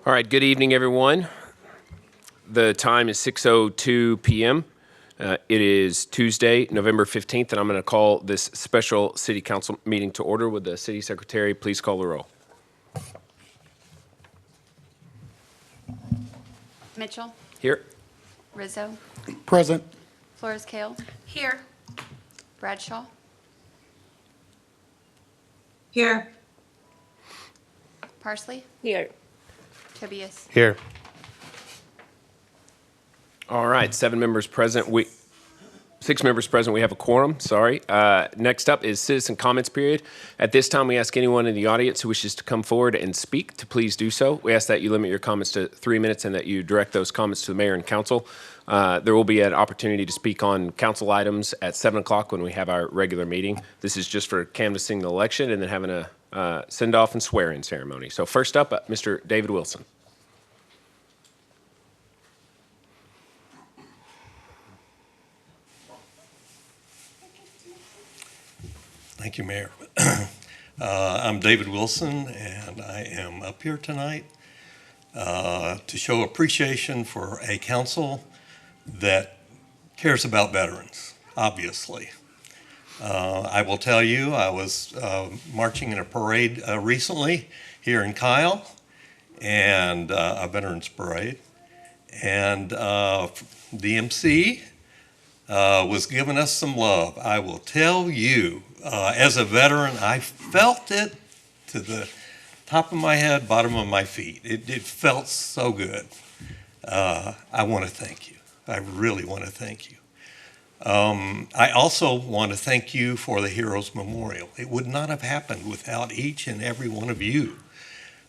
All right, good evening, everyone. The time is 6:02 p.m. It is Tuesday, November 15th, and I'm going to call this special City Council meeting to order. Would the City Secretary please call the roll? Mitchell, Here. Rizzo, Present. Flores Kale, Here. Bradshaw, Here. Parsley, Here. Tobias. Here. All right, 6 members present. We have a quorum, sorry. Next up is citizen comments period. At this time, we ask anyone in the audience who wishes to come forward and speak to please do so. We ask that you limit your comments to 3 minutes and that you direct those comments to the mayor and council. There will be an opportunity to speak on council items at 7 o'clock when we have our regular meeting. This is just for canvassing the election and then having a send-off and swear-in ceremony. So first up, Mr. David Wilson. Thank you, Mayor. I'm David Wilson, and I am up here tonight to show appreciation for a council that cares about veterans, obviously. I will tell you, I was marching in a parade recently here in Kyle, and a veterans parade, and the MC was giving us some love. I will tell you, as a veteran, I felt it to the top of my head, bottom of my feet. It felt so good. I want to thank you. I really want to thank you. I also want to thank you for the Heroes Memorial. It would not have happened without each and every one of you.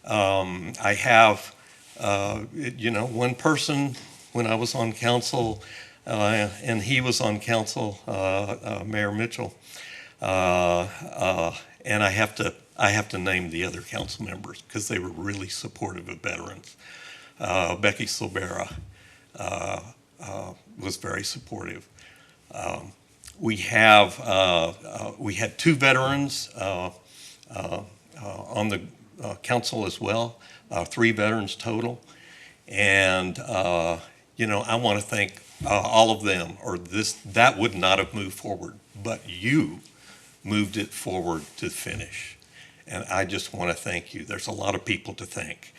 I have, one person when I was on council, and he was on council, Mayor Mitchell, and I have to name the other council members because they were really supportive of veterans. Becky Silvera was very supportive. We had 2 veterans on the council as well, 3 veterans total, and I want to thank all of them, or that would not have moved forward, but you moved it forward to finish. And I just want to thank you. There's a lot of people to thank.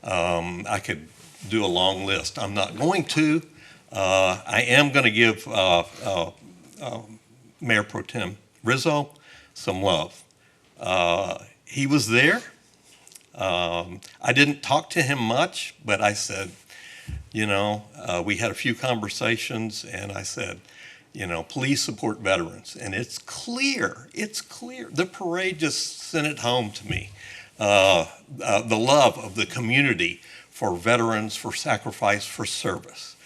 I could do a long list. I'm not going to. I am going to give Mayor Pro Tem Rizzo some love. He was there. I didn't talk to him much, but I said, we had a few conversations, and I said, please support veterans. And it's clear. The parade just sent it home to me. The love of the community for veterans, for sacrifice, for service.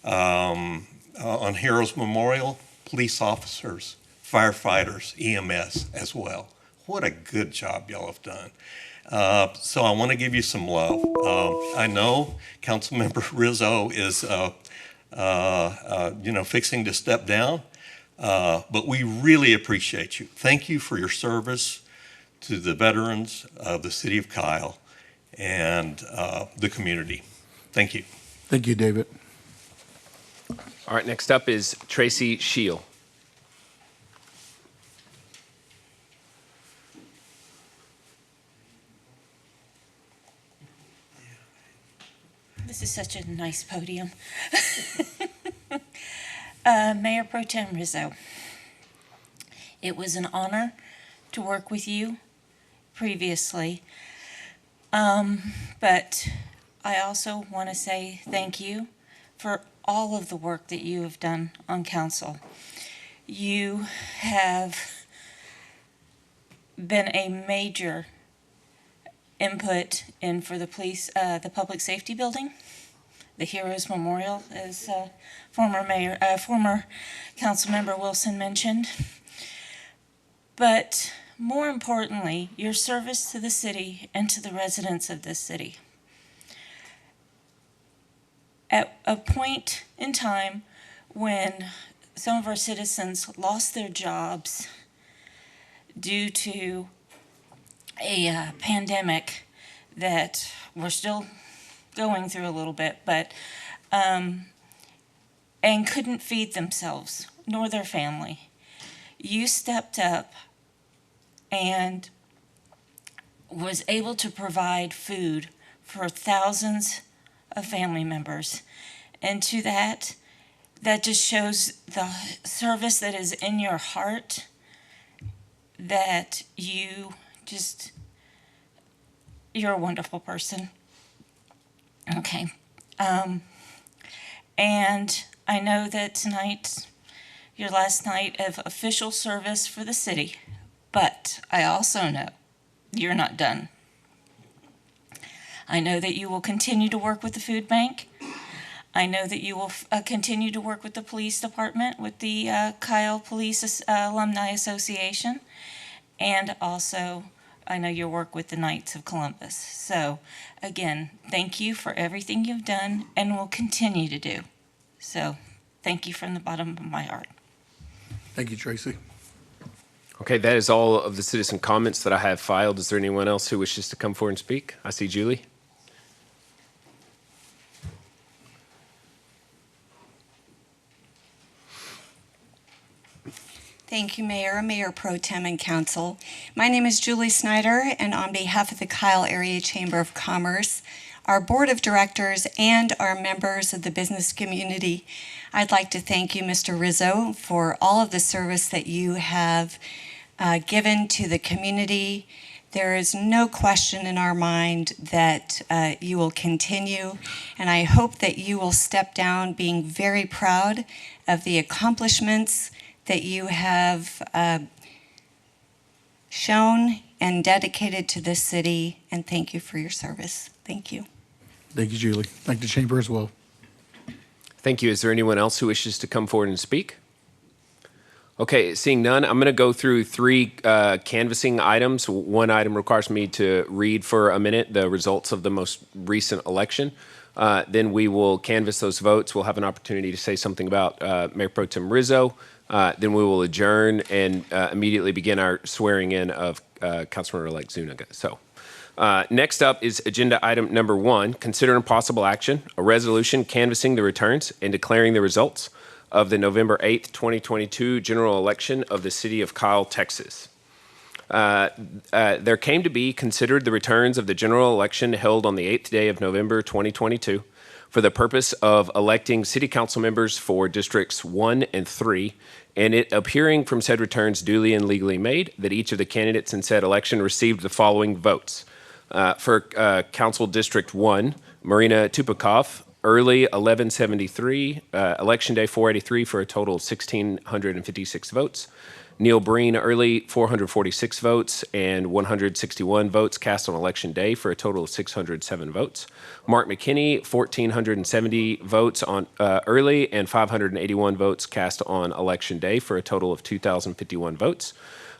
On Heroes Memorial, police officers, firefighters, EMS as well. What a good job y'all have done. So I want to give you some love. I know Councilmember Rizzo is, fixing to step down, but we really appreciate you. Thank you for your service to the veterans of the city of Kyle and the community. Thank you. Thank you, David. All right, next up is Tracy Scheel. This is such a nice podium. Mayor Pro Tem Rizzo, it was an honor to work with you previously, but I also want to say thank you for all of the work that you have done on council. You have been a major input in for the police, the public safety building, the Heroes Memorial, as former council member Wilson mentioned. But more importantly, your service to the city and to the residents of this city. At a point in time when some of our citizens lost their jobs due to a pandemic that we're still going through a little bit, but, and couldn't feed themselves, nor their family. You stepped up and was able to provide food for thousands of family members. And to that just shows the service that is in your heart, that you're a wonderful person. Okay. And I know that tonight's your last night of official service for the city, but I also know you're not done. I know that you will continue to work with the food bank. I know that you will continue to work with the police department, with the Kyle Police Alumni Association, and also I know your work with the Knights of Columbus. So again, thank you for everything you've done and will continue to do. So thank you from the bottom of my heart. Thank you, Tracy. Okay, that is all of the citizen comments that I have filed. Is there anyone else who wishes to come forward and speak? I see Julie. Thank you, Mayor, Mayor Pro Tem, and Council. My name is Julie Snyder, and on behalf of the Kyle Area Chamber of Commerce, our Board of Directors, and our members of the business community, I'd like to thank you, Mr. Rizzo, for all of the service that you have given to the community. There is no question in our mind that you will continue, and I hope that you will step down being very proud of the accomplishments that you have shown and dedicated to this city, and thank you for your service. Thank you. Thank you, Julie. Thank the chamber as well. Thank you. Is there anyone else who wishes to come forward and speak? Okay, seeing none, I'm going to go through three canvassing items. One item requires me to read for a minute the results of the most recent election. Then we will canvass those votes. We'll have an opportunity to say something about Mayor Pro Tem Rizzo. Then we will adjourn and immediately begin our swearing in of Councilmember-elect Zuniga. So next up is agenda item number 1, consider and possible action, a resolution canvassing the returns and declaring the results of the November 8th, 2022 general election of the city of Kyle, Texas. There came to be considered the returns of the general election held on the 8th day of November 2022 for the purpose of electing city council members for districts 1 and 3, and it appearing from said returns duly and legally made that each of the candidates in said election received the following votes. For Council District 1, Marina Tupakov, early 1173, election day 483 for a total of 1,656 votes. Neil Breen, early 446 votes and 161 votes cast on election day for a total of 607 votes. Mark McKinney, 1,470 votes on early and 581 votes cast on election day for a total of 2,051 votes.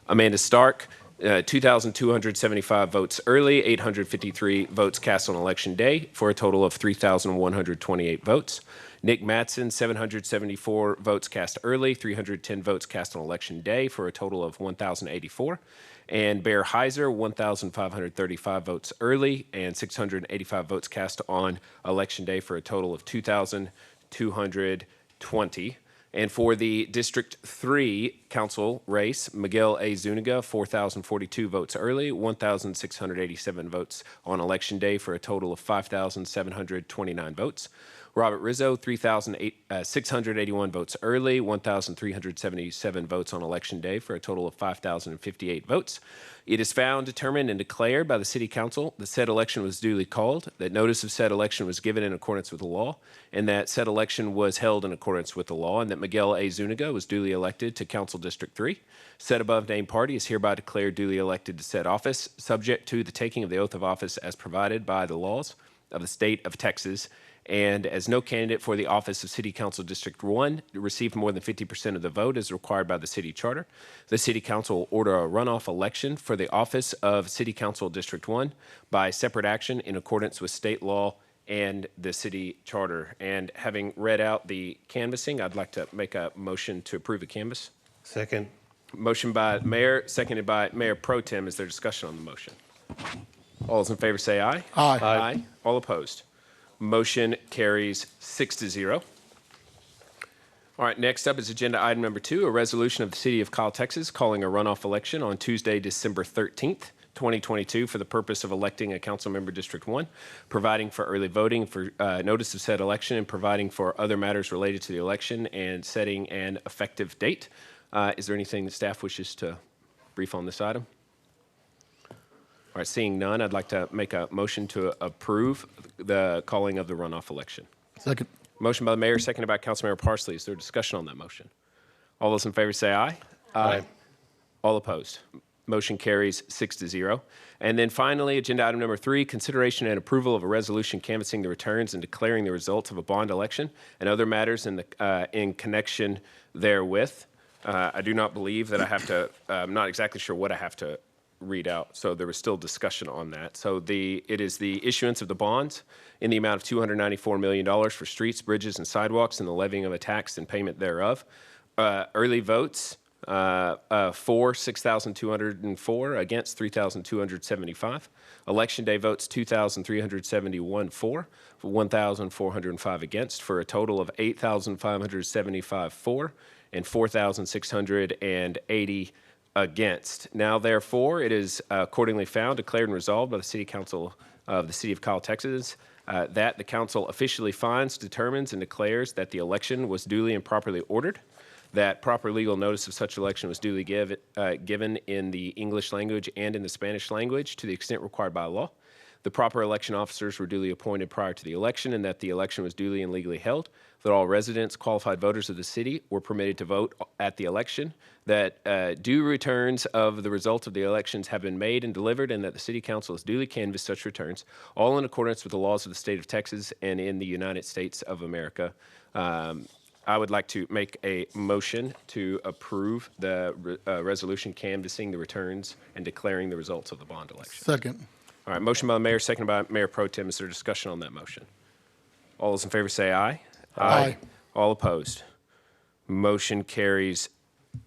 Amanda Stark, 2,275 votes early, 853 votes cast on election day for a total of 3,128 votes. Nick Mattson, 774 votes cast early, 310 votes cast on election day for a total of 1,084. And Bear Heiser, 1,535 votes early and 685 votes cast on election day for a total of 2,220. And for the District 3 council race, Miguel A. Zuniga, 4,042 votes early, 1,687 votes on election day for a total of 5,729 votes. Robert Rizzo, 3,681 votes early, 1,377 votes on election day for a total of 5,058 votes. It is found, determined, and declared by the City Council that said election was duly called, that notice of said election was given in accordance with the law, and that said election was held in accordance with the law, and that Miguel A. Zuniga was duly elected to Council District 3. Said above named party is hereby declared duly elected to said office, subject to the taking of the oath of office as provided by the laws of the state of Texas, and as no candidate for the office of City Council District 1 received more than 50% of the vote as required by the City Charter, the City Council will order a runoff election for the office of City Council District 1 by separate action in accordance with state law and the City Charter. And having read out the canvassing, I'd like to make a motion to approve the canvass. Second. Motion by Mayor, seconded by Mayor Pro Tem. Is there discussion on the motion? All those in favor say aye. Aye. Aye. All opposed? Motion carries 6-0. All right, next up is agenda item number 2, a resolution of the City of Kyle, Texas, calling a runoff election on Tuesday, December 13th, 2022, for the purpose of electing a council member District 1, providing for early voting for notice of said election, and providing for other matters related to the election, and setting an effective date. Is there anything that staff wishes to brief on this item? All right, seeing none, I'd like to make a motion to approve the calling of the runoff election. Second. Motion by the mayor, seconded by Councilmember Parsley. Is there discussion on that motion? All those in favor say aye. Aye. All opposed. Motion carries 6-0. And then finally, agenda item number 3, consideration and approval of a resolution canvassing the returns and declaring the results of a bond election and other matters in connection therewith. I do not believe that I have to, I'm not exactly sure what I have to read out, so there was still discussion on that. So it is the issuance of the bonds in the amount of $294 million for streets, bridges, and sidewalks, and the levying of a tax and payment thereof. Early votes, for 6,204, against 3,275. Election day votes, 2,371 for 1,405 against, for a total of 8,575 for and 4,680 against. Now, therefore, it is accordingly found, declared, and resolved by the City Council of the City of Kyle, Texas, that the council officially finds, determines, and declares that the election was duly and properly ordered, that proper legal notice of such election was duly given in the English language and in the Spanish language to the extent required by law. The proper election officers were duly appointed prior to the election, and that the election was duly and legally held, that all residents, qualified voters of the city were permitted to vote at the election, that due returns of the results of the elections have been made and delivered, and that the City Council has duly canvassed such returns, all in accordance with the laws of the state of Texas and in the United States of America. I would like to make a motion to approve the resolution canvassing the returns and declaring the results of the bond election. Second. All right, motion by the mayor, seconded by Mayor Pro Tem. Is there discussion on that motion? All those in favor say aye. Aye. All opposed. Motion carries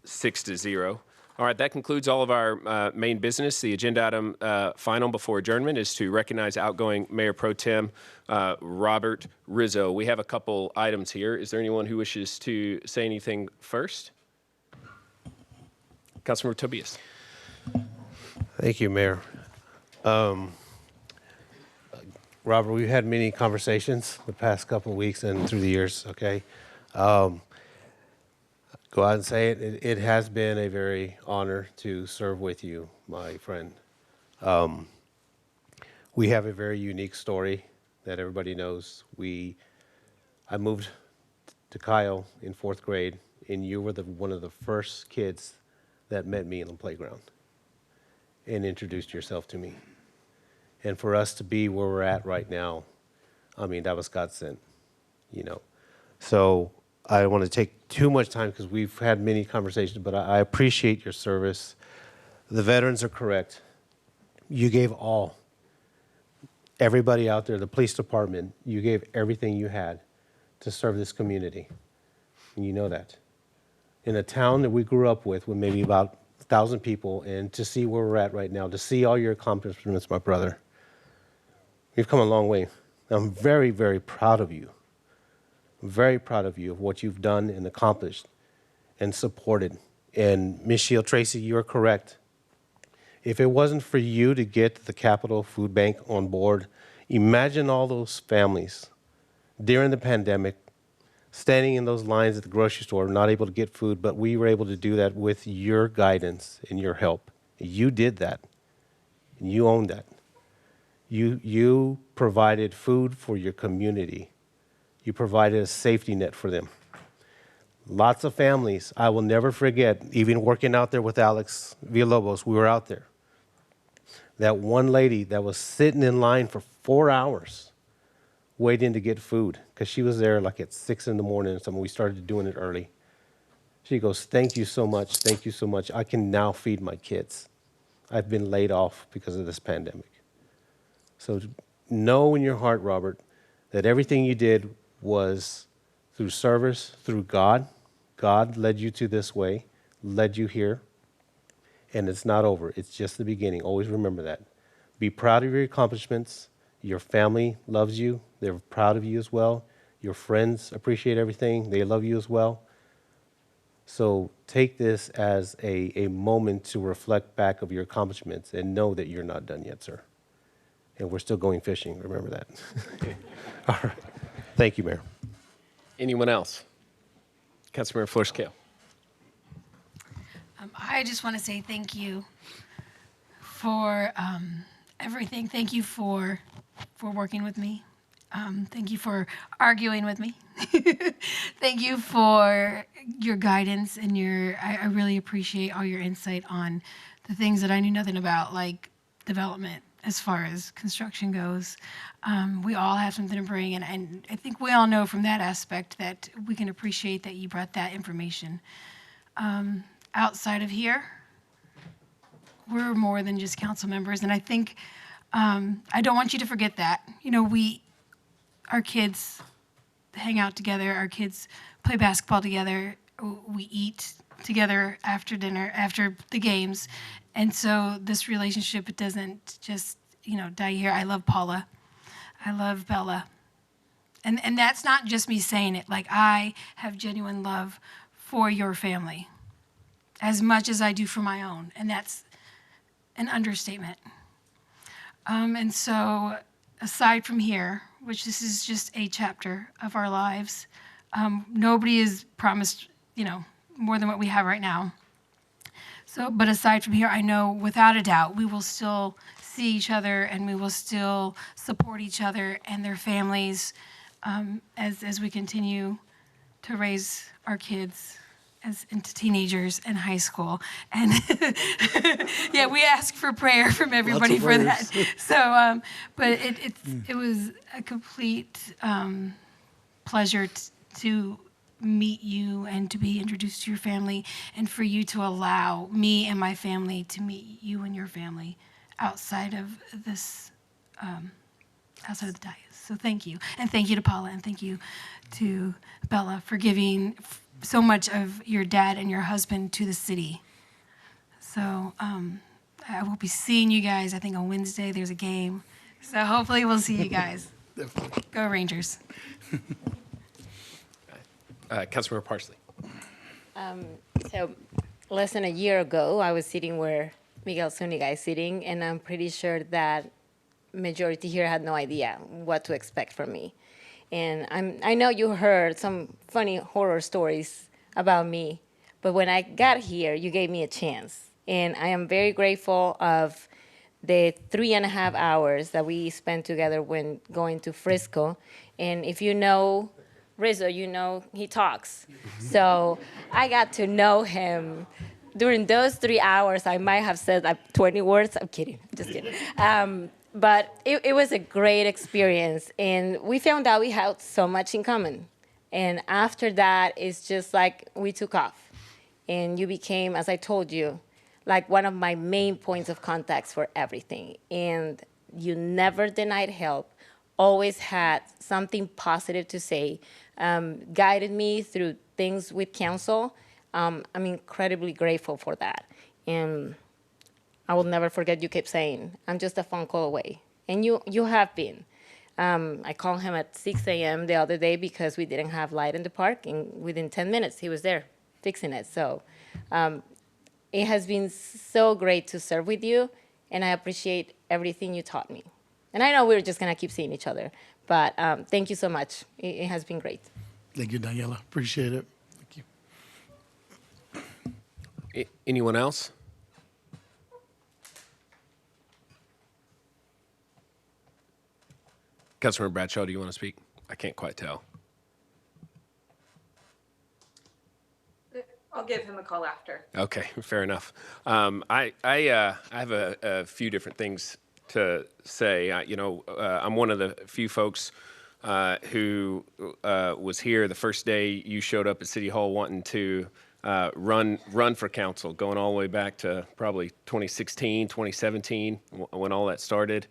6-0. All right, that concludes all of our main business. The agenda item final before adjournment is to recognize outgoing Mayor Pro Tem Robert Rizzo. We have a couple items here. Is there anyone who wishes to say anything first? Councilmember Tobias. Thank you, Mayor. Robert, we've had many conversations the past couple of weeks and through the years, okay? Go out and say it. It has been a very honor to serve with you, my friend. We have a very unique story that everybody knows. I moved to Kyle in 4th grade, and you were one of the first kids that met me in the playground and introduced yourself to me. And for us to be where we're at right now, I mean, that was God sent, you know. So I don't want to take too much time because we've had many conversations, but I appreciate your service. The veterans are correct. You gave all. Everybody out there, the police department, you gave everything you had to serve this community. And you know that. In a town that we grew up with maybe about 1,000 people, and to see where we're at right now, to see all your accomplishments, my brother, you've come a long way. I'm very, very proud of you. I'm very proud of you, of what you've done and accomplished and supported. And Ms. Shield Tracy, you're correct. If it wasn't for you to get the Capital Food Bank on board, imagine all those families during the pandemic standing in those lines at the grocery store, not able to get food, but we were able to do that with your guidance and your help. You did that, and you owned that. You provided food for your community. You provided a safety net for them. Lots of families, I will never forget, even working out there with Alex Villalobos, we were out there. That one lady that was sitting in line for 4 hours waiting to get food, because she was there like at 6 in the morning or something. We started doing it early. She goes, thank you so much, thank you so much. I can now feed my kids. I've been laid off because of this pandemic. So know in your heart, Robert, that everything you did was through service, through God. God led you to this way, led you here, and it's not over. It's just the beginning. Always remember that. Be proud of your accomplishments. Your family loves you. They're proud of you as well. Your friends appreciate everything. They love you as well. So take this as a moment to reflect back of your accomplishments and know that you're not done yet, sir. And we're still going fishing. Remember that. All right. Thank you, Mayor. Anyone else? Councilmember Flores-Cale. I just want to say thank you for everything. Thank you for working with me. Thank you for arguing with me. Thank you for your guidance and I really appreciate all your insight on the things that I knew nothing about, like development as far as construction goes. We all have something to bring, and I think we all know from that aspect that we can appreciate that you brought that information. Outside of here, we're more than just council members, and I think I don't want you to forget that. You know, our kids hang out together, our kids play basketball together, we eat together after dinner, after the games, and so this relationship, it doesn't just, die here. I love Paula. I love Bella. And that's not just me saying it. Like, I have genuine love for your family as much as I do for my own, and that's an understatement. And so aside from here, which this is just a chapter of our lives, nobody is promised, more than what we have right now. So, but aside from here, I know without a doubt we will still see each other and we will still support each other and their families as we continue to raise our kids into teenagers and high school. And yeah, we ask for prayer from everybody for that. So, but it was a complete pleasure to meet you and to be introduced to your family, and for you to allow me and my family to meet you and your family outside of this, outside of the dais. So thank you. And thank you to Paula, and thank you to Bella for giving so much of your dad and your husband to the city. So I will be seeing you guys, I think on Wednesday there's a game. So hopefully we'll see you guys. Definitely. Go Rangers. Councilmember Parsley. So less than a year ago, I was sitting where Miguel Zuniga is sitting, and I'm pretty sure that majority here had no idea what to expect from me. And I know you heard some funny horror stories about me, but when I got here, you gave me a chance. And I am very grateful of the 3.5 hours that we spent together when going to Frisco. And if you know Rizzo, you know he talks. So I got to know him. During those 3 hours, I might have said like 20 words. I'm kidding, just kidding. But it was a great experience, and we found out we had so much in common. And after that, it's just like we took off. And you became, as I told you, like one of my main points of contacts for everything. And you never denied help, always had something positive to say, guided me through things with council. I'm incredibly grateful for that. And I will never forget you kept saying, I'm just a phone call away. And you have been. I called him at 6 a.m. the other day because we didn't have light in the park, and within 10 minutes he was there fixing it. So it has been so great to serve with you, and I appreciate everything you taught me. And I know we're just gonna keep seeing each other, but thank you so much. It has been great. Thank you, Daniela. Appreciate it. Thank you. Anyone else? Councilmember Bradshaw, do you want to speak? I can't quite tell. I'll give him a call after. Okay, fair enough. I have a few different things to say. I'm one of the few folks who was here the first day you showed up at City Hall wanting to run for council, going all the way back to probably 2016, 2017, when all that started.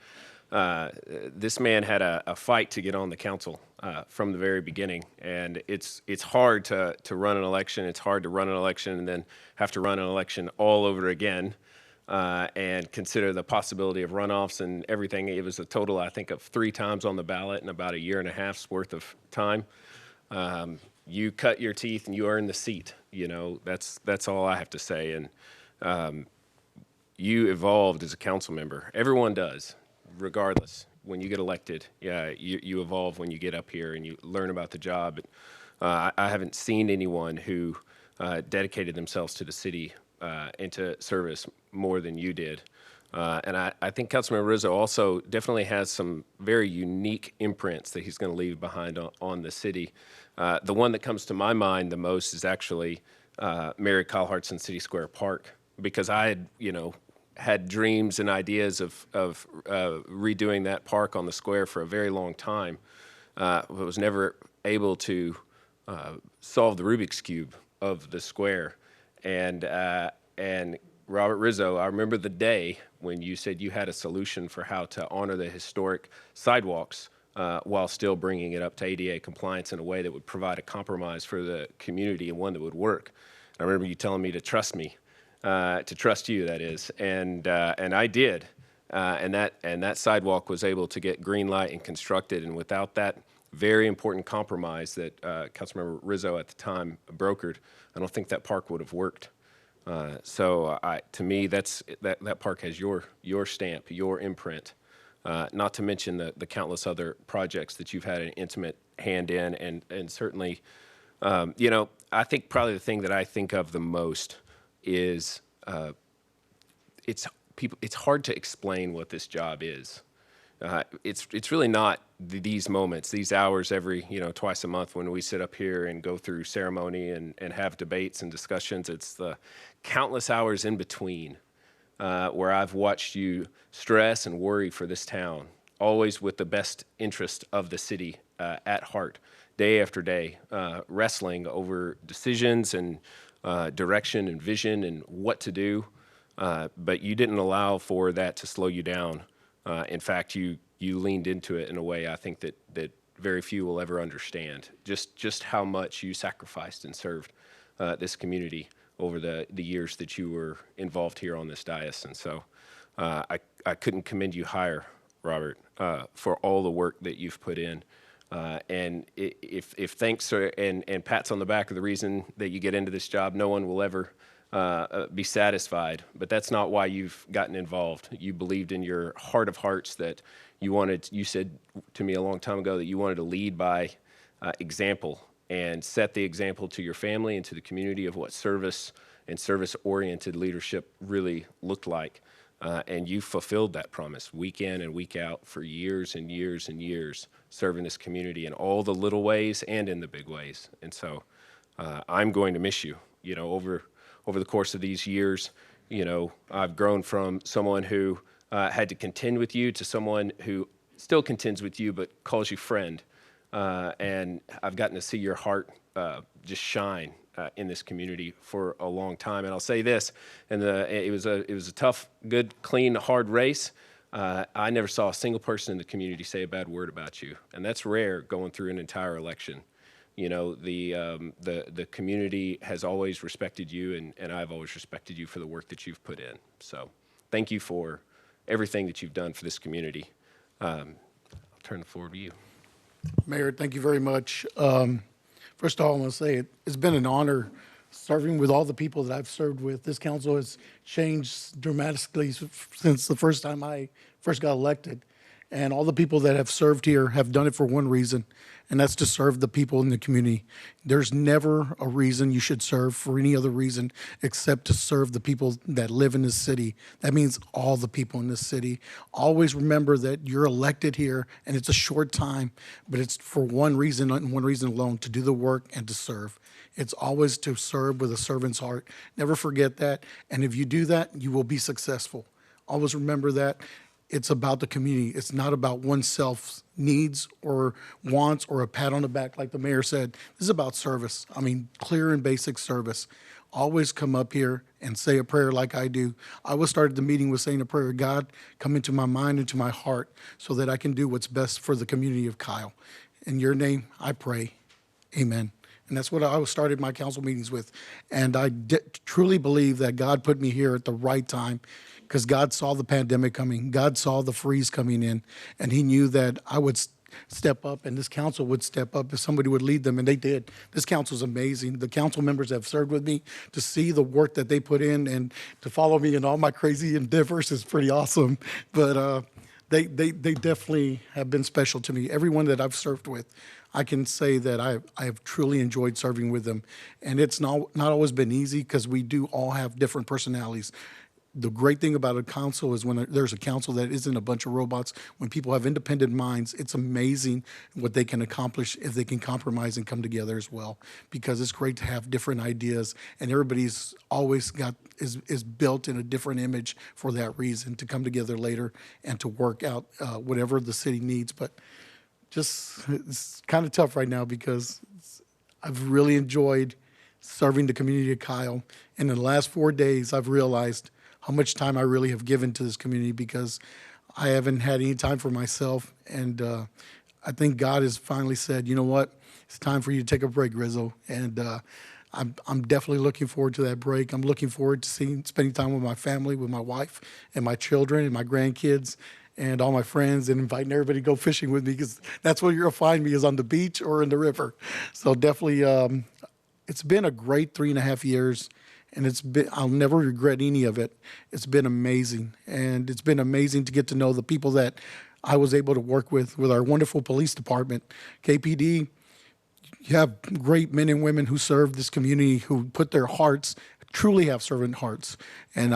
This man had a fight to get on the council from the very beginning, and it's hard to run an election. It's hard to run an election and then have to run an election all over again. and consider the possibility of runoffs and everything. It was a total, I think, of 3 times on the ballot in about a year and a half's worth of time. You cut your teeth and you earn the seat. You know, that's all I have to say. And you evolved as a council member. Everyone does, regardless. When you get elected, yeah, you evolve when you get up here and you learn about the job. I haven't seen anyone who dedicated themselves to the city into service more than you did. And I think Councilmember Rizzo also definitely has some very unique imprints that he's going to leave behind on the city. The one that comes to my mind the most is actually Mary Kyle Hartson City Square Park, because I had, had dreams and ideas of redoing that park on the square for a very long time, but was never able to solve the Rubik's Cube of the square. And Robert Rizzo, I remember the day when you said you had a solution for how to honor the historic sidewalks while still bringing it up to ADA compliance in a way that would provide a compromise for the community and one that would work. I remember you telling me to trust me, to trust you, that is, and I did, and that sidewalk was able to get green light and constructed, and without that very important compromise that Councilmember Rizzo at the time brokered, I don't think that park would have worked. So to me, that park has your stamp, your imprint, not to mention the countless other projects that you've had an intimate hand in, and certainly, I think probably the thing that I think of the most is it's hard to explain what this job is. It's really not these moments, these hours every, twice a month when we sit up here and go through ceremony and have debates and discussions. It's the countless hours in between where I've watched you stress and worry for this town, always with the best interest of the city at heart, day after day, wrestling over decisions and direction and vision and what to do. But you didn't allow for that to slow you down. In fact, you leaned into it in a way I think that very few will ever understand. Just how much you sacrificed and served this community over the years that you were involved here on this dais. And so I couldn't commend you higher, Robert, for all the work that you've put in. And if thanks and pats on the back are the reason that you get into this job, no one will ever be satisfied, but that's not why you've gotten involved. You believed in your heart of hearts that you said to me a long time ago that you wanted to lead by example and set the example to your family and to the community of what service and service-oriented leadership really looked like. And you fulfilled that promise week in and week out for years and years and years, serving this community in all the little ways and in the big ways. And so I'm going to miss you, over the course of these years. I've grown from someone who had to contend with you to someone who still contends with you but calls you friend. And I've gotten to see your heart just shine in this community for a long time. And I'll say this, and it was a tough, good, clean, hard race. I never saw a single person in the community say a bad word about you. And that's rare going through an entire election. The community has always respected you, and I've always respected you for the work that you've put in. So thank you for everything that you've done for this community. I'll turn the floor to you. Mayor, thank you very much. First of all, I want to say it's been an honor serving with all the people that I've served with. This council has changed dramatically since the first time I first got elected. And all the people that have served here have done it for one reason, and that's to serve the people in the community. There's never a reason you should serve for any other reason except to serve the people that live in this city. That means all the people in this city. Always remember that you're elected here, and it's a short time, but it's for one reason and one reason alone, to do the work and to serve. It's always to serve with a servant's heart. Never forget that, and if you do that, you will be successful. Always remember that. It's about the community. It's not about oneself's needs or wants or a pat on the back, like the mayor said. This is about service. I mean, clear and basic service. Always come up here and say a prayer like I do. I always started the meeting with saying a prayer. God, come into my mind, into my heart, so that I can do what's best for the community of Kyle. In your name, I pray. Amen. And that's what I started my council meetings with. And I truly believe that God put me here at the right time. because God saw the pandemic coming. God saw the freeze coming in, and he knew that I would step up and this council would step up if somebody would lead them, and they did. This council is amazing. The council members that have served with me, to see the work that they put in and to follow me in all my crazy endeavors is pretty awesome. But they definitely have been special to me. Everyone that I've served with, I can say that I have truly enjoyed serving with them. And it's not always been easy because we do all have different personalities. The great thing about a council is when there's a council that isn't a bunch of robots, when people have independent minds, it's amazing what they can accomplish if they can compromise and come together as well. Because it's great to have different ideas, and everybody's always is built in a different image for that reason, to come together later and to work out whatever the city needs. But just, it's kind of tough right now because I've really enjoyed serving the community of Kyle. And in the last 4 days, I've realized how much time I really have given to this community, because I haven't had any time for myself. And I think God has finally said, you know what, it's time for you to take a break, Rizzo. And I'm definitely looking forward to that break. I'm looking forward to spending time with my family, with my wife and my children and my grandkids and all my friends, and inviting everybody to go fishing with me, because that's where you're going to find me, is on the beach or in the river. So definitely, it's been a great 3.5 years. And I'll never regret any of it. It's been amazing. And it's been amazing to get to know the people that I was able to work with our wonderful police department. KPD, you have great men and women who serve this community, who put their hearts, truly have servant hearts. And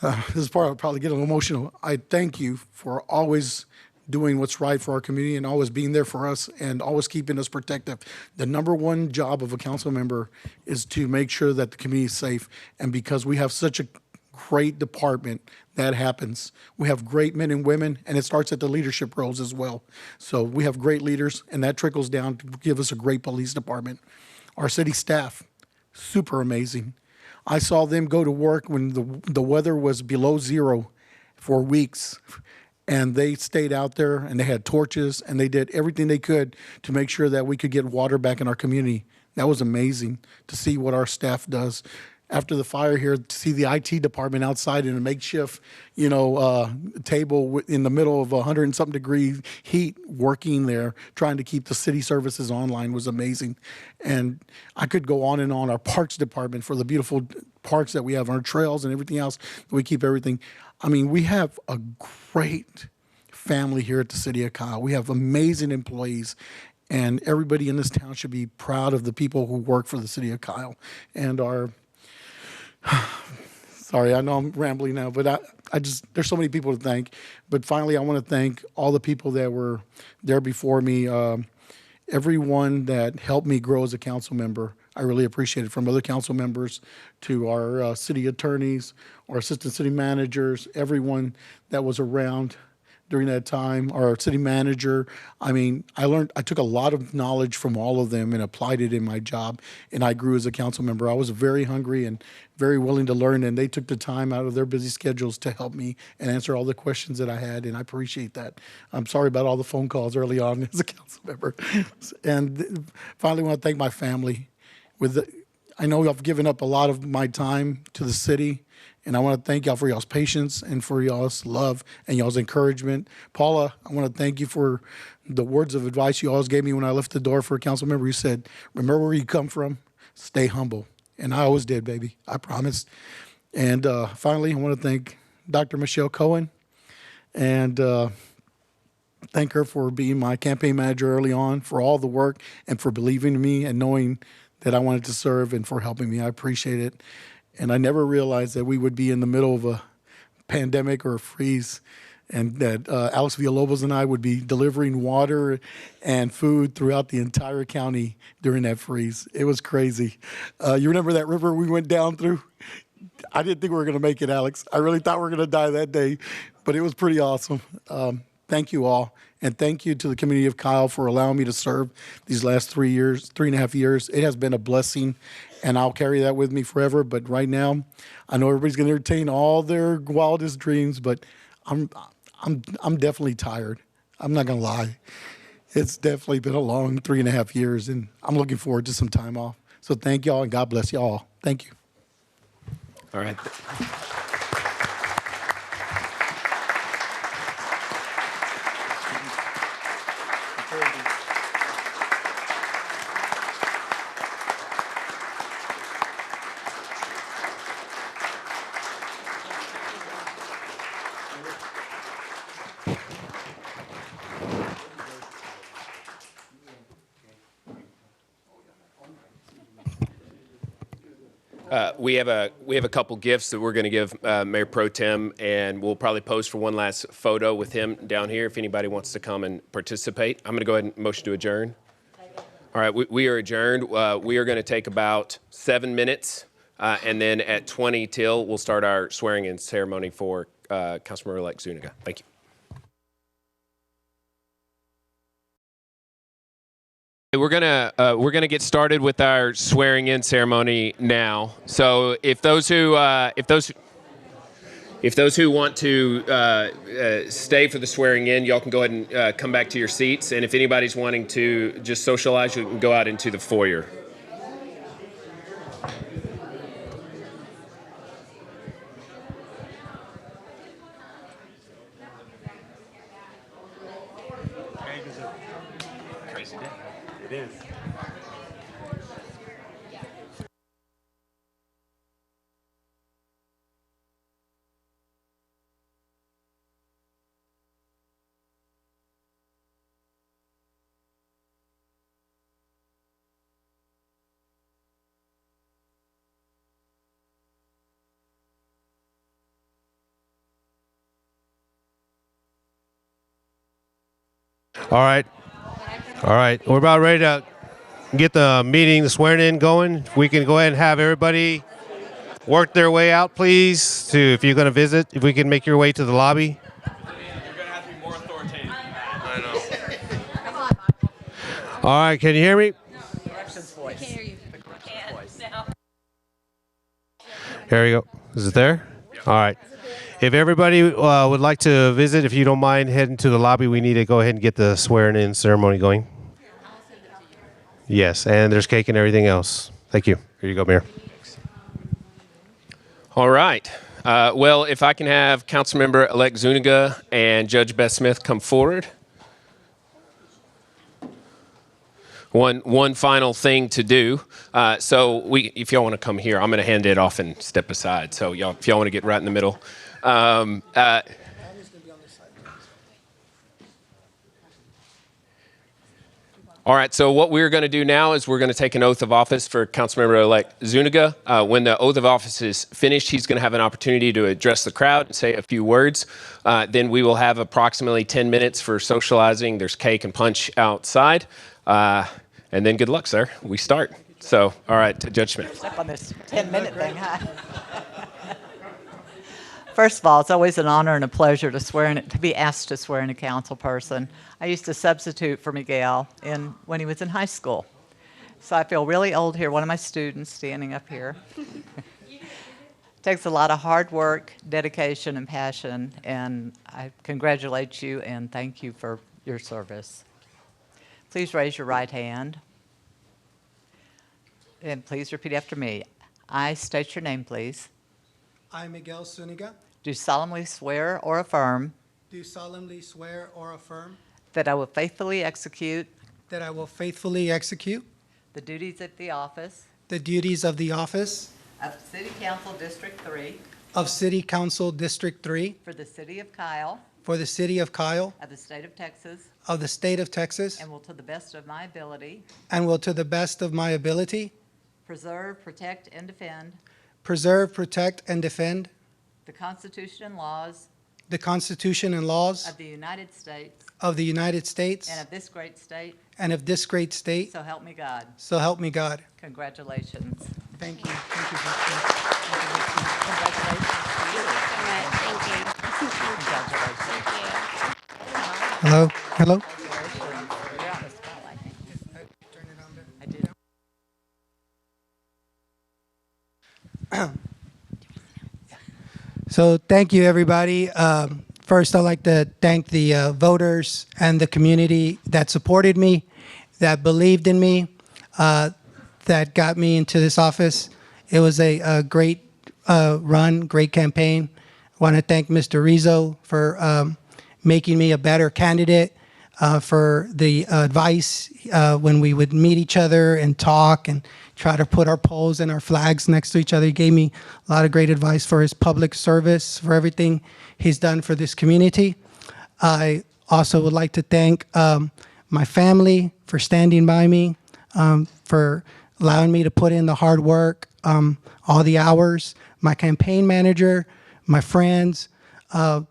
this is part I'll probably get a little emotional. I thank you for always doing what's right for our community and always being there for us and always keeping us protective. The number one job of a council member is to make sure that the community is safe. And because we have such a great department, that happens. We have great men and women, and it starts at the leadership roles as well. So we have great leaders, and that trickles down to give us a great police department. Our city staff, super amazing. I saw them go to work when the weather was below zero for weeks. And they stayed out there, and they had torches, and they did everything they could to make sure that we could get water back in our community. That was amazing to see what our staff does. After the fire here, to see the IT department outside in a makeshift, table in the middle of 100-something degree heat, working there, trying to keep the city services online, was amazing. And I could go on and on. Our parks department, for the beautiful parks that we have, our trails and everything else, we keep everything. I mean, we have a great family here at the city of Kyle. We have amazing employees, and everybody in this town should be proud of the people who work for the city of Kyle. And sorry, I know I'm rambling now, but I just, there's so many people to thank. But finally, I want to thank all the people that were there before me, everyone that helped me grow as a council member. I really appreciate it, from other council members to our city attorneys, our assistant city managers, everyone that was around during that time, our city manager. I mean, I took a lot of knowledge from all of them and applied it in my job, and I grew as a council member. I was very hungry and very willing to learn, and they took the time out of their busy schedules to help me and answer all the questions that I had, and I appreciate that. I'm sorry about all the phone calls early on as a council member. And finally, I want to thank my family. I know I've given up a lot of my time to the city, and I want to thank y'all for y'all's patience and for y'all's love and y'all's encouragement. Paula, I want to thank you for the words of advice you always gave me when I left the door for a council member. You said, remember where you come from, stay humble. And I always did, baby, I promised. And finally, I want to thank Dr. Michelle Cohen and thank her for being my campaign manager early on, for all the work and for believing in me and knowing that I wanted to serve, and for helping me. I appreciate it. And I never realized that we would be in the middle of a pandemic or a freeze, and that Alex Villalobos and I would be delivering water and food throughout the entire county during that freeze. It was crazy. You remember that river we went down through? I didn't think we were going to make it, Alex. I really thought we were going to die that day, but it was pretty awesome. Thank you all. And thank you to the community of Kyle for allowing me to serve these last 3.5 years. It has been a blessing, and I'll carry that with me forever. But right now, I know everybody's going to entertain all their wildest dreams, but I'm definitely tired. I'm not going to lie. It's definitely been a long 3.5 years, and I'm looking forward to some time off. So thank y'all, and God bless y'all. Thank you. All right. We have a couple gifts that we're going to give Mayor Pro Tem, and we'll probably pose for one last photo with him down here if anybody wants to come and participate. I'm going to go ahead and motion to adjourn. All right, we are adjourned. We are going to take about 7 minutes, and then at 20 till, we'll start our swearing-in ceremony for Councilmember-elect Zuniga. Thank you. We're gonna get started with our swearing-in ceremony now. So if those who want to stay for the swearing-in, y'all can go ahead and come back to your seats. And if anybody's wanting to just socialize, you can go out into the foyer. It is. All right. All right. We're about ready to get the meeting, the swearing in going. We can go ahead and have everybody work their way out, please, to if you're going to visit, if we can make your way to the lobby. You're going to have to be more authoritative. I know. All right. Can you hear me? I can't hear you. Here we go. Is it there? All right. If everybody would like to visit, if you don't mind heading to the lobby, we need to go ahead and get the swearing in ceremony going. Yes, and there's cake and everything else. Thank you. Here you go, Mayor. All right. Well, if I can have Councilmember-elect Zuniga and Judge Beth Smith come forward. One final thing to do. So if y'all want to come here, I'm going to hand it off and step aside. So if y'all want to get right in the middle. All right, so what we're going to do now is we're going to take an oath of office for Councilmember-elect Zuniga. When the oath of office is finished, he's going to have an opportunity to address the crowd and say a few words. Then we will have approximately 10 minutes for socializing. There's cake and punch outside. And then good luck, sir. We start. So, all right, Judge Smith. Up on this 10-minute thing, huh? First of all, it's always an honor and a pleasure to be asked to swear in a council person. I used to substitute for Miguel when he was in high school. So I feel really old here, one of my students standing up here. It takes a lot of hard work, dedication, and passion, and I congratulate you and thank you for your service. Please raise your right hand. And please repeat after me. I state your name, please. I, Miguel Zuniga, Do solemnly swear or affirm do solemnly swear or affirm that I will faithfully execute that I will faithfully execute the duties of the office the duties of the office of City Council District 3 of City Council District 3 for the City of Kyle for the City of Kyle of the State of Texas, of the State of Texas, and will to the best of my ability and will to the best of my ability preserve, protect, and defend preserve, protect, and defend the Constitution and laws the Constitution and laws of the United States of the United States and of this great state, and of this great state. so help me God. So help me God. Congratulations. Thank you. Thank you. Vice Congratulations. Thank you. Congratulations. Hello? Hello? You're on the spotlight. I did. So thank you, everybody. First, I'd like to thank the voters and the community that supported me, that believed in me, that got me into this office. It was a great run, great campaign. I want to thank Mr. Rizzo for making me a better candidate, for the advice when we would meet each other and talk and try to put our poles and our flags next to each other. He gave me a lot of great advice for his public service, for everything he's done for this community. I also would like to thank my family for standing by me, for allowing me to put in the hard work, all the hours, my campaign manager, my friends,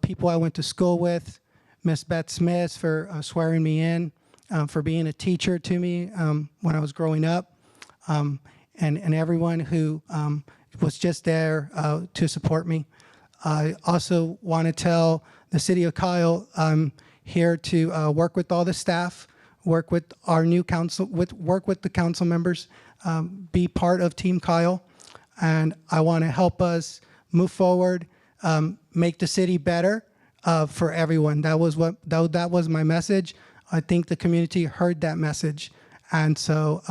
people I went to school with, Miss Beth Smith for swearing me in, for being a teacher to me when I was growing up, and everyone who was just there to support me. I also want to tell the city of Kyle I'm here to work with all the staff, work with our new council, work with the council members, be part of Team Kyle, and I want to help us move forward, make the city better for everyone. That was my message. I think the community heard that message, and so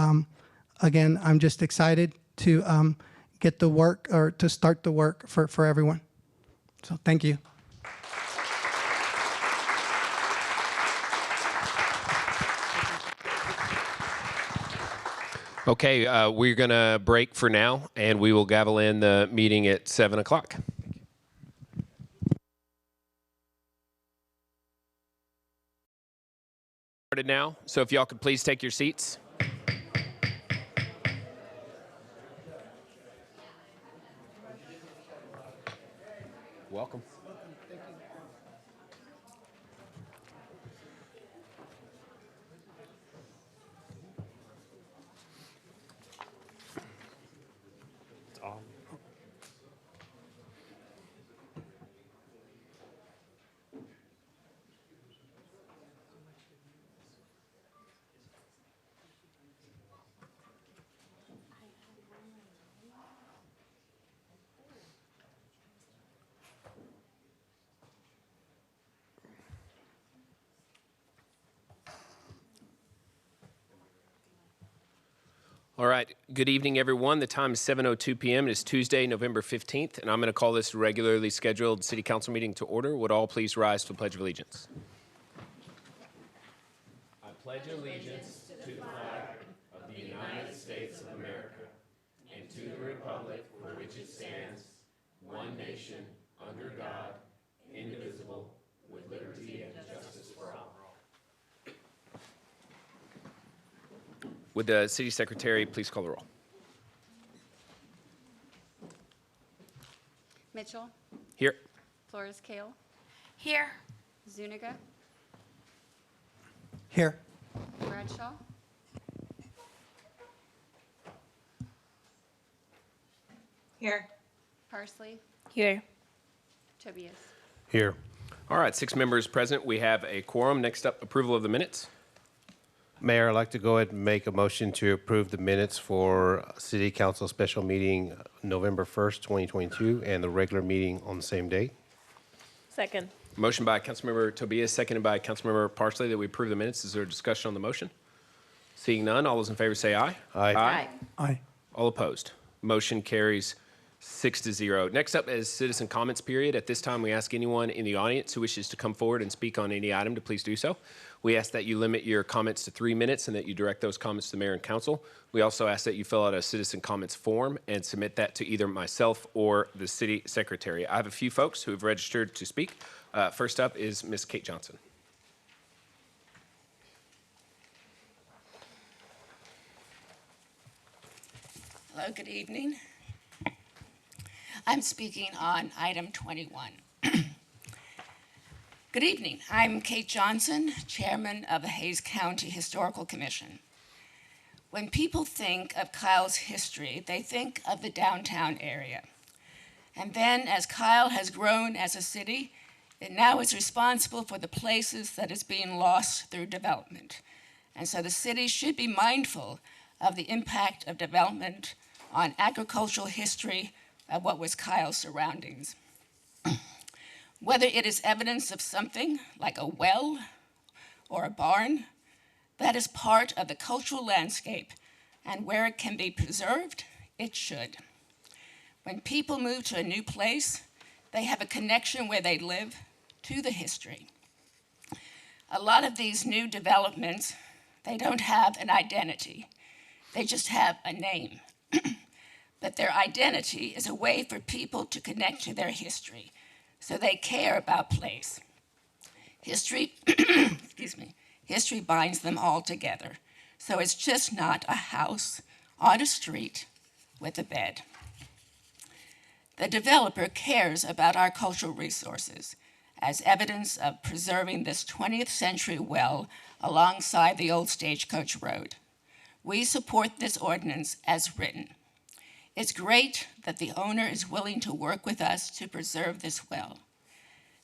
again, I'm just excited to get the work or to start the work for everyone. So thank you. Okay, we're going to break for now, and we will gavel in the meeting at 7 o'clock. Started now, so if y'all could please take your seats. Welcome. All right, good evening, everyone. The time is 7:02 p.m. It is Tuesday, November 15th, and I'm going to call this regularly scheduled City Council meeting to order. Would all please rise for the Pledge of Allegiance? I pledge allegiance to the flag of the United States of America and to the republic for which it stands, one nation, under God, indivisible, with liberty and justice for all. Would the City Secretary please call the roll? Mitchell, Here. Flores Kale, Here. Zuniga, Here. Bradshaw, Here. Parsley, Here. Tobias. Here. All right, 6 members present. We have a quorum. Next up, approval of the minutes. Mayor, I'd like to go ahead and make a motion to approve the minutes for City Council special meeting November 1st, 2022, and the regular meeting on the same date. Second. Motion by Councilmember Tobias, seconded by Councilmember Parsley that we approve the minutes. Is there a discussion on the motion? Seeing none, all those in favor say aye. Aye. Aye. All opposed. Motion carries 6-0. Next up is citizen comments period. At this time, we ask anyone in the audience who wishes to come forward and speak on any item to please do so. We ask that you limit your comments to 3 minutes and that you direct those comments to the mayor and council. We also ask that you fill out a citizen comments form and submit that to either myself or the city secretary. I have a few folks who have registered to speak. First up is Ms. Kate Johnson. Hello, good evening. I'm speaking on item 21. Good evening. I'm Kate Johnson, chairman of the Hays County Historical Commission. When people think of Kyle's history, they think of the downtown area. And then as Kyle has grown as a city, it now is responsible for the places that is being lost through development. And so the city should be mindful of the impact of development on agricultural history of what was Kyle's surroundings. Whether it is evidence of something like a well or a barn, that is part of the cultural landscape, and where it can be preserved, it should. When people move to a new place, they have a connection where they live to the history. A lot of these new developments, they don't have an identity. They just have a name. But their identity is a way for people to connect to their history, so they care about place. History, excuse me, history binds them all together. So it's just not a house on a street with a bed. The developer cares about our cultural resources, as evidence of preserving this 20th century well alongside the Old Stagecoach Road. We support this ordinance as written. It's great that the owner is willing to work with us to preserve this well.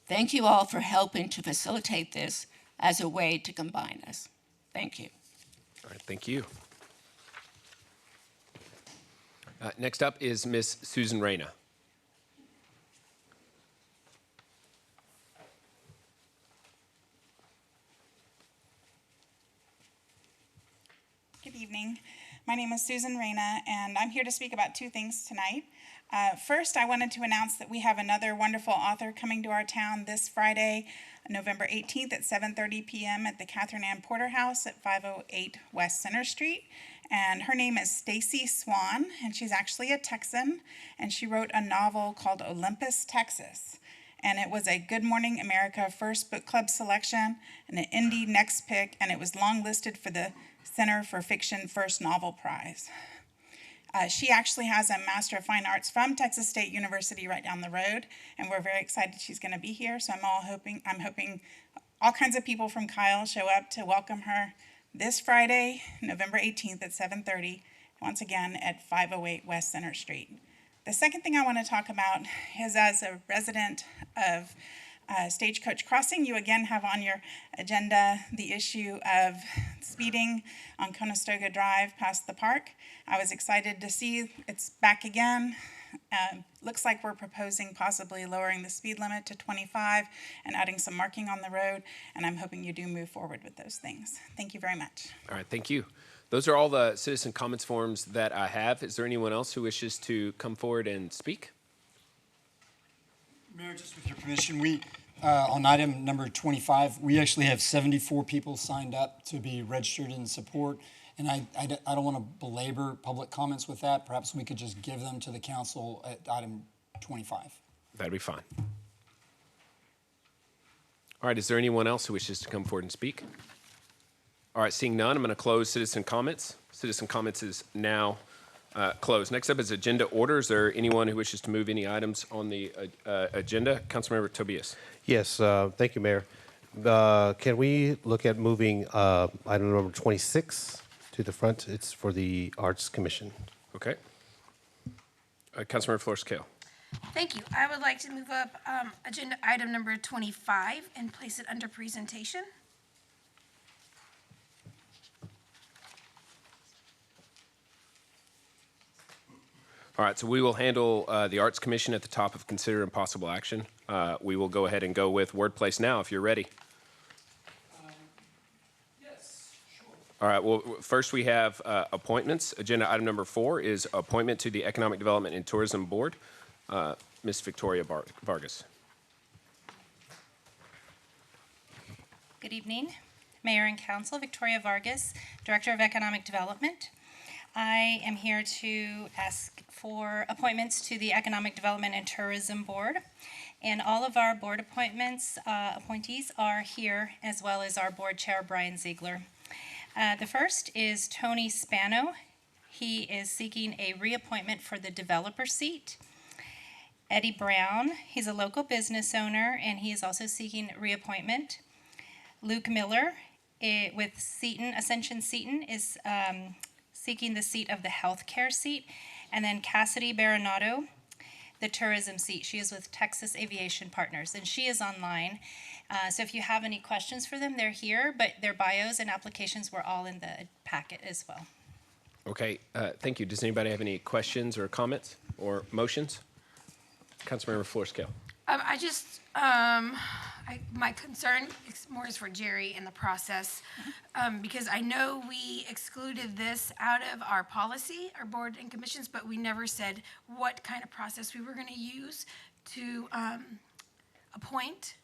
Thank you all for helping to facilitate this as a way to combine us. Thank you. All right, thank you. Next up is Miss Susan Reyna. Good evening. My name is Susan Reyna, and I'm here to speak about two things tonight. First, I wanted to announce that we have another wonderful author coming to our town this Friday, November 18th at 7:30 p.m. at the Catherine Ann Porter House at 508 West Center Street. And her name is Stacy Swan, and she's actually a Texan, and she wrote a novel called Olympus, Texas. And it was a Good Morning America First Book Club selection and an Indie Next Pick, and it was long-listed for the Center for Fiction First Novel Prize. She actually has a Master of Fine Arts from Texas State University right down the road, and we're very excited she's going to be here. So I'm hoping all kinds of people from Kyle show up to welcome her this Friday, November 18th at 7:30, once again at 508 West Center Street. The second thing I want to talk about is, as a resident of Stagecoach Crossing, you again have on your agenda the issue of speeding on Conestoga Drive past the park. I was excited to see it's back again. Looks like we're proposing possibly lowering the speed limit to 25 and adding some marking on the road, and I'm hoping you do move forward with those things. Thank you very much. All right, thank you. Those are all the citizen comments forms that I have. Is there anyone else who wishes to come forward and speak? Mayor, just with your permission, we, on item number 25, we actually have 74 people signed up to be registered in support. And I don't want to belabor public comments with that. Perhaps we could just give them to the council at item 25. That'd be fine. All right, is there anyone else who wishes to come forward and speak? All right, seeing none, I'm going to close citizen comments. Citizen comments is now closed. Next up is agenda orders. Is there anyone who wishes to move any items on the agenda? Councilmember Tobias. Yes, thank you, Mayor. Can we look at moving item number 26 to the front? It's for the Arts Commission. Okay. Councilmember Flores Kale. Thank you. I would like to move up agenda item number 25 and place it under presentation. All right, so we will handle the Arts Commission at the top of consider and possible action. We will go ahead and go with word place now if you're ready. Yes, sure. All right, well, first we have appointments. Agenda item number 4 is appointment to the Economic Development and Tourism Board. Ms. Victoria Vargas. Good evening, Mayor and Council. Victoria Vargas, Director of Economic Development. I am here to ask for appointments to the Economic Development and Tourism Board. And all of our board appointments, appointees are here, as well as our board chair, Brian Ziegler. The first is Tony Spano. He is seeking a reappointment for the developer seat. Eddie Brown, he's a local business owner, and he is also seeking reappointment. Luke Miller with Seton, Ascension Seton, is seeking the seat of the healthcare seat. And then Cassidy Baronato, the tourism seat. She is with Texas Aviation Partners, and she is online. So if you have any questions for them, they're here, but their bios and applications were all in the packet as well. Okay, thank you. Does anybody have any questions or comments or motions? Councilmember Flores Kale. My concern is for Jerry in the process, because I know we excluded this out of our policy, our board and commissions, but we never said what kind of process we were going to use to appoint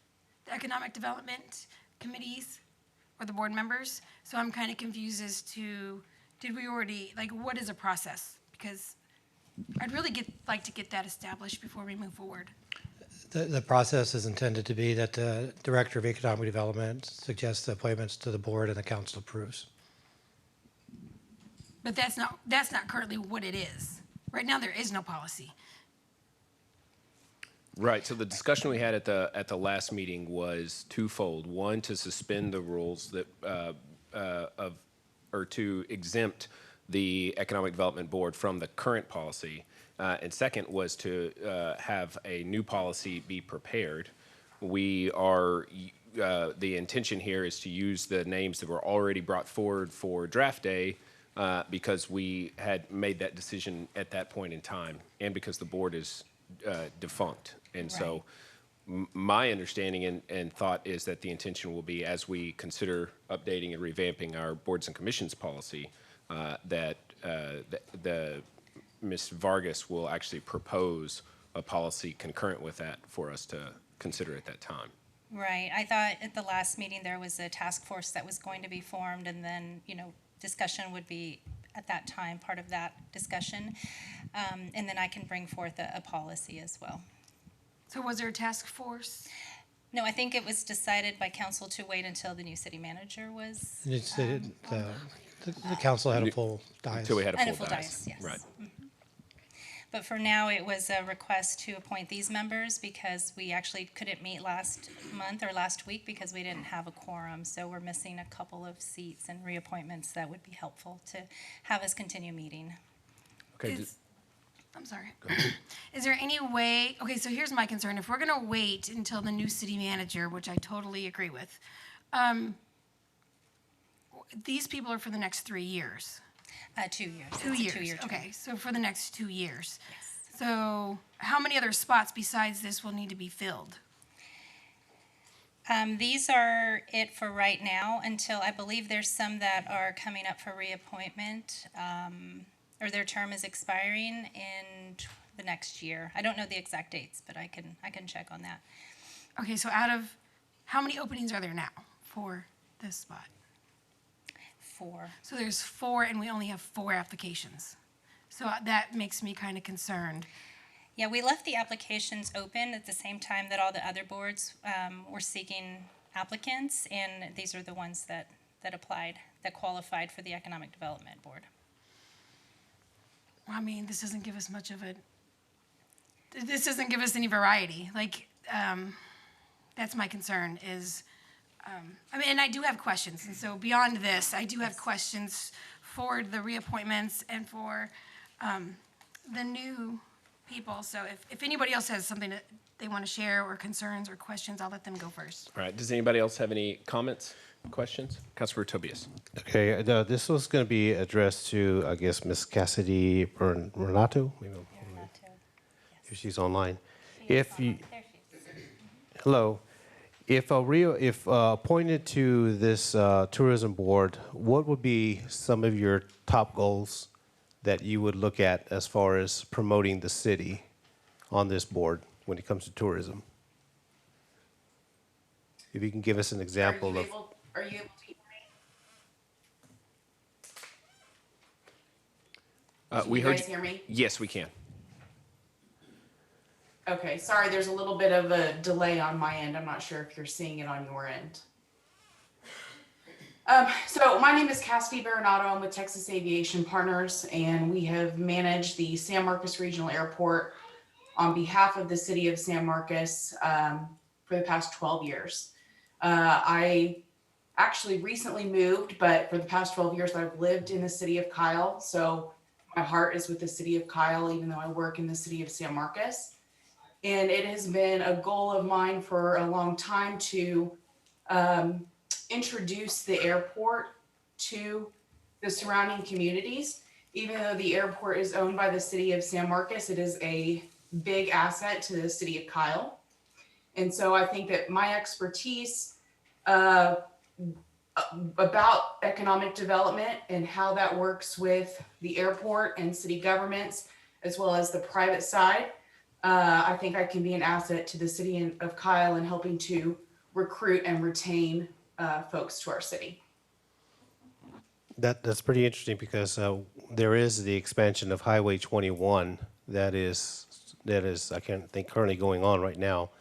the economic development committees or the board members. So I'm kind of confused as to, did we already, what is a process? Because I'd really like to get that established before we move forward. The process is intended to be that the Director of Economic Development suggests the appointments to the board and the council approves. But that's not currently what it is. Right now, there is no policy. Right, so the discussion we had at the last meeting was twofold. One, to suspend the rules that, or to exempt the Economic Development Board from the current policy. And second was to have a new policy be prepared. We are, the intention here is to use the names that were already brought forward for draft day because we had made that decision at that point in time and because the board is defunct. And so my understanding and thought is that the intention will be, as we consider updating and revamping our boards and commissions policy, that the Ms. Vargas will actually propose a policy concurrent with that for us to consider at that time. Right. I thought at the last meeting there was a task force that was going to be formed, and then, discussion would be at that time part of that discussion. And then I can bring forth a policy as well. So was there a task force? No, I think it was decided by council to wait until the new city manager was. The council had a full dais. Until we had a And full dais. yes. Right. But for now, it was a request to appoint these members because we actually couldn't meet last month or last week because we didn't have a quorum. So we're missing a couple of seats and reappointments that would be helpful to have us continue meeting. Okay. I'm sorry. Is there any way, okay, so here's my concern. If we're going to wait until the new city manager, which I totally agree with, these people are for the next 3 years. 2 years. 2 It's a years. 2-year term. Okay, so for the next 2 years. So how many other spots besides this will need to be filled? These are it for right now until I believe there's some that are coming up for reappointment, or their term is expiring in the next year. I don't know the exact dates, but I can check on that. Okay, so out of, how many openings are there now for this spot? 4. So there's 4 and we only have 4 applications. So that makes me kind of concerned. Yeah, we left the applications open at the same time that all the other boards were seeking applicants, and these are the ones that applied, that qualified for the Economic Development Board. Well, I mean, this doesn't give us much of a, this doesn't give us any variety. Like, that's my concern is, I mean, and I do have questions. And so beyond this, I do have questions for the reappointments and for the new people. So if anybody else has something that they want to share or concerns or questions, I'll let them go first. All right. Does anybody else have any comments, questions? Councilor Tobias. Okay, this was going to be addressed to, I guess, Ms. Cassidy Renato, if she's online. If you, hello, if appointed to this tourism board, what would be some of your top goals that you would look at as far as promoting the city on this board when it comes to tourism? If you can give us an example of. Are you able to hear me? We you heard guys hear me? Yes, we can. Okay, sorry, there's a little bit of a delay on my end. I'm not sure if you're seeing it on your end. So my name is Cassidy Baronato. I'm with Texas Aviation Partners, and we have managed the San Marcos Regional Airport on behalf of the city of San Marcos for the past 12 years. I actually recently moved, but for the past 12 years I've lived in the city of Kyle. So my heart is with the city of Kyle, even though I work in the city of San Marcos. And it has been a goal of mine for a long time to introduce the airport to the surrounding communities. Even though the airport is owned by the city of San Marcos, it is a big asset to the city of Kyle. And so I think that my expertise about economic development and how that works with the airport and city governments, as well as the private side, I think I can be an asset to the city of Kyle in helping to recruit and retain folks to our city. That's pretty interesting because there is the expansion of Highway 21 that is I can't think currently going on right now.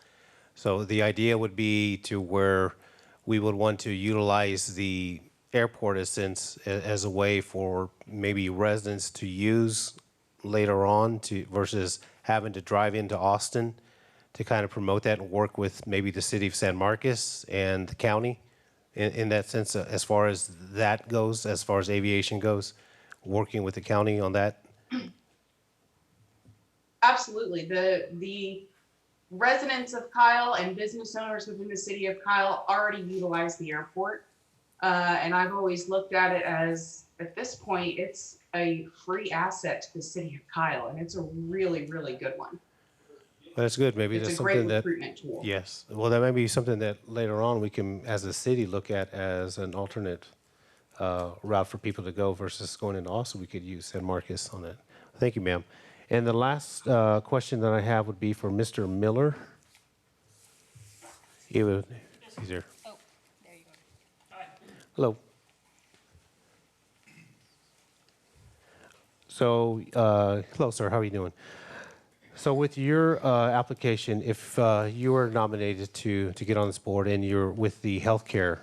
So the idea would be to where we would want to utilize the airport as a way for maybe residents to use later on versus having to drive into Austin to kind of promote that and work with maybe the city of San Marcos and the county in that sense, as far as that goes, as far as aviation goes, working with the county on that? Absolutely. The residents of Kyle and business owners within the city of Kyle already utilize the airport. And I've always looked at it as, at this point, it's a free asset to the city of Kyle, and it's a really, really good one. Well, that's good. Maybe It's that's a great something that, recruitment tool. yes. Well, that might be something that later on we can, as a city, look at as an alternate route for people to go versus going into Austin. We could use San Marcos on that. Thank you, ma'am. And the last question that I have would be for Mr. Miller. He's here. Oh, there you go. Hello. So, hello, sir. How are you doing? So, with your application, if you were nominated to get on this board and you're with the healthcare,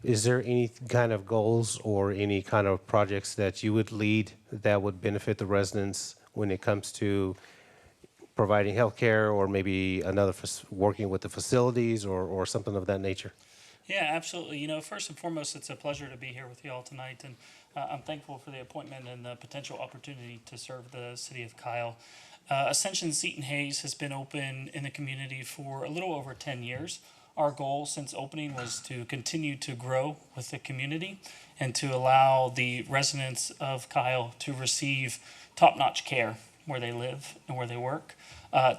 is there any kind of goals or any kind of projects that you would lead that would benefit the residents when it comes to providing healthcare, or maybe working with the facilities or something of that nature? Yeah, absolutely. First and foremost, it's a pleasure to be here with you all tonight, and I'm thankful for the appointment and the potential opportunity to serve the city of Kyle. Ascension Seton Hayes has been open in the community for a little over 10 years. Our goal since opening was to continue to grow with the community and to allow the residents of Kyle to receive top-notch care where they live and where they work,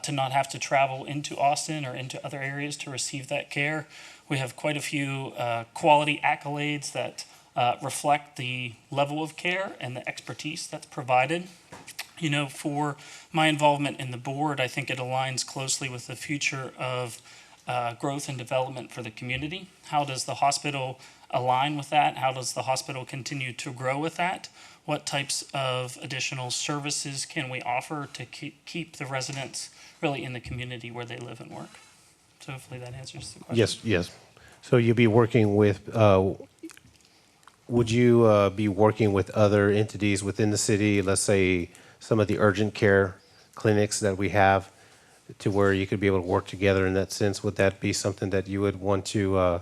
to not have to travel into Austin or into other areas to receive that care. We have quite a few quality accolades that reflect the level of care and the expertise that's provided. For my involvement in the board, I think it aligns closely with the future of growth and development for the community. How does the hospital align with that? How does the hospital continue to grow with that? What types of additional services can we offer to keep the residents really in the community where they live and work? So hopefully that answers the question. Yes. So you'll be working with, would you be working with other entities within the city, let's say some of the urgent care clinics that we have, to where you could be able to work together in that sense? Would that be something that you would want to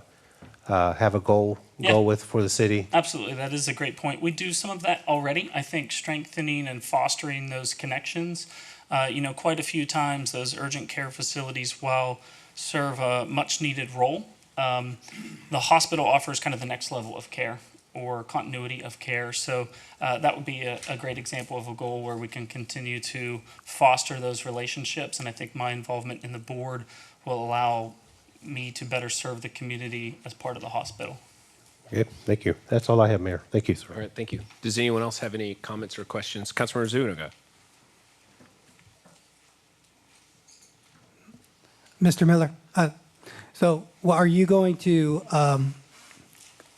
have a goal with for the city? Absolutely, that is a great point. We do some of that already. I think strengthening and fostering those connections, quite a few times those urgent care facilities, while serve a much needed role, the hospital offers kind of the next level of care or continuity of care. So that would be a great example of a goal where we can continue to foster those relationships. And I think my involvement in the board will allow me to better serve the community as part of the hospital. Okay, thank you. That's all I have, Mayor. Thank you, sir. All right, thank you. Does anyone else have any comments or questions? Councilmember Zuniga. Mr. Miller, are you going to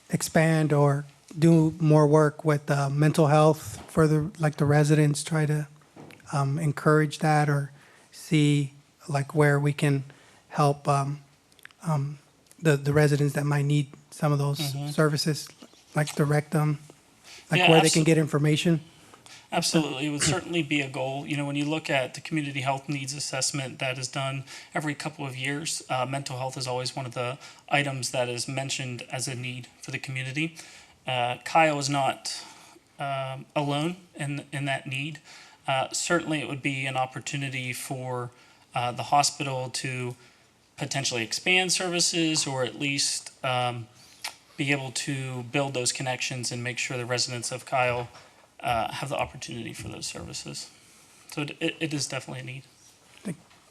expand or do more work with mental health for the residents, try to encourage that, or see where we can help the residents that might need some of those services, direct them, where they can get information? Absolutely. It would certainly be a goal. When you look at the community health needs assessment that is done every couple of years, mental health is always one of the items that is mentioned as a need for the community. Kyle is not alone in that need. Certainly it would be an opportunity for the hospital to potentially expand services, or at least be able to build those connections and make sure the residents of Kyle have the opportunity for those services. So it is definitely a need.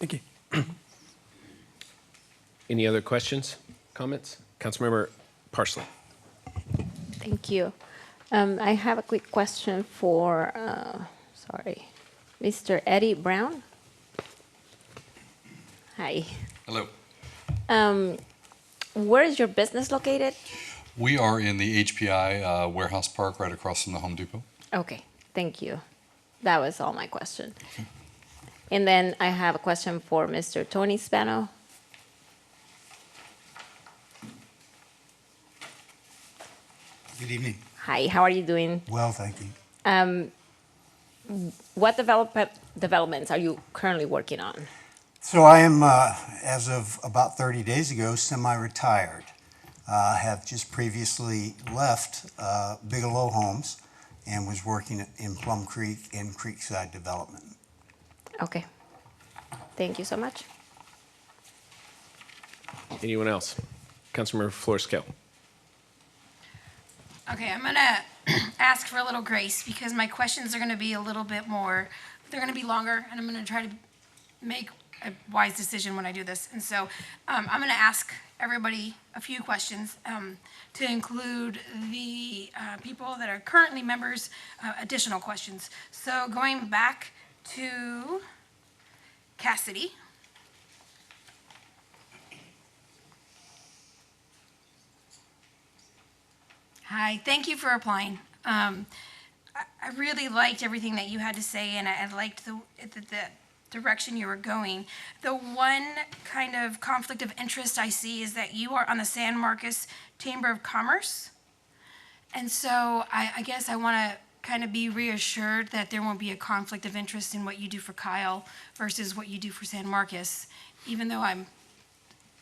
Thank you. Any other questions, comments? Councilmember Parsley. Thank you. I have a quick question for, Mr. Eddie Brown. Hi. Hello. Where is your business located? We are in the HPI warehouse park right across from the Home Depot. Okay, thank you. That was all my question. And then I have a question for Mr. Tony Spano. Good evening. Hi, how are you doing? Well, thank you. What developments are you currently working on? So I am, as of about 30 days ago, semi-retired. Have just previously left Bigelow Homes and was working in Plum Creek and Creekside Development. Okay. Thank you so much. Anyone else? Councilmember Florescale. Okay, I'm gonna ask for a little grace because my questions are gonna be a little bit more, they're gonna be longer, and I'm gonna try to make a wise decision when I do this. And so I'm gonna ask everybody a few questions to include the people that are currently members, additional questions. So going back to Cassidy. Hi, thank you for applying. I really liked everything that you had to say, and I liked the direction you were going. The one kind of conflict of interest I see is that you are on the San Marcos Chamber of Commerce. And so I guess I want to kind of be reassured that there won't be a conflict of interest in what you do for Kyle versus what you do for San Marcos. Even though I'm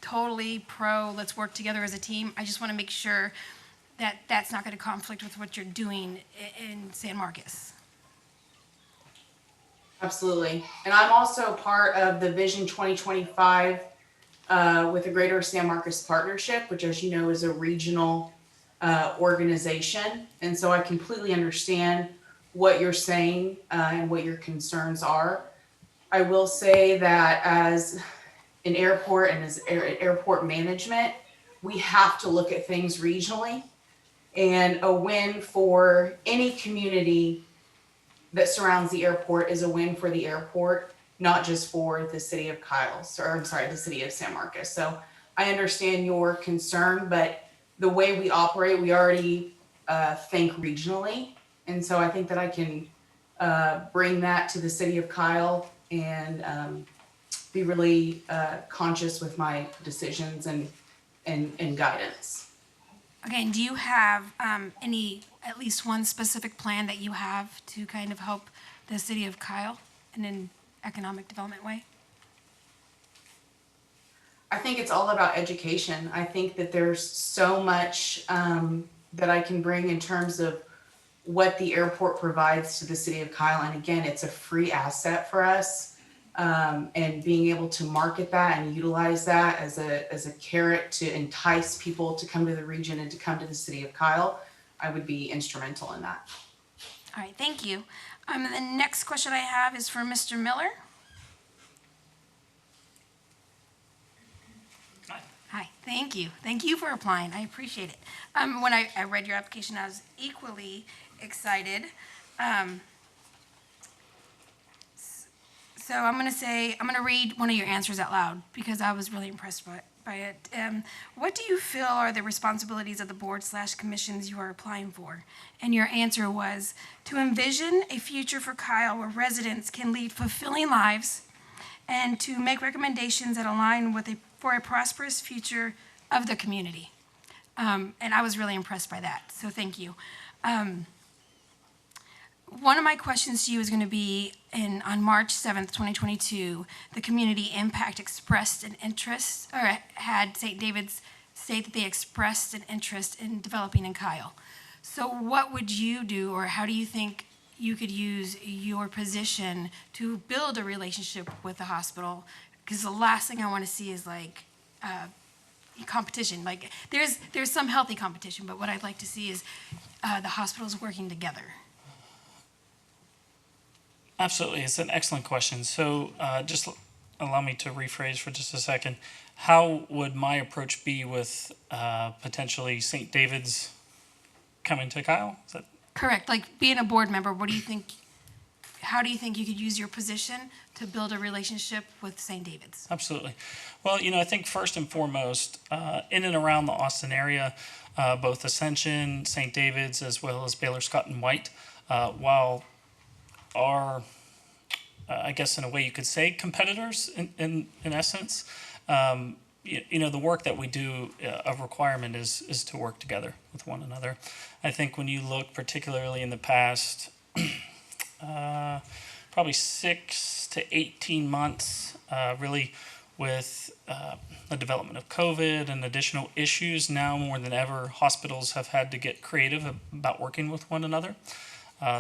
totally pro, let's work together as a team, I just want to make sure that that's not going to conflict with what you're doing in San Marcos. Absolutely. And I'm also part of the Vision 2025 with the Greater San Marcos Partnership, which, as you know, is a regional organization. And so I completely understand what you're saying and what your concerns are. I will say that as an airport and as airport management, we have to look at things regionally. And a win for any community that surrounds the airport is a win for the airport, not just for the city of the city of San Marcos. So I understand your concern, but the way we operate, we already think regionally. And so I think that I can bring that to the city of Kyle and be really conscious with my decisions and guidance. Okay, and do you have at least one specific plan that you have to kind of help the city of Kyle in an economic development way? I think it's all about education. I think that there's so much that I can bring in terms of what the airport provides to the city of Kyle. And again, it's a free asset for us. And being able to market that and utilize that as a carrot to entice people to come to the region and to come to the city of Kyle, I would be instrumental in that. All right, thank you. The next question I have is for Mr. Miller. Hi, thank you. Thank you for applying. I appreciate it. When I read your application, I was equally excited. So I'm going to read one of your answers out loud because I was really impressed by it. What do you feel are the responsibilities of the board/commissions you are applying for? And your answer was to envision a future for Kyle where residents can lead fulfilling lives and to make recommendations that align with for a prosperous future of the community. And I was really impressed by that, so thank you. One of my questions to you is going to be on March 7th, 2022, the community impact expressed an interest, or had St. David's state that they expressed an interest in developing in Kyle. So what would you do, or how do you think you could use your position to build a relationship with the hospital? Because the last thing I want to see is like competition. Like there's some healthy competition, but what I'd like to see is the hospitals working together. Absolutely. It's an excellent question. So just allow me to rephrase for just a second. How would my approach be with potentially St. David's coming to Kyle? Is that correct? Like being a board member, what do you think? How do you think you could use your position to build a relationship with St. David's? Absolutely. Well, I think first and foremost, in and around the Austin area, both Ascension, St. David's, as well as Baylor Scott and White, while are, I guess in a way you could say, competitors in essence. the work that we do, a requirement is to work together with one another. I think when you look particularly in the past, probably 6 to 18 months, really with the development of COVID and additional issues, now more than ever, hospitals have had to get creative about working with one another.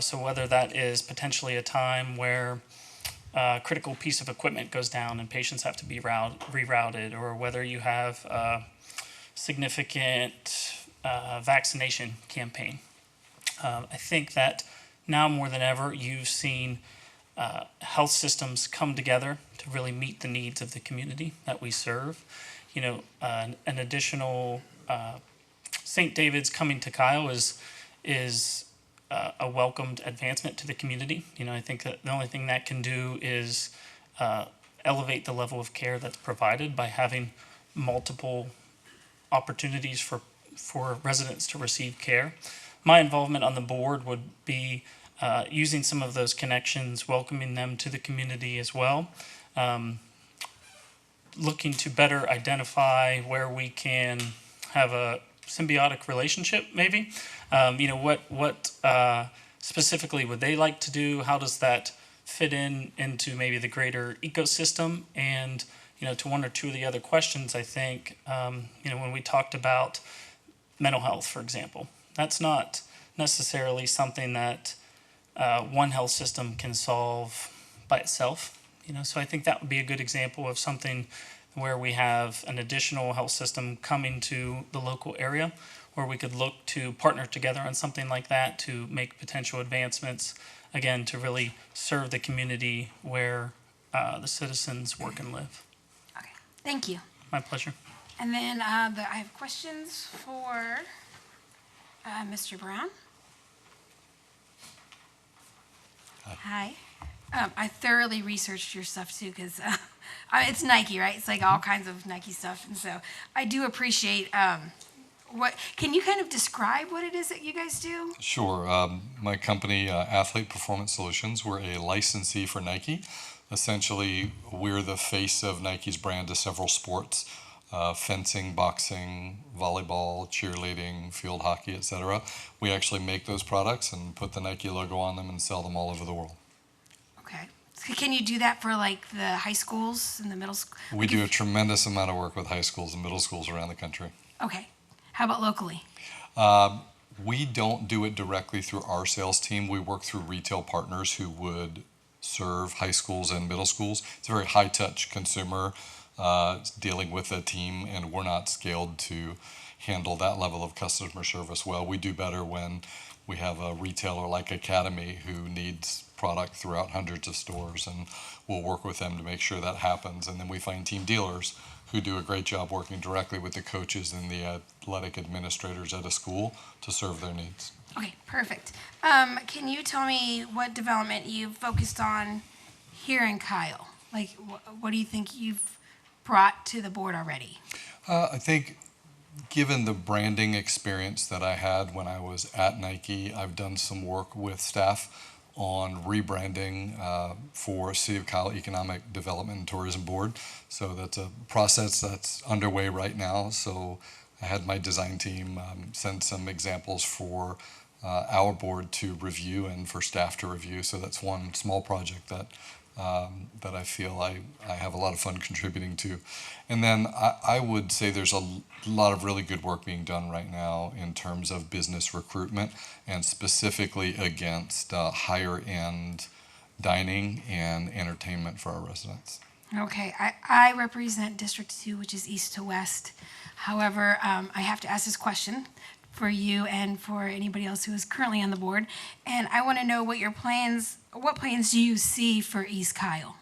So whether that is potentially a time where a critical piece of equipment goes down and patients have to be rerouted, or whether you have a significant vaccination campaign. I think that now more than ever, you've seen health systems come together to really meet the needs of the community that we serve. An additional St. David's coming to Kyle is a welcomed advancement to the community. I think that the only thing that can do is elevate the level of care that's provided by having multiple opportunities for residents to receive care. My involvement on the board would be using some of those connections, welcoming them to the community as well, looking to better identify where we can have a symbiotic relationship, maybe. What specifically would they like to do? How does that fit into maybe the greater ecosystem? And to one or two of the other questions, I think when we talked about mental health, for example, that's not necessarily something that one health system can solve by itself. So I think that would be a good example of something where we have an additional health system coming to the local area, where we could look to partner together on something like that to make potential advancements, again, to really serve the community where the citizens work and live. Okay, thank you. My pleasure. And then I have questions for Mr. Brown. Hi. I thoroughly researched your stuff too, because it's Nike, right? It's like all kinds of Nike stuff, and so I do appreciate. Can you kind of describe what it is that you guys do? Sure. My company, Athlete Performance Solutions, we're a licensee for Nike. Essentially, we're the face of Nike's brand to several sports: fencing, boxing, volleyball, cheerleading, field hockey, etc. We actually make those products and put the Nike logo on them and sell them all over the world. Okay. So can you do that for like the high schools and the middle school? We do a tremendous amount of work with high schools and middle schools around the country. Okay. How about locally? We don't do it directly through our sales team. We work through retail partners who would serve high schools and middle schools. It's a very high-touch consumer dealing with a team, and we're not scaled to handle that level of customer service well. We do better when we have a retailer like Academy who needs product throughout hundreds of stores, and we'll work with them to make sure that happens. And then we find team dealers who do a great job working directly with the coaches and the athletic administrators at a school to serve their needs. Okay, perfect. Can you tell me what development you've focused on here in Kyle? Like, what do you think you've brought to the board already? I think given the branding experience that I had when I was at Nike, I've done some work with staff on rebranding for City of Kyle Economic Development and Tourism Board. So that's a process that's underway right now. So I had my design team send some examples for our board to review and for staff to review. So that's one small project that I feel I have a lot of fun contributing to. And then I would say there's a lot of really good work being done right now in terms of business recruitment, and specifically against higher end dining and entertainment for our residents. Okay, I represent District 2, which is east to west. However, I have to ask this question for you and for anybody else who is currently on the board. And I want to know what plans do you see for East Kyle?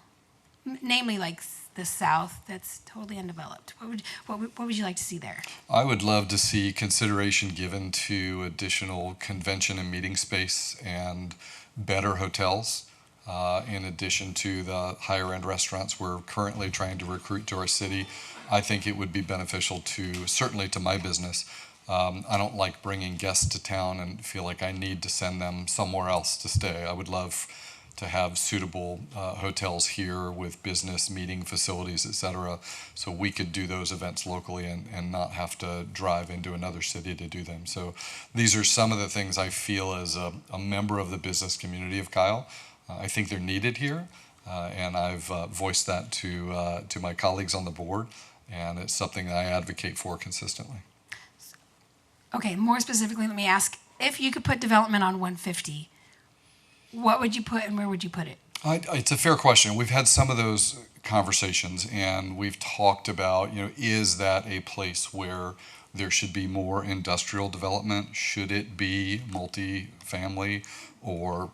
Namely, like the south that's totally undeveloped. What would you like to see there? I would love to see consideration given to additional convention and meeting space and better hotels, in addition to the higher end restaurants we're currently trying to recruit to our city. I think it would be beneficial certainly to my business. I don't like bringing guests to town and feel like I need to send them somewhere else to stay. I would love to have suitable hotels here with business meeting facilities, et cetera, so we could do those events locally and not have to drive into another city to do them. So these are some of the things I feel as a member of the business community of Kyle. I think they're needed here, and I've voiced that to my colleagues on the board, and it's something I advocate for consistently. Okay, more specifically, let me ask, if you could put development on 150, what would you put and where would you put it? It's a fair question. We've had some of those conversations, and we've talked about, is that a place where there should be more industrial development? Should it be multi-family or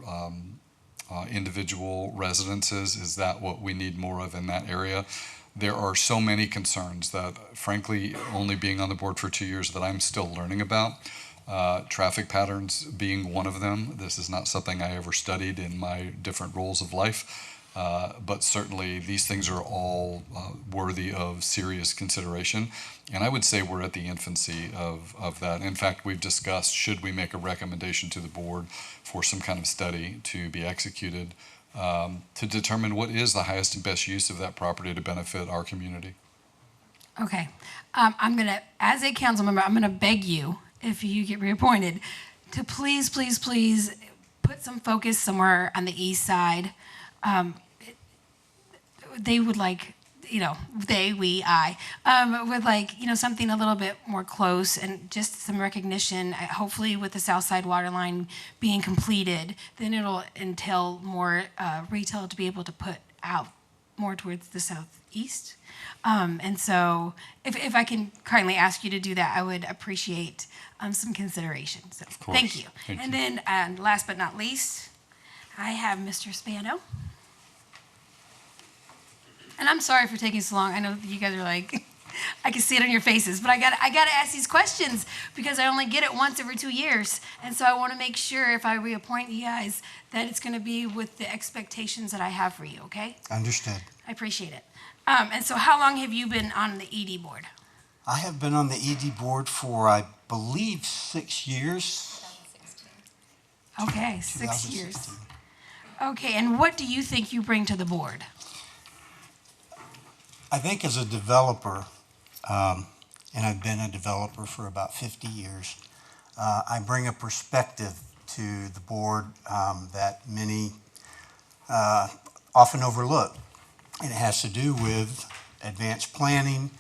individual residences? Is that what we need more of in that area? There are so many concerns that, frankly, only being on the board for 2 years, that I'm still learning about. Traffic patterns being one of them. This is not something I ever studied in my different roles of life, but certainly these things are all worthy of serious consideration. And I would say we're at the infancy of that. In fact, we've discussed, should we make a recommendation to the board for some kind of study to be executed to determine what is the highest and best use of that property to benefit our community. Okay, I'm gonna, as a council member, I'm gonna beg you, if you get reappointed, to please, please, please put some focus somewhere on the east side. They would like, I would like, something a little bit more close and just some recognition, hopefully with the south side water line being completed, then it'll entail more retail to be able to put out more towards the southeast. And so if I can kindly ask you to do that, I would appreciate some consideration. So thank you. And then last but not least, I have Mr. Spano. And I'm sorry for taking so long. I know you guys are like, I can see it on your faces, but I got to ask these questions because I only get it once every 2 years. And so I want to make sure if I reappoint you guys that it's going to be with the expectations that I have for you, okay? Understood. I appreciate it. And so how long have you been on the ED board? I have been on the ED board for, I believe, 6 years. 2016. Okay, 6 years. Okay, and what do you think you bring to the board? I think as a developer, and I've been a developer for about 50 years, I bring a perspective to the board that many often overlook. And it has to do with advanced planning,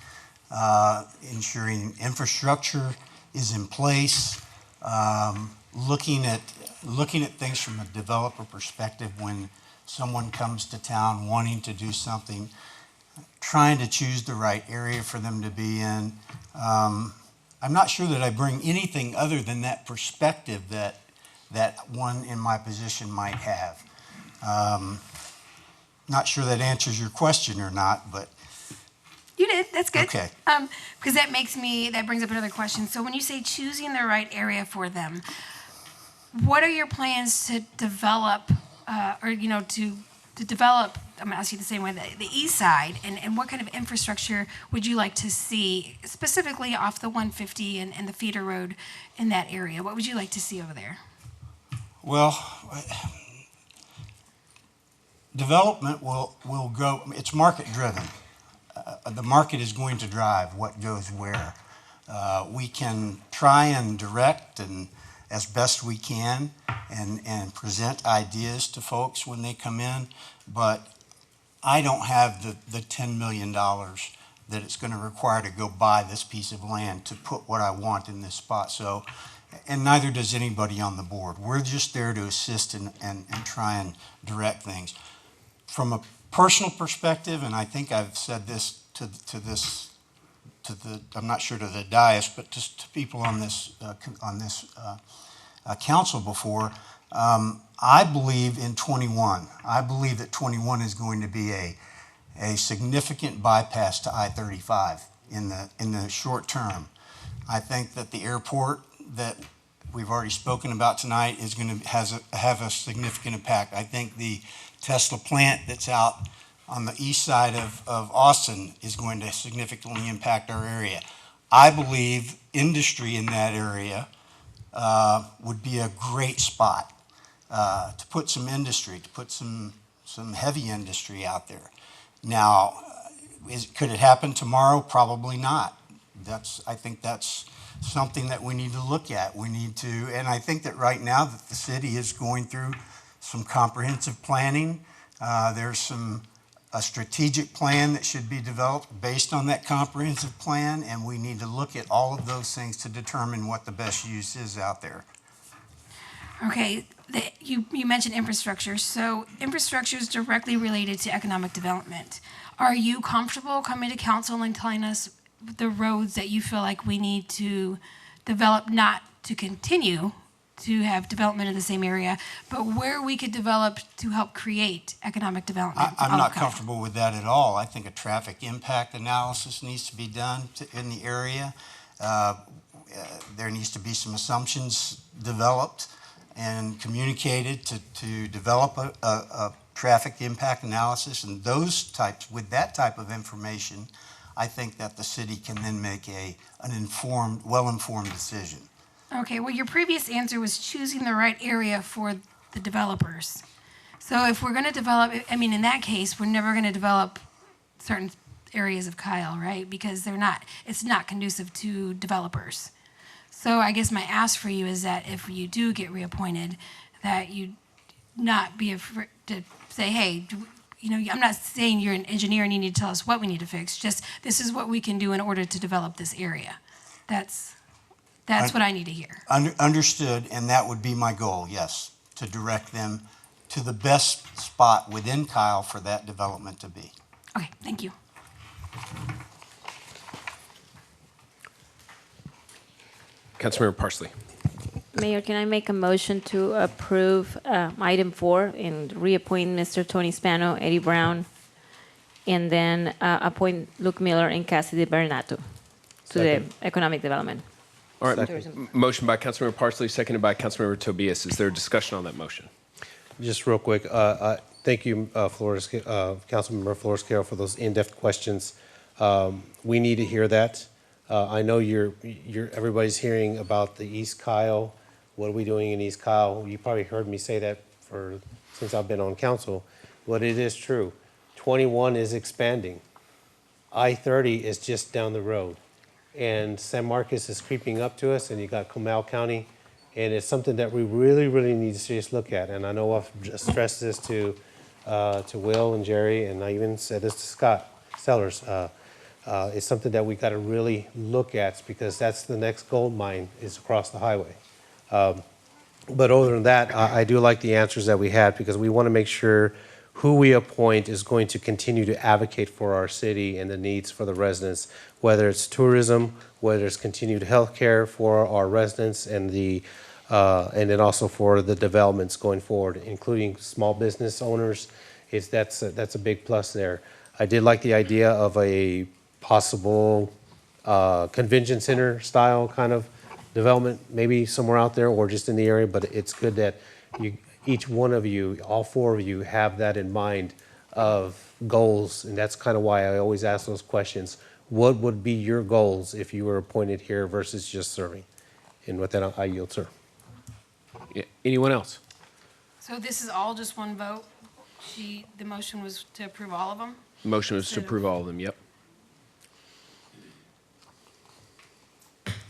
ensuring infrastructure is in place, looking at things from a developer perspective when someone comes to town wanting to do something, trying to choose the right area for them to be in. I'm not sure that I bring anything other than that perspective that one in my position might have. Not sure that answers your question or not, but. You did, that's good. Okay. Because that brings up another question. So when you say choosing the right area for them, what are your plans to develop, to develop, I'm going to ask you the same way, the east side, and what kind of infrastructure would you like to see, specifically off the 150 and the feeder road in that area? What would you like to see over there? Well, development will go, it's market driven. The market is going to drive what goes where. We can try and direct and as best we can and present ideas to folks when they come in, but I don't have the $10 million that it's going to require to go buy this piece of land to put what I want in this spot. So, and neither does anybody on the board. We're just there to assist and try and direct things. From a personal perspective, and I think I've said this to the I'm not sure to the dais, but just to people on this council before, I believe in 21. I believe that 21 is going to be a significant bypass to I-35 in the short term. I think that the airport that we've already spoken about tonight is going to have a significant impact. I think the Tesla plant that's out on the east side of Austin is going to significantly impact our area. I believe industry in that area would be a great spot. to put some industry, to put some heavy industry out there. Now, could it happen tomorrow? Probably not. I think that's something that we need to look at. We need to, and I think that right now that the city is going through some comprehensive planning. There's a strategic plan that should be developed based on that comprehensive plan, and we need to look at all of those things to determine what the best use is out there. Okay, you mentioned infrastructure. So infrastructure is directly related to economic development. Are you comfortable coming to council and telling us the roads that you feel like we need to develop, not to continue to have development in the same area, but where we could develop to help create economic development? I'm not comfortable with that at all. I think a traffic impact analysis needs to be done in the area. There needs to be some assumptions developed and communicated to develop a traffic impact analysis, and with that type of information, I think that the city can then make an well-informed decision. Okay, well, your previous answer was choosing the right area for the developers. So if we're going to develop, in that case, we're never going to develop certain areas of Kyle, right? Because it's not conducive to developers. So I guess my ask for you is that if you do get reappointed, that you not be afraid to say, hey, I'm not saying you're an engineer and you need to tell us what we need to fix, just this is what we can do in order to develop this area. That's what I need to hear. Understood, and that would be my goal, yes, to direct them to the best spot within Kyle for that development to be. Okay, thank you. Councilmember Parsley. Mayor, can I make a motion to approve item 4 and reappoint Mr. Tony Spano, Eddie Brown, and then appoint Luke Miller and Cassidy Bernato to the economic development? All right. Tourism. Motion by Councilmember Parsley, seconded by Councilmember Tobias. Is there a discussion on that motion? Just real quick, thank you, Councilmember Flores-Carroll, for those in-depth questions. We need to hear that. I know everybody's hearing about the East Kyle. What are we doing in East Kyle? You probably heard me say that since I've been on council. But it is true. 21 is expanding. I-30 is just down the road. And San Marcos is creeping up to us, and you got Comal County. And it's something that we really, really need to seriously look at. And I know I've just stressed this to Will and Jerry, and I even said this to Scott Sellers. It's something that we got to really look at, because that's the next gold mine is across the highway. But other than that, I do like the answers that we had, because we want to make sure who we appoint is going to continue to advocate for our city and the needs for the residents, whether it's tourism, whether it's continued health care for our residents, and then also for the developments going forward, including small business owners. That's a big plus there. I did like the idea of a possible convention center style kind of development, maybe somewhere out there or just in the area, but it's good that each one of you, all 4 of you, have that in mind of goals, and that's kind of why I always ask those questions. What would be your goals if you were appointed here versus just serving? And with that, I yield, sir. Yeah. Anyone else? So this is all just one vote? The motion was to approve all of them? Motion was to approve all of them, yep.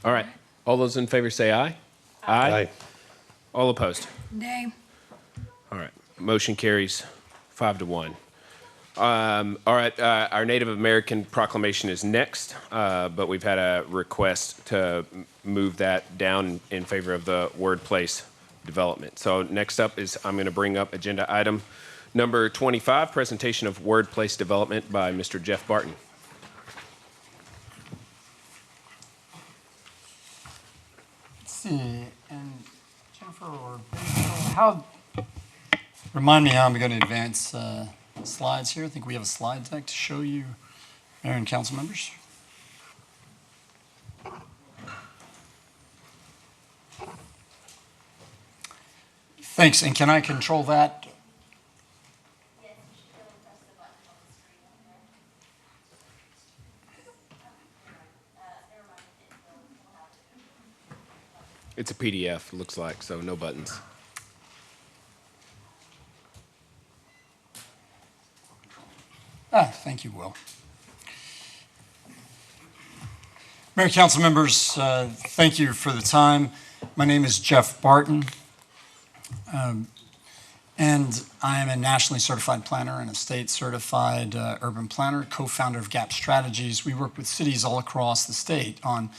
All right. All those in favor say aye. Aye. All opposed? Nay. All right. Motion carries 5-1. All right. Our Native American proclamation is next, but we've had a request to move that down in favor of the word place development. So next up is I'm going to bring up agenda item number 25, presentation of word place development by Mr. Jeff Barton. Let's see, and Jennifer or Ben, remind me how I'm going to advance slides here. I think we have a slide deck to show you, Mayor and council members. Thanks, and can I control that? It's a PDF, looks like, so no buttons. Thank you, Will. Mayor, council members, thank you for the time. My name is Jeff Barton, and I am a nationally certified planner and a state certified urban planner, co-founder of GAP Strategies. We work with cities all across the state on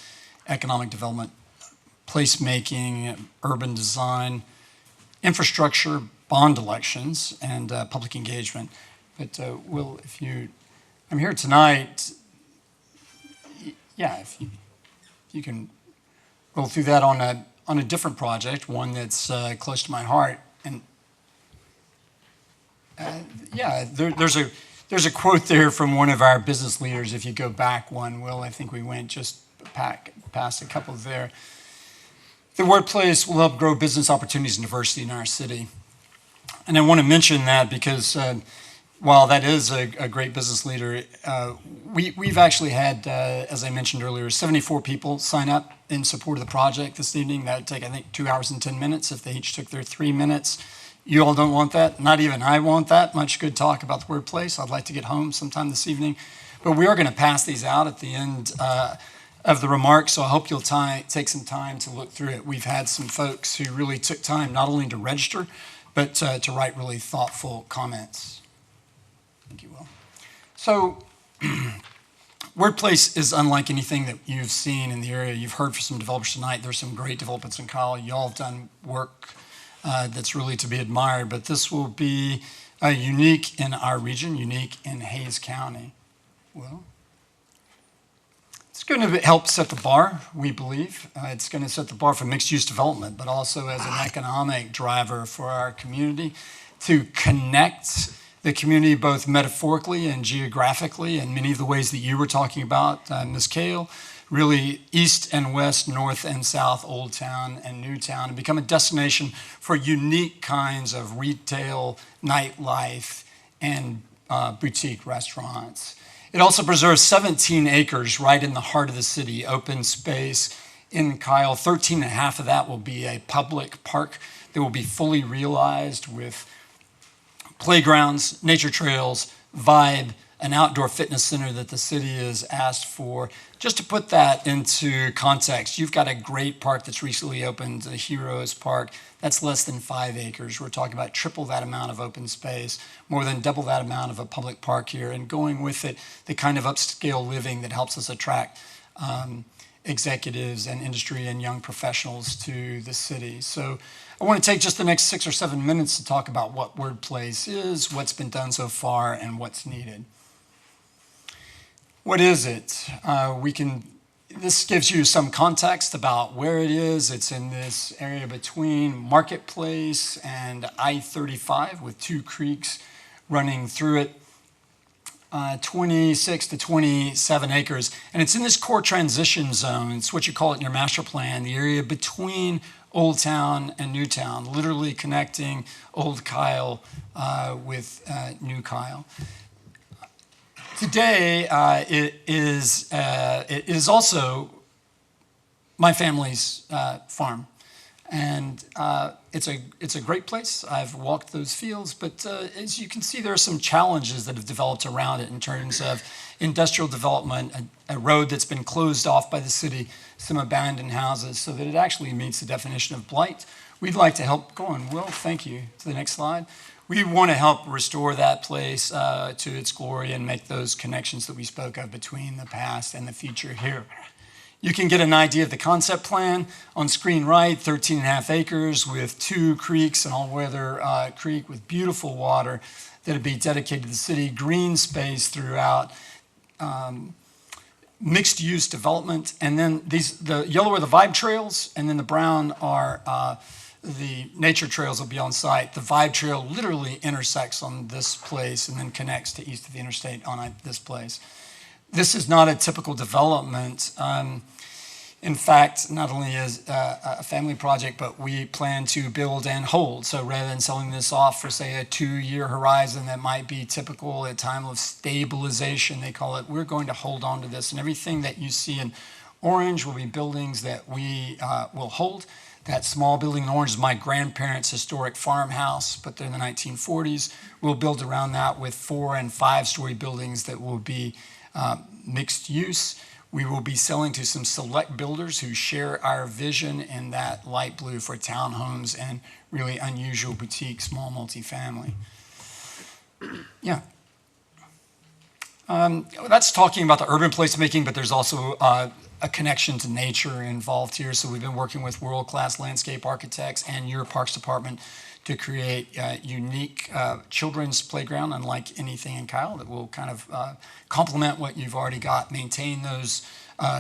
economic development, placemaking, urban design, infrastructure, bond elections, and public engagement. But Will, I'm here tonight, yeah, if you can roll through that on a different project, one that's close to my heart. And yeah, there's a quote there from one of our business leaders. If you go back one, Will, I think we went just past a couple there. The workplace will help grow business opportunities and diversity in our city. And I want to mention that because while that is a great business leader, we've actually had, as I mentioned earlier, 74 people sign up in support of the project this evening. That would take, I think, 2 hours and 10 minutes if they each took their 3 minutes. You all don't want that. Not even I want that much good talk about the workplace. I'd like to get home sometime this evening. But we are going to pass these out at the end of the remarks, so I hope you'll take some time to look through it. We've had some folks who really took time not only to register, but to write really thoughtful comments. Thank you, Will. So, workplace is unlike anything that you've seen in the area. You've heard from some developers tonight. There's some great developments in Kyle. You all have done work that's really to be admired, but this will be unique in our region, unique in Hayes County. Well, it's going to help set the bar, we believe. It's going to set the bar for mixed-use development, but also as an economic driver for our community to connect the community both metaphorically and geographically in many of the ways that you were talking about, Ms. Kale, really east and west, north and south, Old Town and New Town, and become a destination for unique kinds of retail, nightlife, and boutique restaurants. It also preserves 17 acres right in the heart of the city, open space in Kyle. 13 and a half of that will be a public park that will be fully realized with playgrounds, nature trails, vibe, an outdoor fitness center that the city has asked for. Just to put that into context, you've got a great park that's recently opened, the Heroes Park. That's less than 5 acres. We're talking about triple that amount of open space, more than double that amount of a public park here, and going with it, the kind of upscale living that helps us attract executives and industry and young professionals to the city. So I want to take just the next 6 or 7 minutes to talk about what Workplace is, what's been done so far, and what's needed. What is it? This gives you some context about where it is. It's in this area between Marketplace and I-35 with 2 creeks running through it, 26 to 27 acres. And it's in this core transition zone. It's what you call it in your master plan, the area between Old Town and New Town, literally connecting Old Kyle with New Kyle. Today, it is also my family's farm, and it's a great place. I've walked those fields, but as you can see, there are some challenges that have developed around it in terms of industrial development, a road that's been closed off by the city, some abandoned houses, so that it actually meets the definition of blight. We'd like to help. Go on, Will. Thank you. To the next slide. We want to help restore that place to its glory and make those connections that we spoke of between the past and the future here. You can get an idea of the concept plan on screen right, 13 and a half acres with 2 creeks, an all-weather creek with beautiful water that would be dedicated to the city, green space throughout, mixed-use development, and then the yellow are the vibe trails, and then the brown are the nature trails will be on site. The Vibe Trail literally intersects on this place and then connects to east of the interstate on this place. This is not a typical development. In fact, not only is a family project, but we plan to build and hold. So rather than selling this off for, say, a 2-year horizon that might be typical at a time of stabilization, they call it, we're going to hold on to this. And everything that you see in orange will be buildings that we will hold. That small building in orange is my grandparents' historic farmhouse, put there in the 1940s. We'll build around that with 4- and 5-story buildings that will be mixed use. We will be selling to some select builders who share our vision in that light blue for townhomes and really unusual boutique small multifamily. Yeah. That's talking about the urban placemaking, but there's also a connection to nature involved here. So we've been working with world-class landscape architects and your Parks Department to create a unique children's playground, unlike anything in Kyle, that will kind of complement what you've already got, maintain those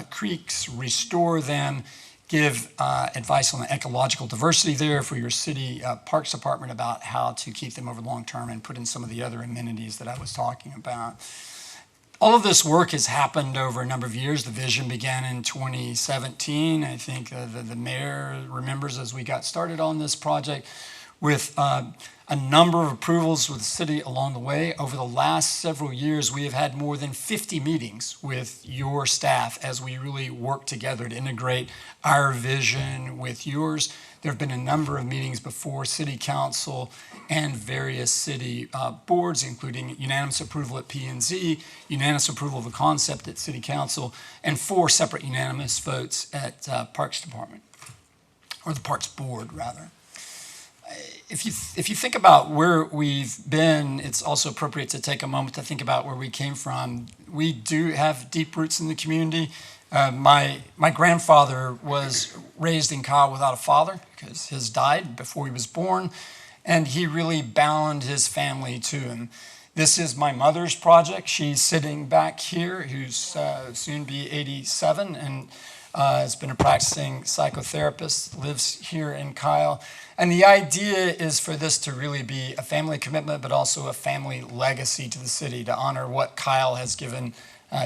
creeks, restore them, give advice on the ecological diversity there for your city Parks Department about how to keep them over long term, and put in some of the other amenities that I was talking about. All of this work has happened over a number of years. The vision began in 2017. I think the mayor remembers as we got started on this project with a number of approvals with the city along the way. Over the last several years, we have had more than 50 meetings with your staff as we really work together to integrate our vision with yours. There have been a number of meetings before City Council and various city boards, including unanimous approval at P&Z, unanimous approval of the concept at City Council, and 4 separate unanimous votes at Parks Department, or the Parks Board, rather. If you think about where we've been, it's also appropriate to take a moment to think about where we came from. We do have deep roots in the community. My grandfather was raised in Kyle without a father because his died before he was born, and he really bound his family to him. This is my mother's project. She's sitting back here, who's soon be 87, and has been a practicing psychotherapist, lives here in Kyle. And the idea is for this to really be a family commitment, but also a family legacy to the city to honor what Kyle has given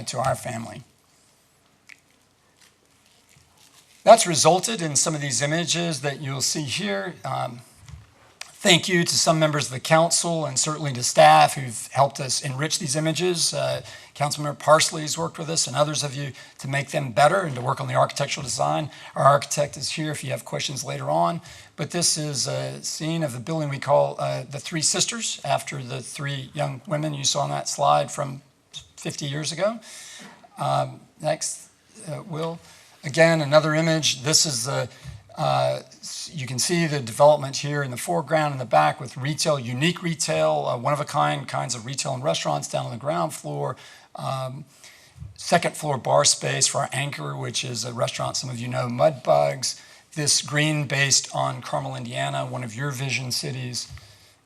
to our family. That's resulted in some of these images that you'll see here. Thank you to some members of the council and certainly to staff who've helped us enrich these images. Councilmember Parsley's worked with us and others of you to make them better and to work on the architectural design. Our architect is here if you have questions later on. But this is a scene of the building we call the Three Sisters, after the 3 young women you saw on that slide from 50 years ago. Next, Will. Again, another image. This is the you can see the development here in the foreground and the back with retail, unique retail, one-of-a-kind kinds of retail and restaurants down on the ground floor. Second floor bar space for our anchor, which is a restaurant some of you know, Mudbugs. This green based on Carmel, Indiana, one of your vision cities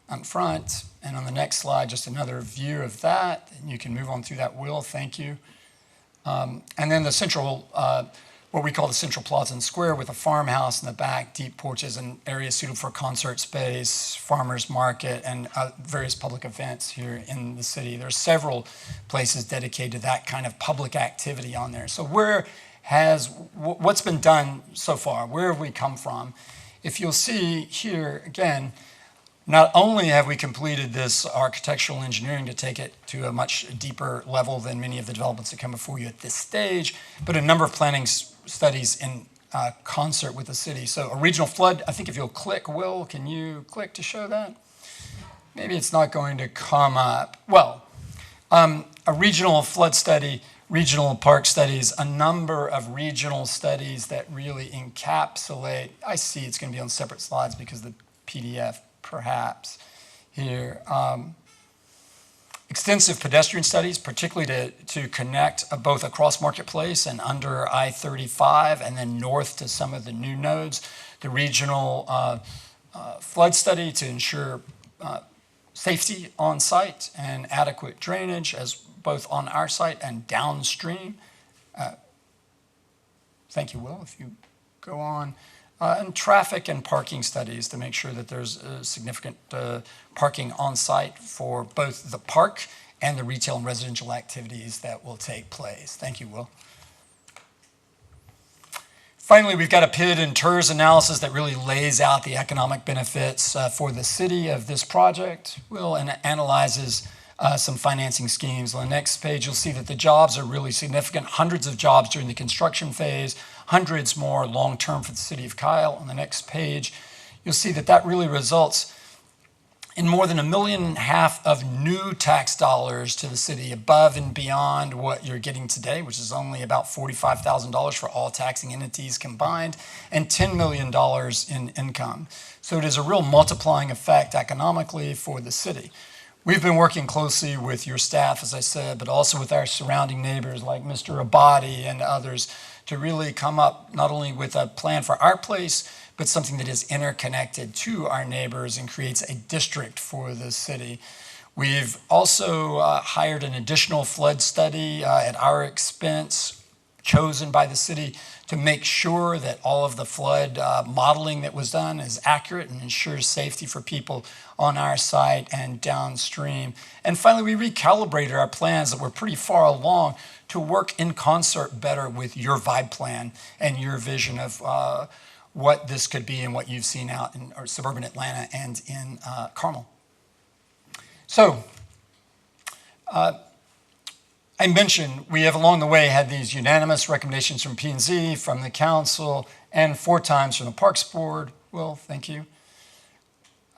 on front. And on the next slide, just another view of that. And you can move on through that, Will, thank you. And then the central, what we call the Central Plaza and Square, with a farmhouse in the back, deep porches, and areas suitable for concert space, farmers market, and various public events here in the city. There's several places dedicated to that kind of public activity on there. So what's been done so far? Where have we come from? If you'll see here, again, not only have we completed this architectural engineering to take it to a much deeper level than many of the developments that come before you at this stage, but a number of planning studies in concert with the city. So a regional flood, I think if you'll click, Will, can you click to show that? Maybe it's not going to come up. Well, a regional flood study, regional park studies, a number of regional studies that really encapsulate, I see it's going to be on separate slides because the PDF perhaps here. Extensive pedestrian studies, particularly to connect both across Marketplace and under I-35 and then north to some of the new nodes. The regional flood study to ensure safety on site and adequate drainage as both on our site and downstream. Thank you, Will, if you go on. And traffic and parking studies to make sure that there's significant parking on site for both the park and the retail and residential activities that will take place. Thank you, Will. Finally, we've got a PID and TERS analysis that really lays out the economic benefits for the city of this project, Will, and it analyzes some financing schemes. On the next page, you'll see that the jobs are really significant. Hundreds of jobs during the construction phase, hundreds more long-term for the city of Kyle. On the next page, you'll see that that really results in more than $1.5 million of new tax dollars to the city above and beyond what you're getting today, which is only about $45,000 for all taxing entities combined, and $10 million in income. So it is a real multiplying effect economically for the city. We've been working closely with your staff, as I said, but also with our surrounding neighbors like Mr. Abadi and others to really come up not only with a plan for our place, but something that is interconnected to our neighbors and creates a district for the city. We've also hired an additional flood study at our expense, chosen by the city, to make sure that all of the flood modeling that was done is accurate and ensures safety for people on our site and downstream. And finally, we recalibrated our plans that were pretty far along to work in concert better with your vibe plan and your vision of what this could be and what you've seen out in suburban Atlanta and in Carmel. So, I mentioned we have along the way had these unanimous recommendations from P&Z, from the council, and 4 times from the Parks Board. Will, thank you.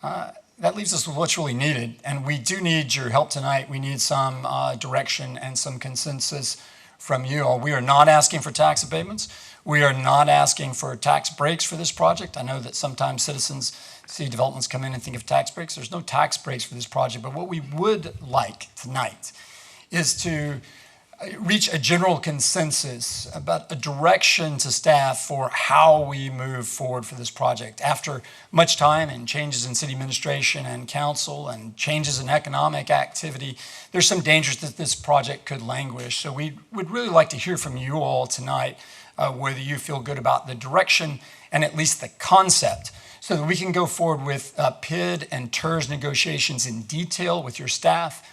That leaves us with what's really needed, and we do need your help tonight. We need some direction and some consensus from you all. We are not asking for tax abatements. We are not asking for tax breaks for this project. I know that sometimes citizens see developments come in and think of tax breaks. There's no tax breaks for this project, but what we would like tonight is to reach a general consensus about a direction to staff for how we move forward for this project. After much time and changes in city administration and council and changes in economic activity, there's some dangers that this project could languish. So we would really like to hear from you all tonight whether you feel good about the direction and at least the concept, so that we can go forward with PID and TERS negotiations in detail with your staff,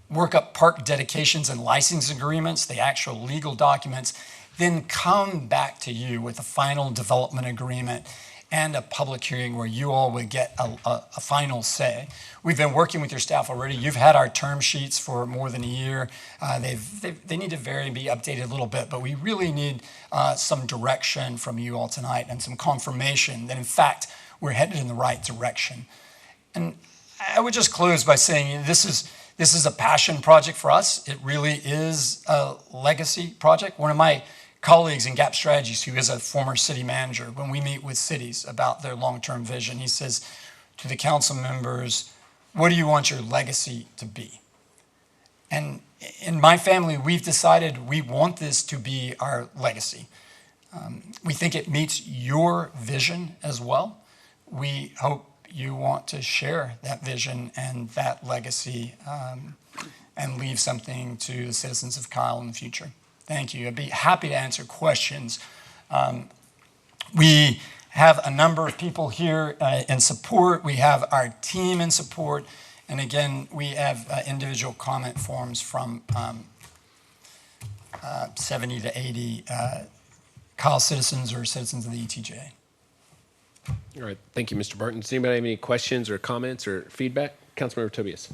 work up park dedications and license agreements, the actual legal documents, then come back to you with a final development agreement and a public hearing where you all would get a final say. We've been working with your staff already. You've had our term sheets for more than a year. They need to be updated a little bit, but we really need some direction from you all tonight and some confirmation that, in fact, we're headed in the right direction. And I would just close by saying this is a passion project for us. It really is a legacy project. One of my colleagues in GAP Strategies, who is a former city manager, when we meet with cities about their long-term vision, he says to the council members, what do you want your legacy to be? And in my family, we've decided we want this to be our legacy. We think it meets your vision as well. We hope you want to share that vision and that legacy and leave something to the citizens of Kyle in the future. Thank you. I'd be happy to answer questions. We have a number of people here in support. We have our team in support. And again, we have individual comment forms from 70 to 80 Kyle citizens or citizens of the ETJ. All right. Thank you, Mr. Barton. Does anybody have any questions or comments or feedback? Councilmember Tobias.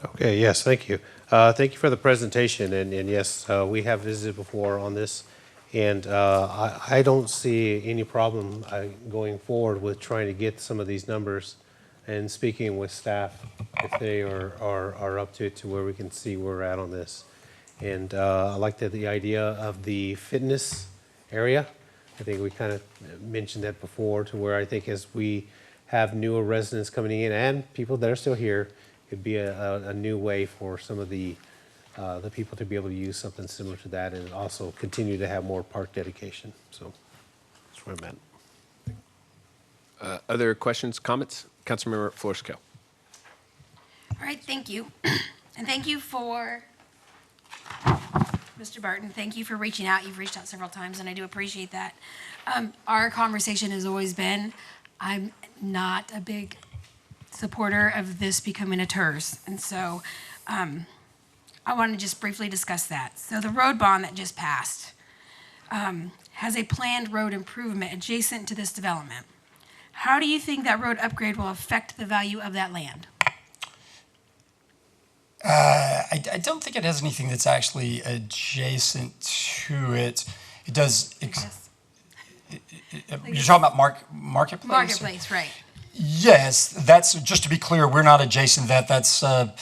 Okay, yes, thank you. Thank you for the presentation, and yes, we have visited before on this, and I don't see any problem going forward with trying to get some of these numbers and speaking with staff if they are up to it to where we can see where we're at on this. And I like the idea of the fitness area. I think we kind of mentioned that before, to where I think as we have newer residents coming in and people that are still here, it'd be a new way for some of the people to be able to use something similar to that, and also continue to have more park dedication. So that's where I'm at. Other questions, comments? Councilmember Floresco. All right, thank you. And thank you for, Mr. Barton, thank you for reaching out. You've reached out several times, and I do appreciate that. Our conversation has always been, I'm not a big supporter of this becoming a TERS. And so I want to just briefly discuss that. So the road bond that just passed has a planned road improvement adjacent to this development. How do you think that road upgrade will affect the value of that land? I don't think it has anything that's actually adjacent to it. It does. You're talking about marketplace? Marketplace, right. Yes, that's, just to be clear, we're not adjacent to that. That's a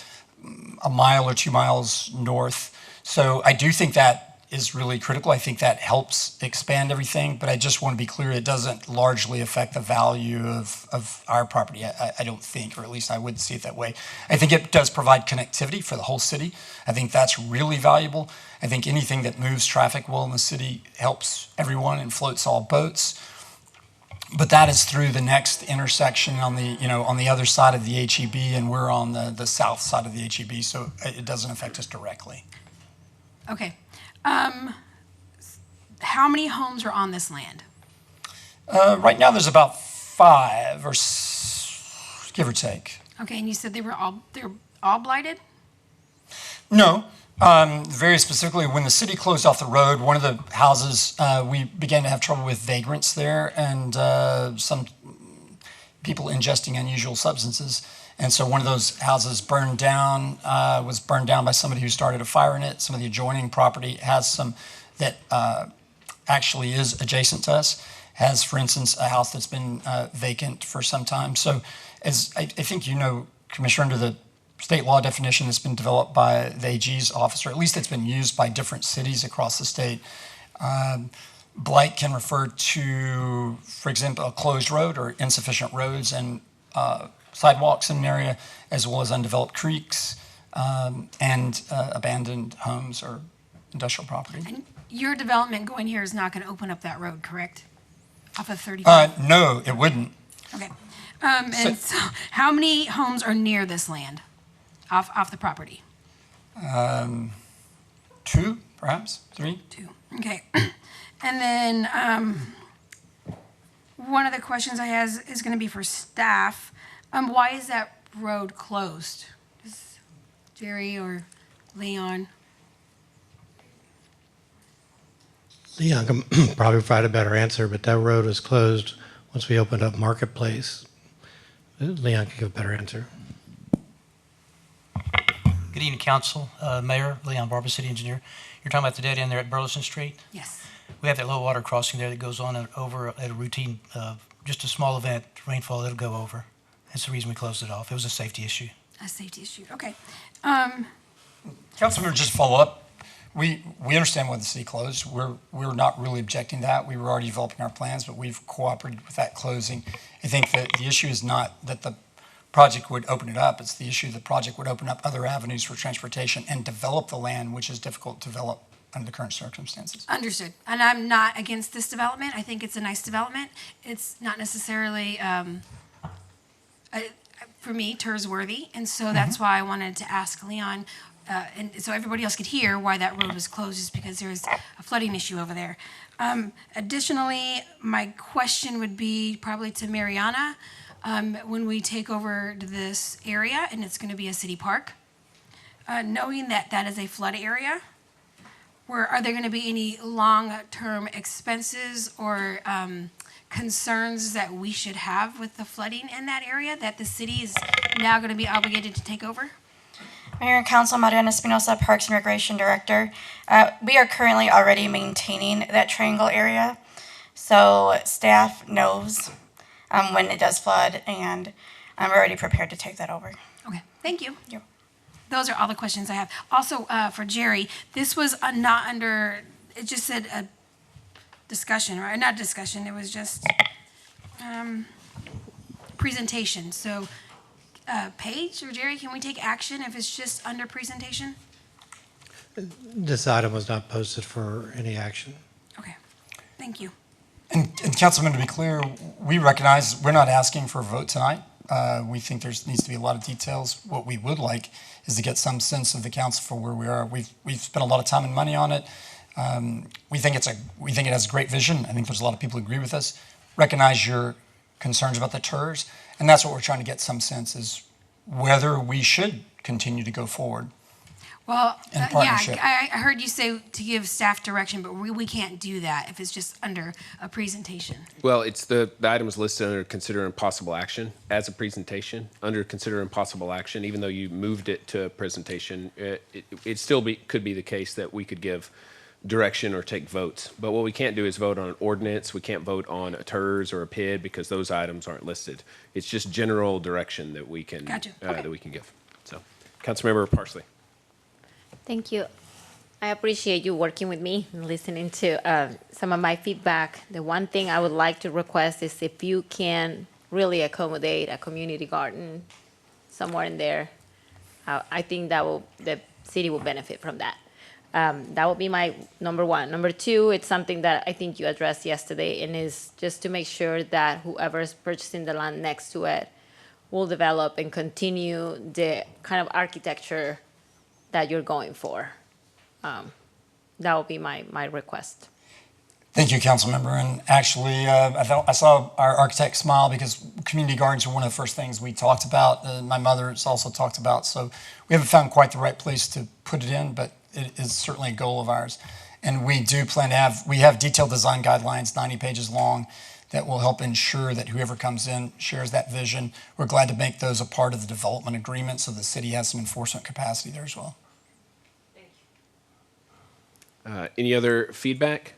mile or 2 miles north. So I do think that is really critical. I think that helps expand everything, but I just want to be clear, it doesn't largely affect the value of our property, I don't think, or at least I wouldn't see it that way. I think it does provide connectivity for the whole city. I think that's really valuable. I think anything that moves traffic well in the city helps everyone and floats all boats. But that is through the next intersection on the other side of the HEB, and we're on the south side of the HEB, so it doesn't affect us directly. Okay. How many homes are on this land? Right now, there's about 5, give or take. Okay, and you said they're all blighted? No. Very specifically, when the city closed off the road, one of the houses, we began to have trouble with vagrants there and some people ingesting unusual substances. And so one of those houses burned down, was burned down by somebody who started a fire in it. Some of the adjoining property has some that actually is adjacent to us, has, for instance, a house that's been vacant for some time. So as I think you know, Commissioner, under the state law definition that's been developed by the AG's office, or at least it's been used by different cities across the state, blight can refer to, for example, a closed road or insufficient roads and sidewalks in an area, as well as undeveloped creeks and abandoned homes or industrial property. And your development going here is not going to open up that road, correct? Off of 35? No, it wouldn't. Okay. And so how many homes are near this land, off the property? 2, perhaps, 3. 2, okay. And then one of the questions I have is going to be for staff. Why is that road closed? Is Jerry or Leon? Leon can probably provide a better answer, but that road was closed once we opened up Marketplace. Leon can give a better answer. Good evening, Council. Mayor, Leon Barba, City Engineer. You're talking about the dead end there at Burleson Street? Yes. We have that low water crossing there that goes on over at a routine, just a small event, rainfall, it'll go over. That's the reason we closed it off. It was a safety issue. A safety issue, okay. Councilmember, just follow up. We understand why the city closed. We're not really objecting to that. We were already developing our plans, but we've cooperated with that closing. I think that the issue is not that the project would open it up. It's the issue the project would open up other avenues for transportation and develop the land, which is difficult to develop under the current circumstances. Understood. And I'm not against this development. I think it's a nice development. It's not necessarily, for me, TERS worthy. And so that's why I wanted to ask Leon, and so everybody else could hear why that road was closed, is because there's a flooding issue over there. Additionally, my question would be probably to Mariana, when we take over this area and it's going to be a city park, knowing that that is a flood area, are there going to be any long-term expenses or concerns that we should have with the flooding in that area that the city is now going to be obligated to take over? Mayor and Council, Mariana Espinosa, Parks and Recreation Director. We are currently already maintaining that triangle area, so staff knows when it does flood, and I'm already prepared to take that over. Okay, thank you. Those are all the questions I have. Also, for Jerry, this was not under, it just said a discussion, right? Not discussion, it was just presentation. So Paige or Jerry, can we take action if it's just under presentation? This item was not posted for any action. Okay, thank you. And Councilman, to be clear, we recognize we're not asking for a vote tonight. We think there needs to be a lot of details. What we would like is to get some sense of the council for where we are. We've spent a lot of time and money on it. We think it has a great vision. I think there's a lot of people who agree with us. Recognize your concerns about the TERS, and that's what we're trying to get some sense is whether we should continue to go forward. Well, in yeah, partnership. I heard you say to give staff direction, but we can't do that if it's just under a presentation. Well, it's the item is listed under consider and possible action as a presentation. Under consider and possible action, even though you moved it to presentation, it still could be the case that we could give direction or take votes. But what we can't do is vote on an ordinance. We can't vote on a TERS or a PID because those items aren't listed. It's just general direction that we can Gotcha. Okay. that we can give. So, Councilmember Parsley. Thank you. I appreciate you working with me and listening to some of my feedback. The one thing I would like to request is if you can really accommodate a community garden somewhere in there, I think the city will benefit from that. That would be my number one. Number two, it's something that I think you addressed yesterday, and is just to make sure that whoever is purchasing the land next to it will develop and continue the kind of architecture that you're going for. That would be my request. Thank you, Councilmember. And actually, I saw our architect smile because community gardens are one of the first things we talked about. My mother has also talked about. So we haven't found quite the right place to put it in, but it is certainly a goal of ours. And we do plan to have detailed design guidelines, 90 pages long, that will help ensure that whoever comes in shares that vision. We're glad to make those a part of the development agreement so the city has some enforcement capacity there as well. Any other feedback?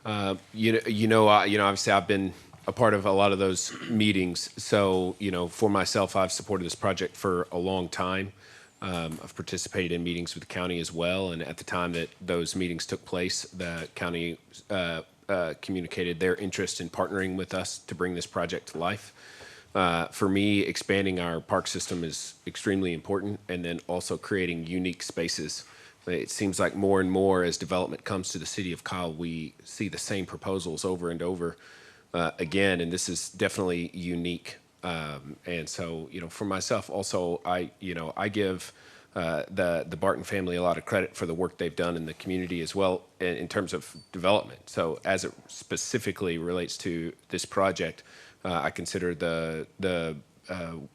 Obviously I've been a part of a lot of those meetings. So, for myself, I've supported this project for a long time. I've participated in meetings with the county as well. And at the time that those meetings took place, the county communicated their interest in partnering with us to bring this project to life. For me, expanding our park system is extremely important, and then also creating unique spaces. It seems like more and more as development comes to the city of Kyle, we see the same proposals over and over again, and this is definitely unique. And so, for myself, also, I give the Barton family a lot of credit for the work they've done in the community as well in terms of development. So, as it specifically relates to this project, I consider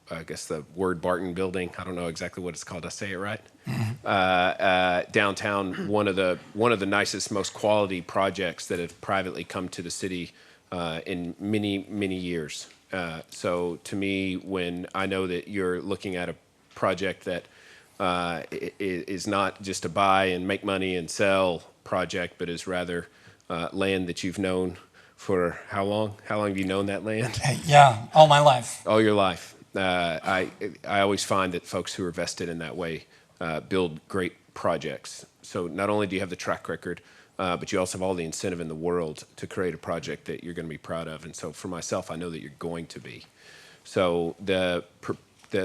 I guess the word Barton building, I don't know exactly what it's called. Did I say it right? Downtown, one of the nicest, most quality projects that have privately come to the city in many, many years. So to me, when I know that you're looking at a project that is not just a buy and make money and sell project, but is rather land that you've known for how long? How long have you known that land? Yeah, all my life. All your life. I always find that folks who are vested in that way build great projects. So not only do you have the track record, but you also have all the incentive in the world to create a project that you're going to be proud of. And so for myself, I know that you're going to be. So the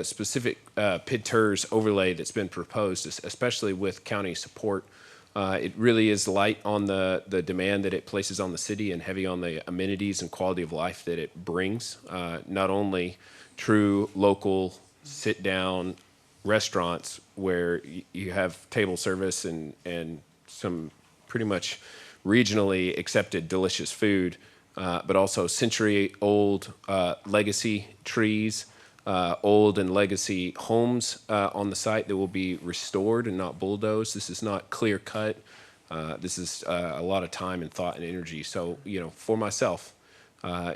specific PID TERS overlay that's been proposed, especially with county support, it really is light on the demand that it places on the city and heavy on the amenities and quality of life that it brings. Not only true local sit-down restaurants where you have table service and some pretty much regionally accepted delicious food, but also century-old legacy trees, old and legacy homes on the site that will be restored and not bulldozed. This is not clear cut. This is a lot of time and thought and energy. So, for myself,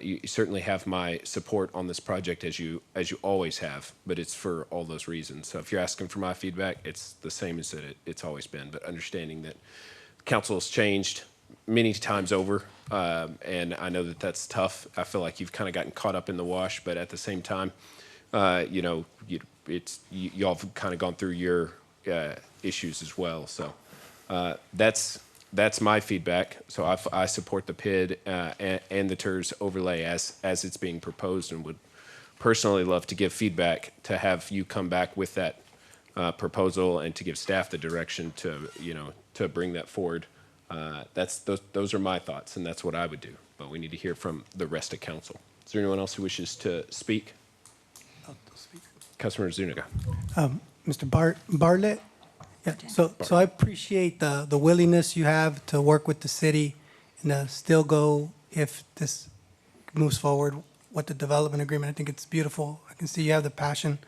you certainly have my support on this project as you always have, but it's for all those reasons. So if you're asking for my feedback, it's the same as it's always been, but understanding that council has changed many times over, and I know that that's tough. I feel like you've kind of gotten caught up in the wash, but at the same time, y'all have kind of gone through your issues as well. So that's my feedback. So I support the PID and the TERS overlay as it's being proposed, and would personally love to give feedback to have you come back with that proposal and to give staff the direction to bring that forward. Those are my thoughts, and that's what I would do. But we need to hear from the rest of council. Is there anyone else who wishes to speak? Councilmember Zuniga. Mr. Bartlett? Yeah, so I appreciate the willingness you have to work with the city and still go, if this moves forward, with the development agreement. I think it's beautiful. I can see you have the passion.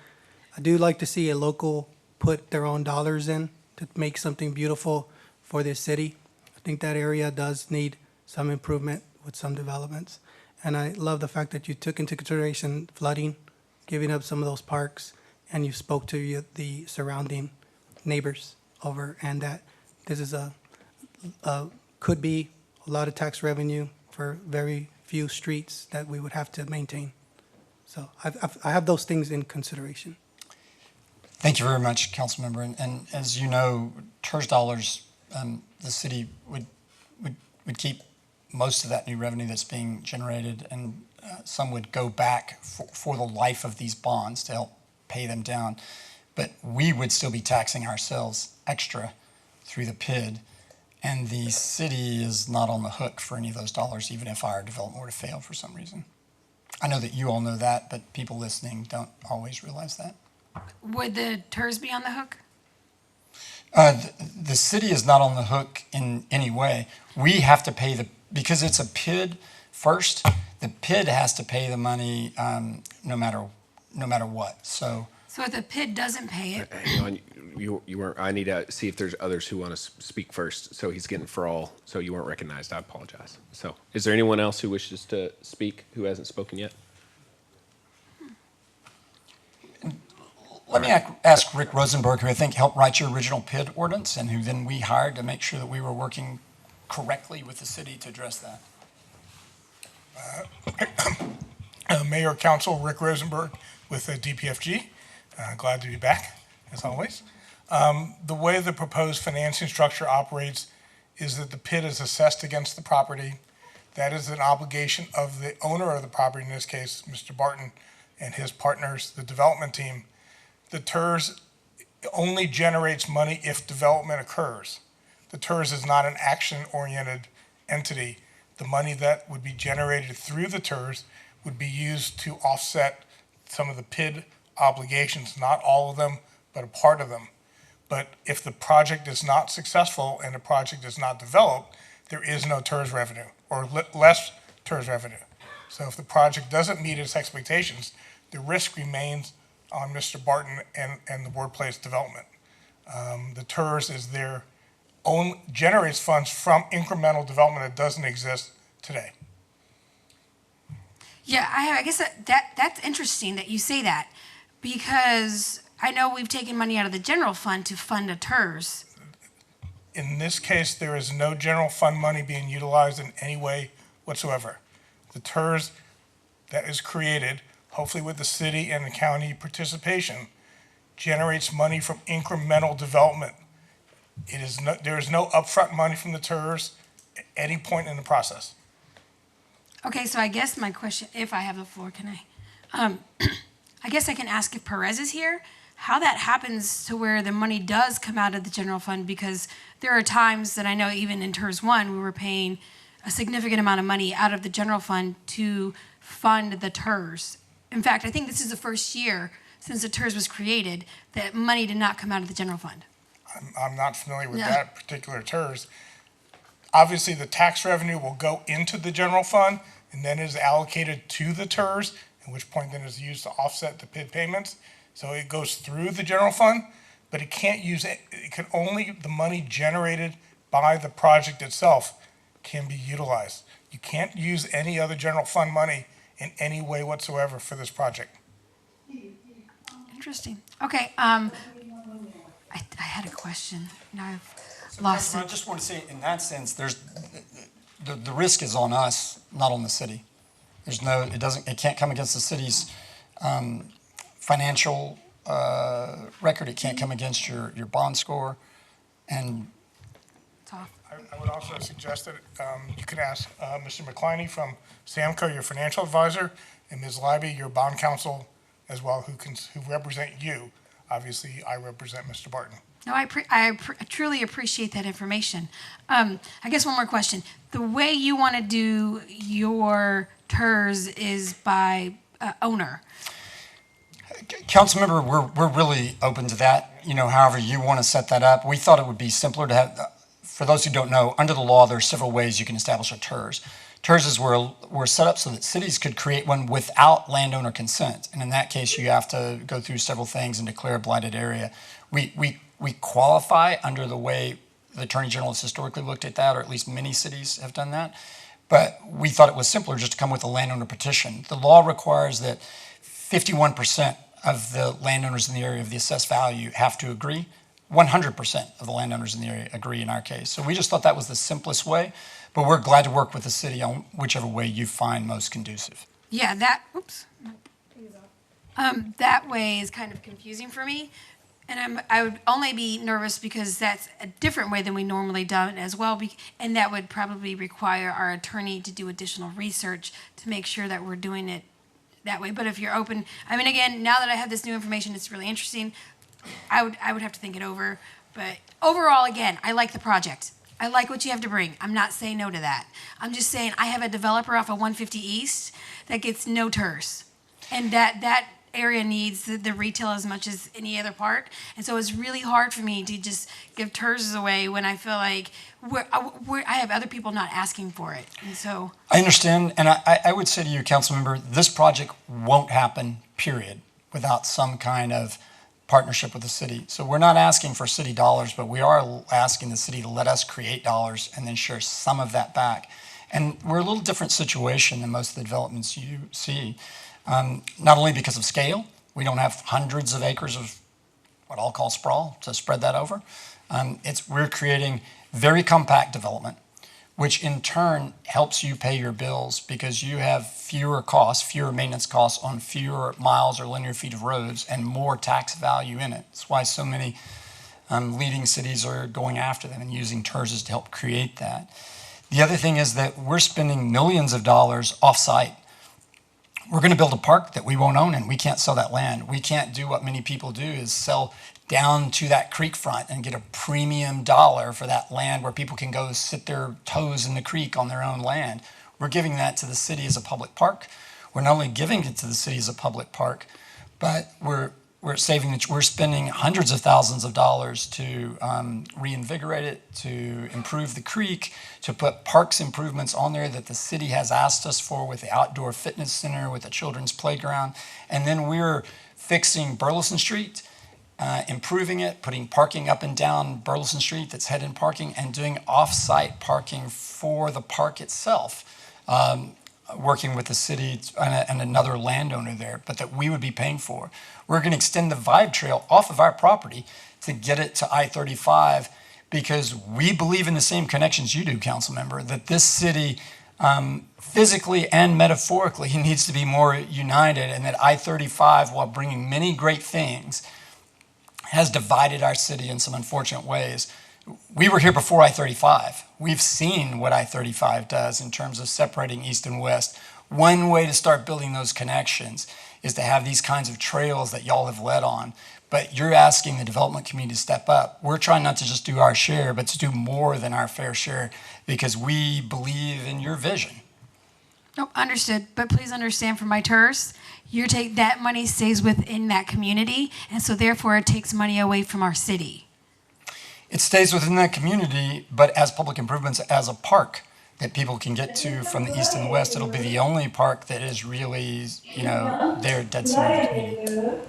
I do like to see a local put their own dollars in to make something beautiful for this city. I think that area does need some improvement with some developments. And I love the fact that you took into consideration flooding, giving up some of those parks, and you spoke to the surrounding neighbors over, and that this is could be a lot of tax revenue for very few streets that we would have to maintain. So I have those things in consideration. Thank you very much, Councilmember. And as you know, TERS dollars, the city would keep most of that new revenue that's being generated, and some would go back for the life of these bonds to help pay them down. But we would still be taxing ourselves extra through the PID, and the city is not on the hook for any of those dollars, even if our development were to fail for some reason. I know that you all know that, but people listening don't always realize that. Would the TERS be on the hook? The city is not on the hook in any way. We have to pay because it's a PID first, the PID has to pay the money no matter what. So if the PID doesn't pay it, Hang on, you weren't. I need to see if there's others who want to speak first. So he's getting for all. So you weren't recognized. I apologize. So is there anyone else who wishes to speak who hasn't spoken yet? let me ask Rick Rosenberg, who I think helped write your original PID ordinance and who then we hired to make sure that we were working correctly with the city to address that. Mayor Council Rick Rosenberg with DPFG. Glad to be back, as always. The way the proposed financing structure operates is that the PID is assessed against the property. That is an obligation of the owner of the property, in this case, Mr. Barton and his partners, the development team. The TERS only generates money if development occurs. The TERS is not an action-oriented entity. The money that would be generated through the TERS would be used to offset some of the PID obligations, not all of them, but a part of them. But if the project is not successful and the project is not developed, there is no TERS revenue or less TERS revenue. So if the project doesn't meet its expectations, the risk remains on Mr. Barton and the Board Place Development. The TERS is their own, generates funds from incremental development that doesn't exist today. Yeah, I guess that's interesting that you say that, because I know we've taken money out of the general fund to fund a TERS. In this case, there is no general fund money being utilized in any way whatsoever. The TERS that is created, hopefully with the city and the county participation, generates money from incremental development. There is no upfront money from the TERS at any point in the process. Okay, so I guess my question, if I have the floor, can I? I guess I can ask if Perez is here, how that happens to where the money does come out of the general fund, because there are times that I know even in TERS 1, we were paying a significant amount of money out of the general fund to fund the TERS. In fact, I think this is the first year since the TERS was created that money did not come out of the general fund. I'm not familiar with that particular TERS. Obviously, the tax revenue will go into the general fund and then is allocated to the TERS, at which point then is used to offset the PID payments. So it goes through the general fund, but it can't use it. It can only, the money generated by the project itself can be utilized. You can't use any other general fund money in any way whatsoever for this project. Interesting. Okay, I had a question. Now I've lost it. I just want to say, in that sense, there's the risk is on us, not on the city. There's no, it can't come against the city's financial record. It can't come against your bond score, and I would also suggest that you could ask Mr. McCliney from Samco, your financial advisor, and Ms. Libby, your bond counsel, as well, who represent you. Obviously, I represent Mr. Barton. No, I truly appreciate that information. I guess one more question. The way you want to do your TERS is by owner. Councilmember, we're really open to that. You know, however you want to set that up. We thought it would be simpler to have. For those who don't know, under the law, there are several ways you can establish a TERS. TERSs were set up so that cities could create one without landowner consent. And in that case, you have to go through several things and declare a blighted area. We qualify under the way the Attorney General has historically looked at that, or at least many cities have done that. But we thought it was simpler just to come with a landowner petition. The law requires that 51% of the landowners in the area of the assessed value have to agree. 100% of the landowners in the area agree in our case. So we just thought that was the simplest way, but we're glad to work with the city on whichever way you find most conducive. Yeah, that way is kind of confusing for me. And I would only be nervous because that's a different way than we normally do it as well. And that would probably require our attorney to do additional research to make sure that we're doing it that way. But if you're open, I mean, again, now that I have this new information, it's really interesting. I would have to think it over. But overall, again, I like the project. I like what you have to bring. I'm not saying no to that. I'm just saying I have a developer off of 150 East that gets no TERS. And that area needs the retail as much as any other park. And so it's really hard for me to just give TERS away when I feel like I have other people not asking for it. And so I understand, and I would say to you, council member, this project won't happen, period, without some kind of partnership with the city. So we're not asking for city dollars, but we are asking the city to let us create dollars and then share some of that back. And we're a little different situation than most of the developments you see. Not only because of scale, we don't have hundreds of acres of what I'll call sprawl to spread that over. We're creating very compact development, which in turn helps you pay your bills because you have fewer costs, fewer maintenance costs on fewer miles or linear feet of roads and more tax value in it. That's why so many leading cities are going after them and using TERSs to help create that. The other thing is that we're spending millions of dollars off-site. We're going to build a park that we won't own and we can't sell that land. We can't do what many people do is sell down to that creek front and get a premium dollar for that land where people can go sit their toes in the creek on their own land. We're giving that to the city as a public park. We're not only giving it to the city as a public park, but we're spending hundreds of thousands of dollars to reinvigorate it, to improve the creek, to put parks improvements on there that the city has asked us for with the outdoor fitness center, with the children's playground. And then we're fixing Burleson Street, improving it, putting parking up and down Burleson Street that's head-in parking, and doing off-site parking for the park itself. Working with the city and another landowner there, but that we would be paying for. We're going to extend the Vibe Trail off of our property to get it to I-35 because we believe in the same connections you do, council member, that this city physically and metaphorically needs to be more united, and that I-35, while bringing many great things, has divided our city in some unfortunate ways. We were here before I-35. We've seen what I-35 does in terms of separating east and west. One way to start building those connections is to have these kinds of trails that y'all have led on. But you're asking the development community to step up. We're trying not to just do our share, but to do more than our fair share because we believe in your vision. Nope, understood. But please understand for my TERS, that money stays within that community, and so therefore it takes money away from our city. It stays within that community, but as public improvements, as a park that people can get to from the east and the west, it'll be the only park that is really, there dead center of the community.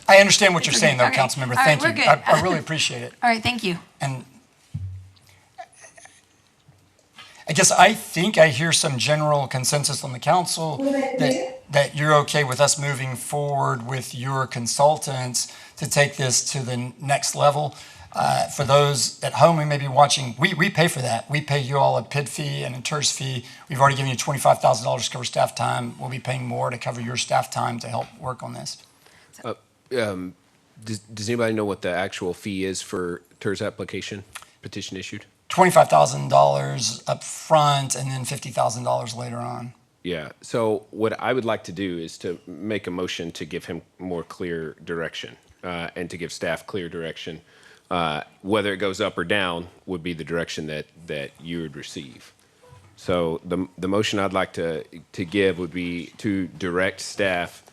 I understand what you're saying, though, Councilmember. Thank you. I really appreciate it. All right, thank you. And I think I hear some general consensus on the council that you're okay with us moving forward with your consultants to take this to the next level. For those at home who may be watching, we pay for that. We pay you all a PID fee and a TERS fee. We've already given you $25,000 to cover staff time. We'll be paying more to cover your staff time to help work on this. Does anybody know what the actual fee is for TERS application, petition issued? $25,000 up front and then $50,000 later on. Yeah. So what I would like to do is to make a motion to give him more clear direction and to give staff clear direction. Whether it goes up or down would be the direction that you would receive. So the motion I'd like to give would be to direct staff.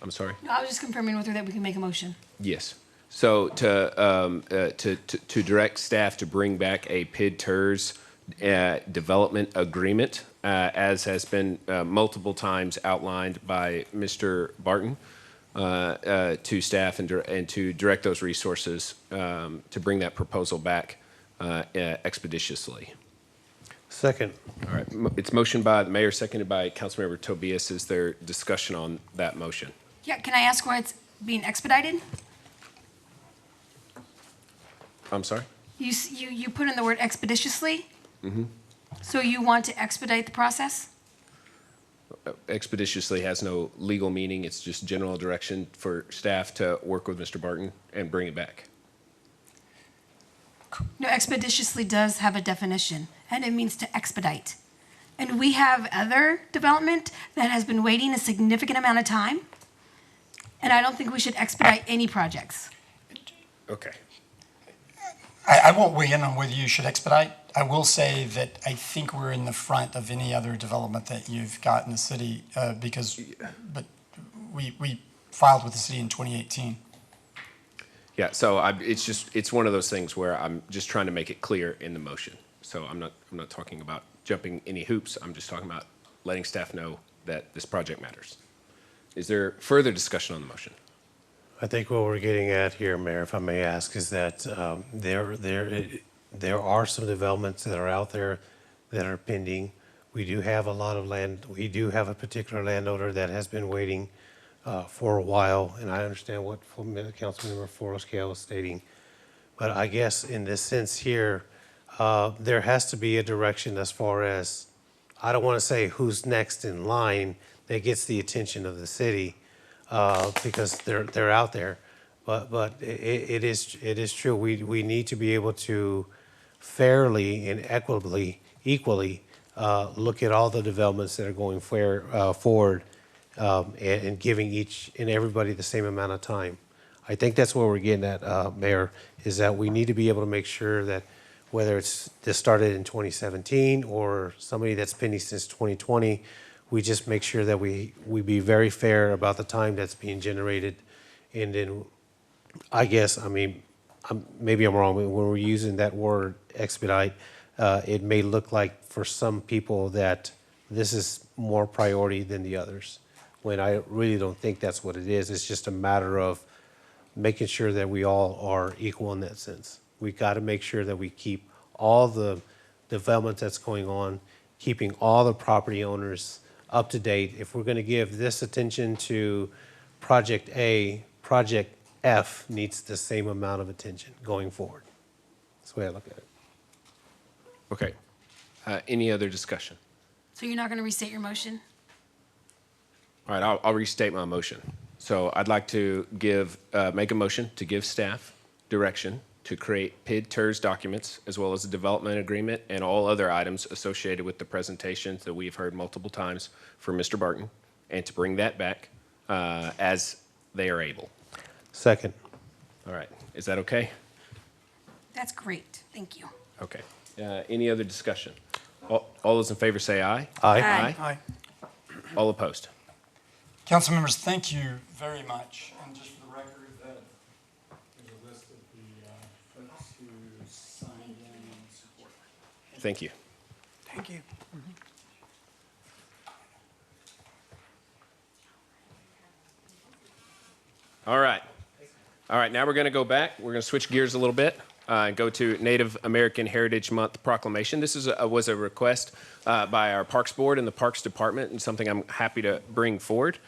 I'm sorry? No, I was just confirming with her that we can make a motion. Yes. So to direct staff to bring back a PID TERS development agreement, as has been multiple times outlined by Mr. Barton, to staff and to direct those resources to bring that proposal back expeditiously. Second. All right, it's motion by the mayor, seconded by Councilmember Tobias. Is there discussion on that motion? Yeah, can I ask why it's being expedited? I'm sorry? You put in the word expeditiously, Mm-hmm. so you want to expedite the process? Expeditiously has no legal meaning. It's just general direction for staff to work with Mr. Barton and bring it back. No, expeditiously does have a definition, and it means to expedite. And we have other development that has been waiting a significant amount of time, and I don't think we should expedite any projects. Okay. I won't weigh in on whether you should expedite. I will say that I think we're in the front of any other development that you've got in the city but we filed with the city in 2018. Yeah, so it's one of those things where I'm just trying to make it clear in the motion. So I'm not talking about jumping any hoops. I'm just talking about letting staff know that this project matters. Is there further discussion on the motion? I think what we're getting at here, Mayor, if I may ask, is that there are some developments that are out there that are pending. We do have a lot of land. We do have a particular landowner that has been waiting for a while, and I understand what Councilmember Forrest-Gale was stating. But I guess in this sense here, there has to be a direction as far as, I don't want to say who's next in line that gets the attention of the city, because they're out there. But it is true. We need to be able to fairly and equally look at all the developments that are going forward, and giving each and everybody the same amount of time. I think that's what we're getting at, Mayor, is that we need to be able to make sure that whether it's this started in 2017 or somebody that's pending since 2020, we just make sure that we be very fair about the time that's being generated. And then I guess, maybe I'm wrong, but when we're using that word expedite, it may look like for some people that this is more priority than the others, when I really don't think that's what it is. It's just a matter of making sure that we all are equal in that sense. We got to make sure that we keep all the development that's going on, keeping all the property owners up to date. If we're going to give this attention to Project A, Project F needs the same amount of attention going forward. That's the way I look at it. Okay. Any other discussion? So you're not going to restate your motion? All right, I'll restate my motion. So I'd like to make a motion to give staff direction to create PID-TERS documents, as well as a development agreement and all other items associated with the presentations that we've heard multiple times from Mr. Barton, and to bring that back as they are able. Second. All right, is that okay? That's great. Thank you. Okay. Any other discussion? All those in favor say aye. Aye. Aye. Aye. All opposed? Council members, thank you very much. And just for the record, there's a list of the folks who signed in and support. Thank you. Thank you. All right. All right, now we're going to go back. We're going to switch gears a little bit and go to Native American Heritage Month Proclamation. This was a request by our Parks Board and the Parks Department, and something I'm happy to bring forward.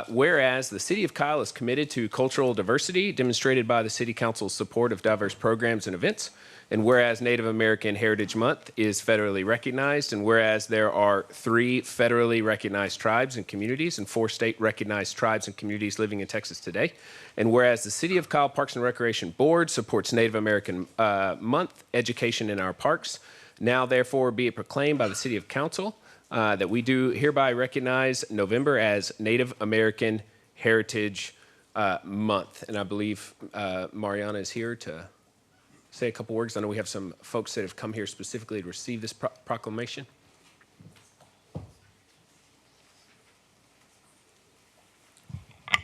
Whereas the City of Kyle is committed to cultural diversity, demonstrated by the City Council's support of diverse programs and events, and whereas Native American Heritage Month is federally recognized, and whereas there are 3 federally recognized tribes and communities and 4 state-recognized tribes and communities living in Texas today, and whereas the City of Kyle Parks and Recreation Board supports Native American Month education in our parks, now therefore be it proclaimed by the City of Council that we do hereby recognize November as Native American Heritage Month. And I believe Mariana is here to say a couple words. I know we have some folks that have come here specifically to receive this proclamation.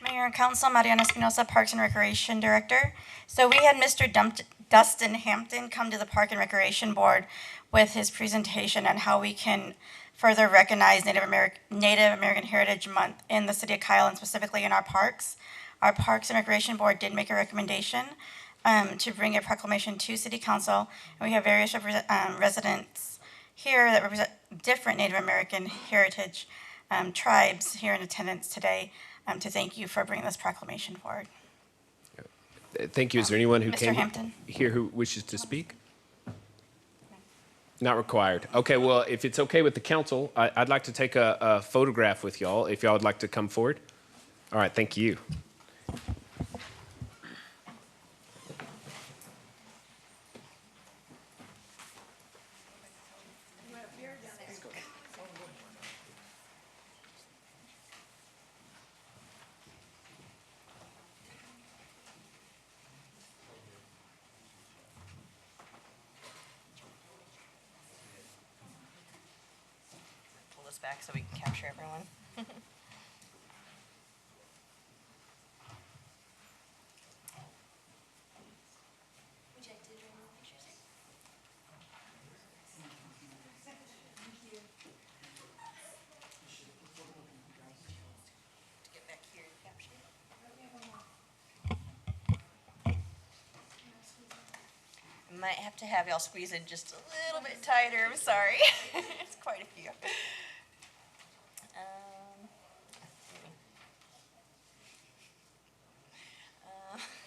Mayor and Council, Mariana Espinosa, Parks and Recreation Director. So we had Mr. Dustin Hampton come to the Park and Recreation Board with his presentation on how we can further recognize Native American Heritage Month in the city of Kyle and specifically in our parks. Our Parks and Recreation Board did make a recommendation to bring a proclamation to City Council. And we have various residents here that represent different Native American heritage tribes here in attendance today to thank you for bringing this proclamation forward. Thank you. Is there anyone who Mr. came Hampton. here who wishes to speak? Not required. Okay, well, if it's okay with the council, I'd like to take a photograph with y'all, if y'all would like to come forward. All right, thank you. Pull this back so we can capture everyone. Might have to have y'all squeeze in just a little bit tighter. I'm sorry. It's quite a few.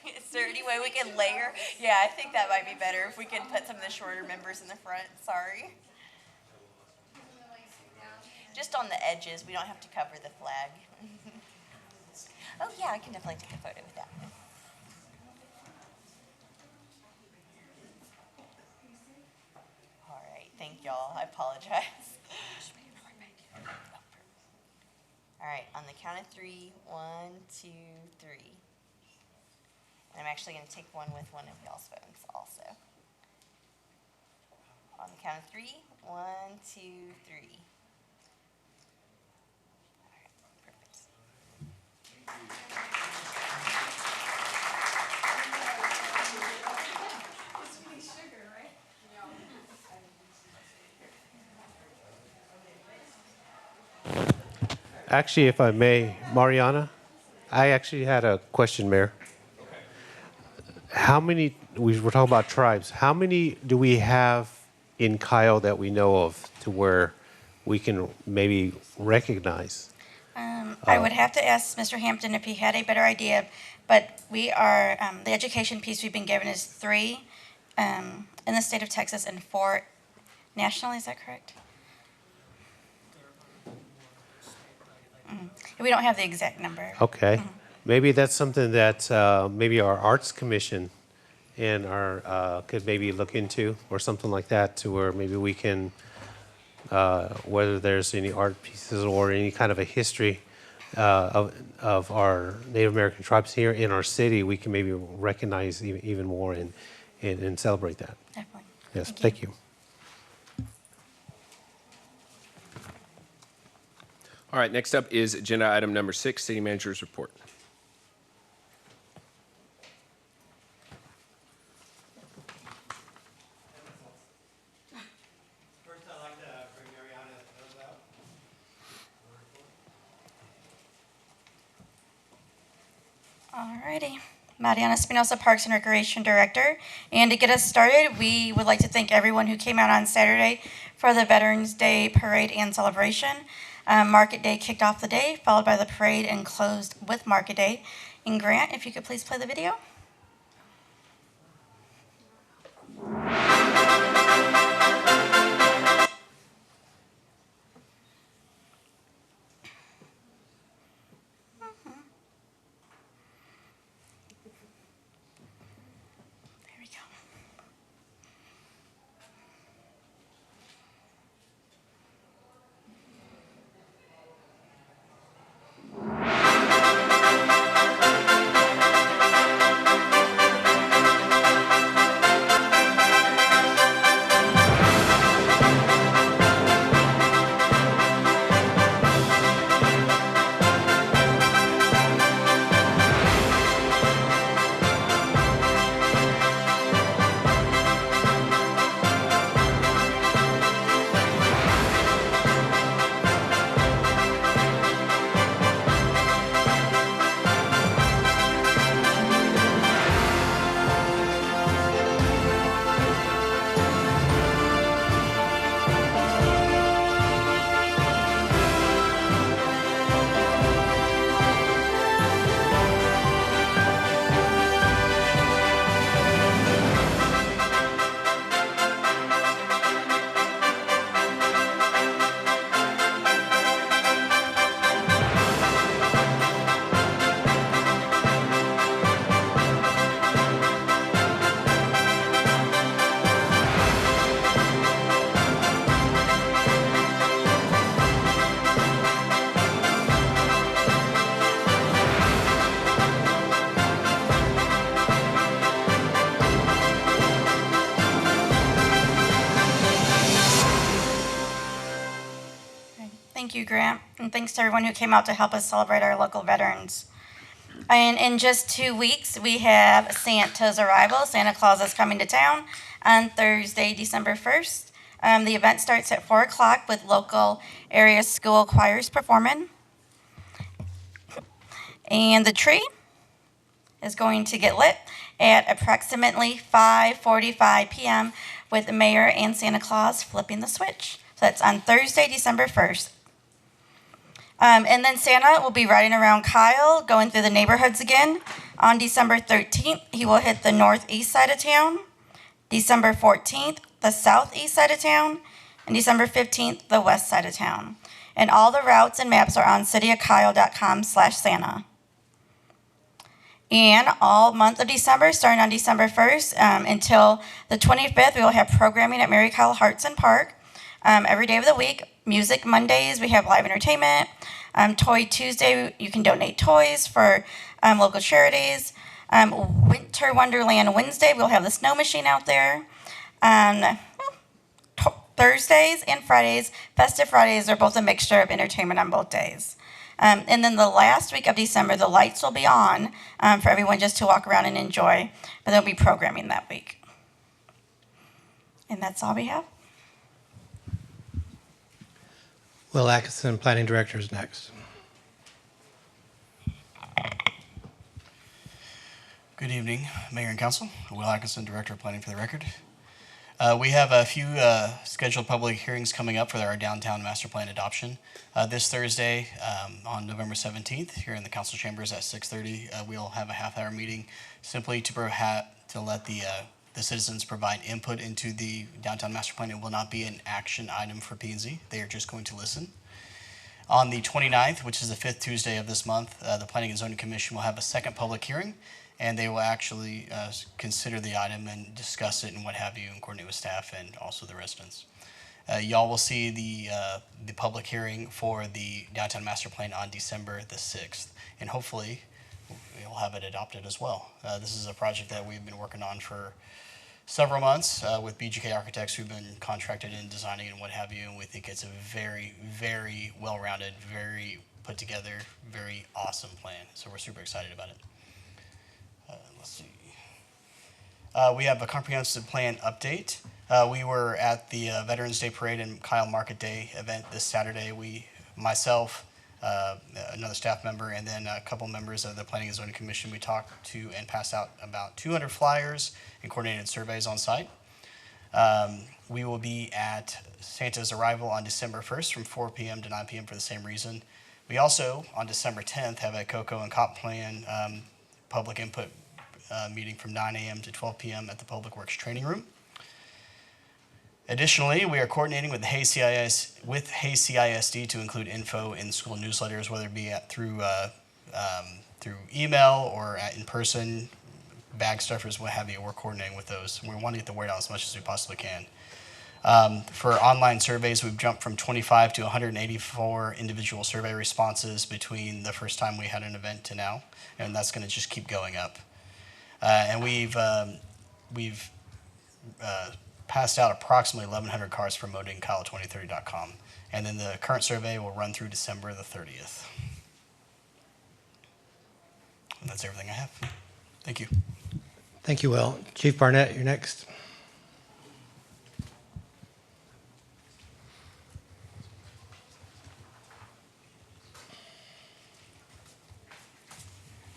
Is there any way we can layer? Yeah, I think that might be better if we can put some of the shorter members in the front. Sorry. Just on the edges. We don't have to cover the flag. Oh, yeah, I can definitely take a photo with that. All right, thank y'all. I apologize. All right, on the count of 3, 1, 2, 3. And I'm actually going to take one with one of y'all's phones also. On the count of 3, 1, 2, 3. All right, perfect. Actually, if I may, Mariana, I actually had a question, Mayor. How many, we were talking about tribes, how many do we have in Kyle that we know of to where we can maybe recognize? I would have to ask Mr. Hampton if he had a better idea, but we are, the education piece we've been given is 3 in the state of Texas and 4 nationally, is that correct? We don't have the exact number. Okay. Maybe that's something that maybe our Arts Commission and our could maybe look into or something like that to where maybe we can, whether there's any art pieces or any kind of a history of our Native American tribes here in our city, we can maybe recognize even more and celebrate that. Definitely. Yes, thank you. All right, next up is agenda item number 6, City Manager's Report. First, I'd like to bring Mariana out. Alrighty. Mariana Espinosa, Parks and Recreation Director. And to get us started, we would like to thank everyone who came out on Saturday for the Veterans Day Parade and celebration. Market Day kicked off the day, followed by the parade and closed with Market Day. And Grant, if you could please play the video. There we go. you, Grant, and thanks to everyone who came out to help us celebrate our local veterans. And in just 2 weeks, we have Santa's arrival. Santa Claus is coming to town on Thursday, December 1st. The event starts at 4 o'clock with local area school choirs performing. And the tree is going to get lit at approximately 5:45 p.m. with the mayor and Santa Claus flipping the switch. So that's on Thursday, December 1st. And then Santa will be riding around Kyle, going through the neighborhoods again. On December 13th, he will hit the northeast side of town. December 14th, the southeast side of town. And December 15th, the west side of town. And all the routes and maps are on cityofkyle.com/Santa. And all month of December, starting on December 1st until the 25th, we will have programming at Mary Kyle Hearts and Park. Every day of the week, music Mondays, we have live entertainment. Toy Tuesday, you can donate toys for local charities. Winter Wonderland Wednesday, we'll have the snow machine out there. Thursdays and Fridays, Festive Fridays, are both a mixture of entertainment on both days. And then the last week of December, the lights will be on for everyone just to walk around and enjoy, but there'll be programming that week. And that's all we have. Will Atkinson, Planning Director, is next. Good evening, Mayor and Council. Will Atkinson, Director of Planning for the record. We have a few scheduled public hearings coming up for our downtown master plan adoption. This Thursday, on November 17th, here in the council chambers at 6:30, we'll have a half-hour meeting simply to let the citizens provide input into the downtown master plan. It will not be an action item for P&Z. They are just going to listen. On the 29th, which is the 5th Tuesday of this month, the Planning and Zoning Commission will have a second public hearing, and they will actually consider the item and discuss it and what have you, and coordinate with staff and also the residents. Y'all will see the public hearing for the downtown master plan on December the 6th, and hopefully we'll have it adopted as well. This is a project that we've been working on for several months with BGK Architects, who've been contracted in designing and what have you, and we think it's a very, very well-rounded, very put together, very awesome plan. So we're super excited about it. Let's see. We have a comprehensive plan update. We were at the Veterans Day Parade and Kyle Market Day event this Saturday. Myself, another staff member, and then a couple members of the Planning and Zoning Commission, we talked to and passed out about 200 flyers and coordinated surveys on site. We will be at Santa's Arrival on December 1st from 4 p.m. to 9 p.m. for the same reason. We also, on December 10th, have a COCO and COP plan public input meeting from 9 a.m. to 12 p.m. at the Public Works Training Room. Additionally, we are coordinating with Hayes CISD to include info in school newsletters, whether it be through email or in person, bag stuffers, what have you. We're coordinating with those. We want to get the word out as much as we possibly can. For online surveys, we've jumped from 25 to 184 individual survey responses between the first time we had an event to now, and that's going to just keep going up. And we've passed out approximately 1,100 cards promoting Kyle2030.com. And then the current survey will run through December the 30th. And that's everything I have. Thank you. Thank you, Will. Chief Barnett, you're next.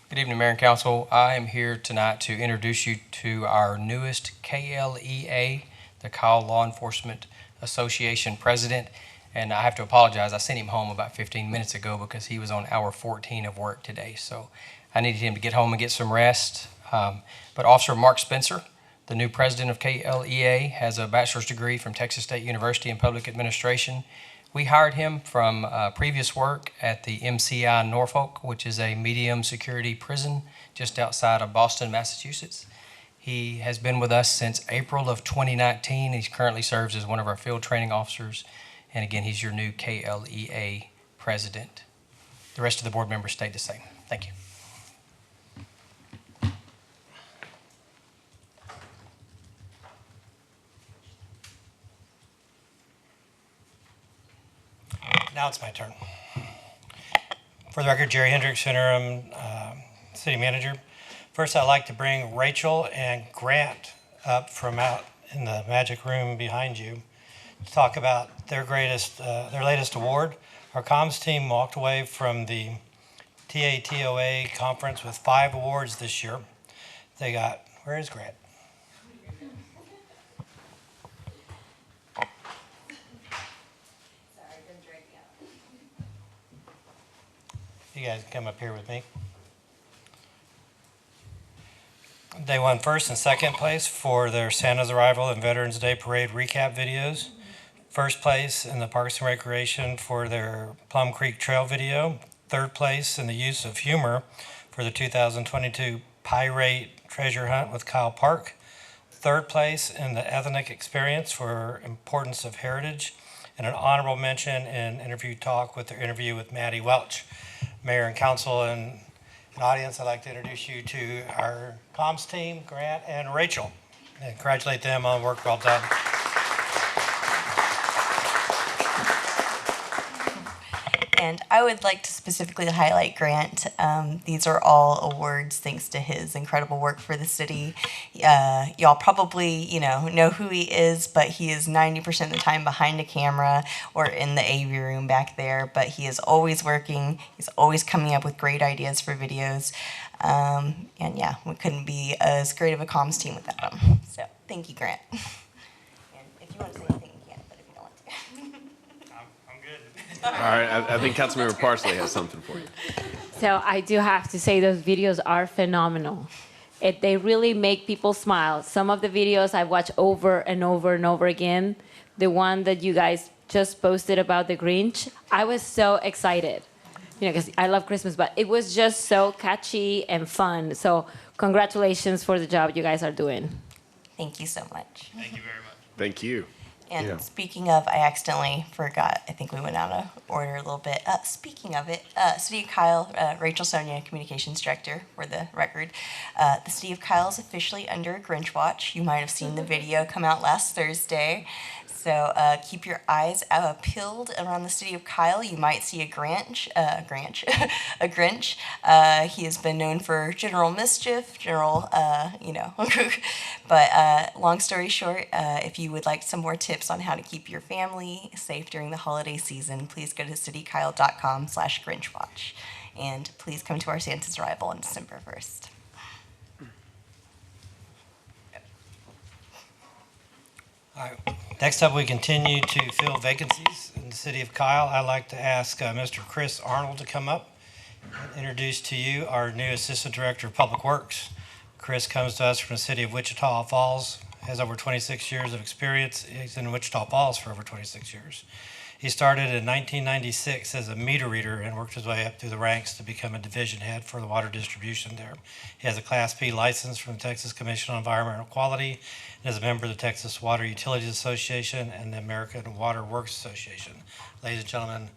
Good evening, Mayor and Council. I am here tonight to introduce you to our newest KLEA, the Kyle Law Enforcement Association President. And I have to apologize, I sent him home about 15 minutes ago because he was on hour 14 of work today. So I needed him to get home and get some rest. But Officer Mark Spencer, the new president of KLEA, has a bachelor's degree from Texas State University in Public Administration. We hired him from previous work at the MCI Norfolk, which is a medium security prison just outside of Boston, Massachusetts. He has been with us since April of 2019. He currently serves as one of our field training officers. And again, he's your new KLEA president. The rest of the board members stayed the same. Thank you. Now it's my turn. For the record, Jerry Hendrix, Interim City Manager. First, I'd like to bring Rachel and Grant up from out in the magic room behind you to talk about their latest award. Our comms team walked away from the TATOA conference with 5 awards this year. They got, where is Grant? You guys come up here with me. They won first and second place for their Santa's Arrival and Veterans Day Parade recap videos. First place in the Parks and Recreation for their Plum Creek Trail video. Third place in the use of humor for the 2022 Pirate Treasure Hunt with Kyle Park. Third place in the Ethnic Experience for Importance of Heritage. And an honorable mention in Interview Talk with their interview with Maddie Welch. Mayor and Council and audience, I'd like to introduce you to our comms team, Grant and Rachel, and congratulate them on work well done. And I would like to specifically highlight Grant. These are all awards thanks to his incredible work for the city. Y'all probably, know who he is, but he is 90% of the time behind a camera or in the AV room back there. But he is always working. He's always coming up with great ideas for videos. And yeah, we couldn't be as great of a comms team without him. So thank you, Grant. And if you want to say anything, you can, but if you don't want to. I'm good. All right, I think Councilmember Parsley has something for you. So I do have to say those videos are phenomenal. They really make people smile. Some of the videos I watch over and over and over again. The one that you guys just posted about the Grinch, I was so excited. Because I love Christmas, but it was just so catchy and fun. So congratulations for the job you guys are doing. Thank you so much. Thank you very much. Thank you. And speaking of, I accidentally forgot, I think we went out of order a little bit. Speaking of it, City of Kyle, Rachel Sonia, Communications Director for the record. The City of Kyle is officially under a Grinch watch. You might have seen the video come out last Thursday. So keep your eyes peeled around the City of Kyle. You might see a Grinch. He has been known for general mischief, But long story short, if you would like some more tips on how to keep your family safe during the holiday season, please go to citykyle.com/GrinchWatch. And please come to our Santa's Arrival on December 1st. All right. Next up, we continue to fill vacancies in the City of Kyle. I'd like to ask Mr. Chris Arnold to come up and introduce to you our new Assistant Director of Public Works. Chris comes to us from the City of Wichita Falls, has over 26 years of experience. He's in Wichita Falls for over 26 years. He started in 1996 as a meter reader and worked his way up through the ranks to become a division head for the water distribution there. He has a Class B license from the Texas Commission on Environmental Quality and is a member of the Texas Water Utilities Association and the American Water Works Association. Ladies and gentlemen,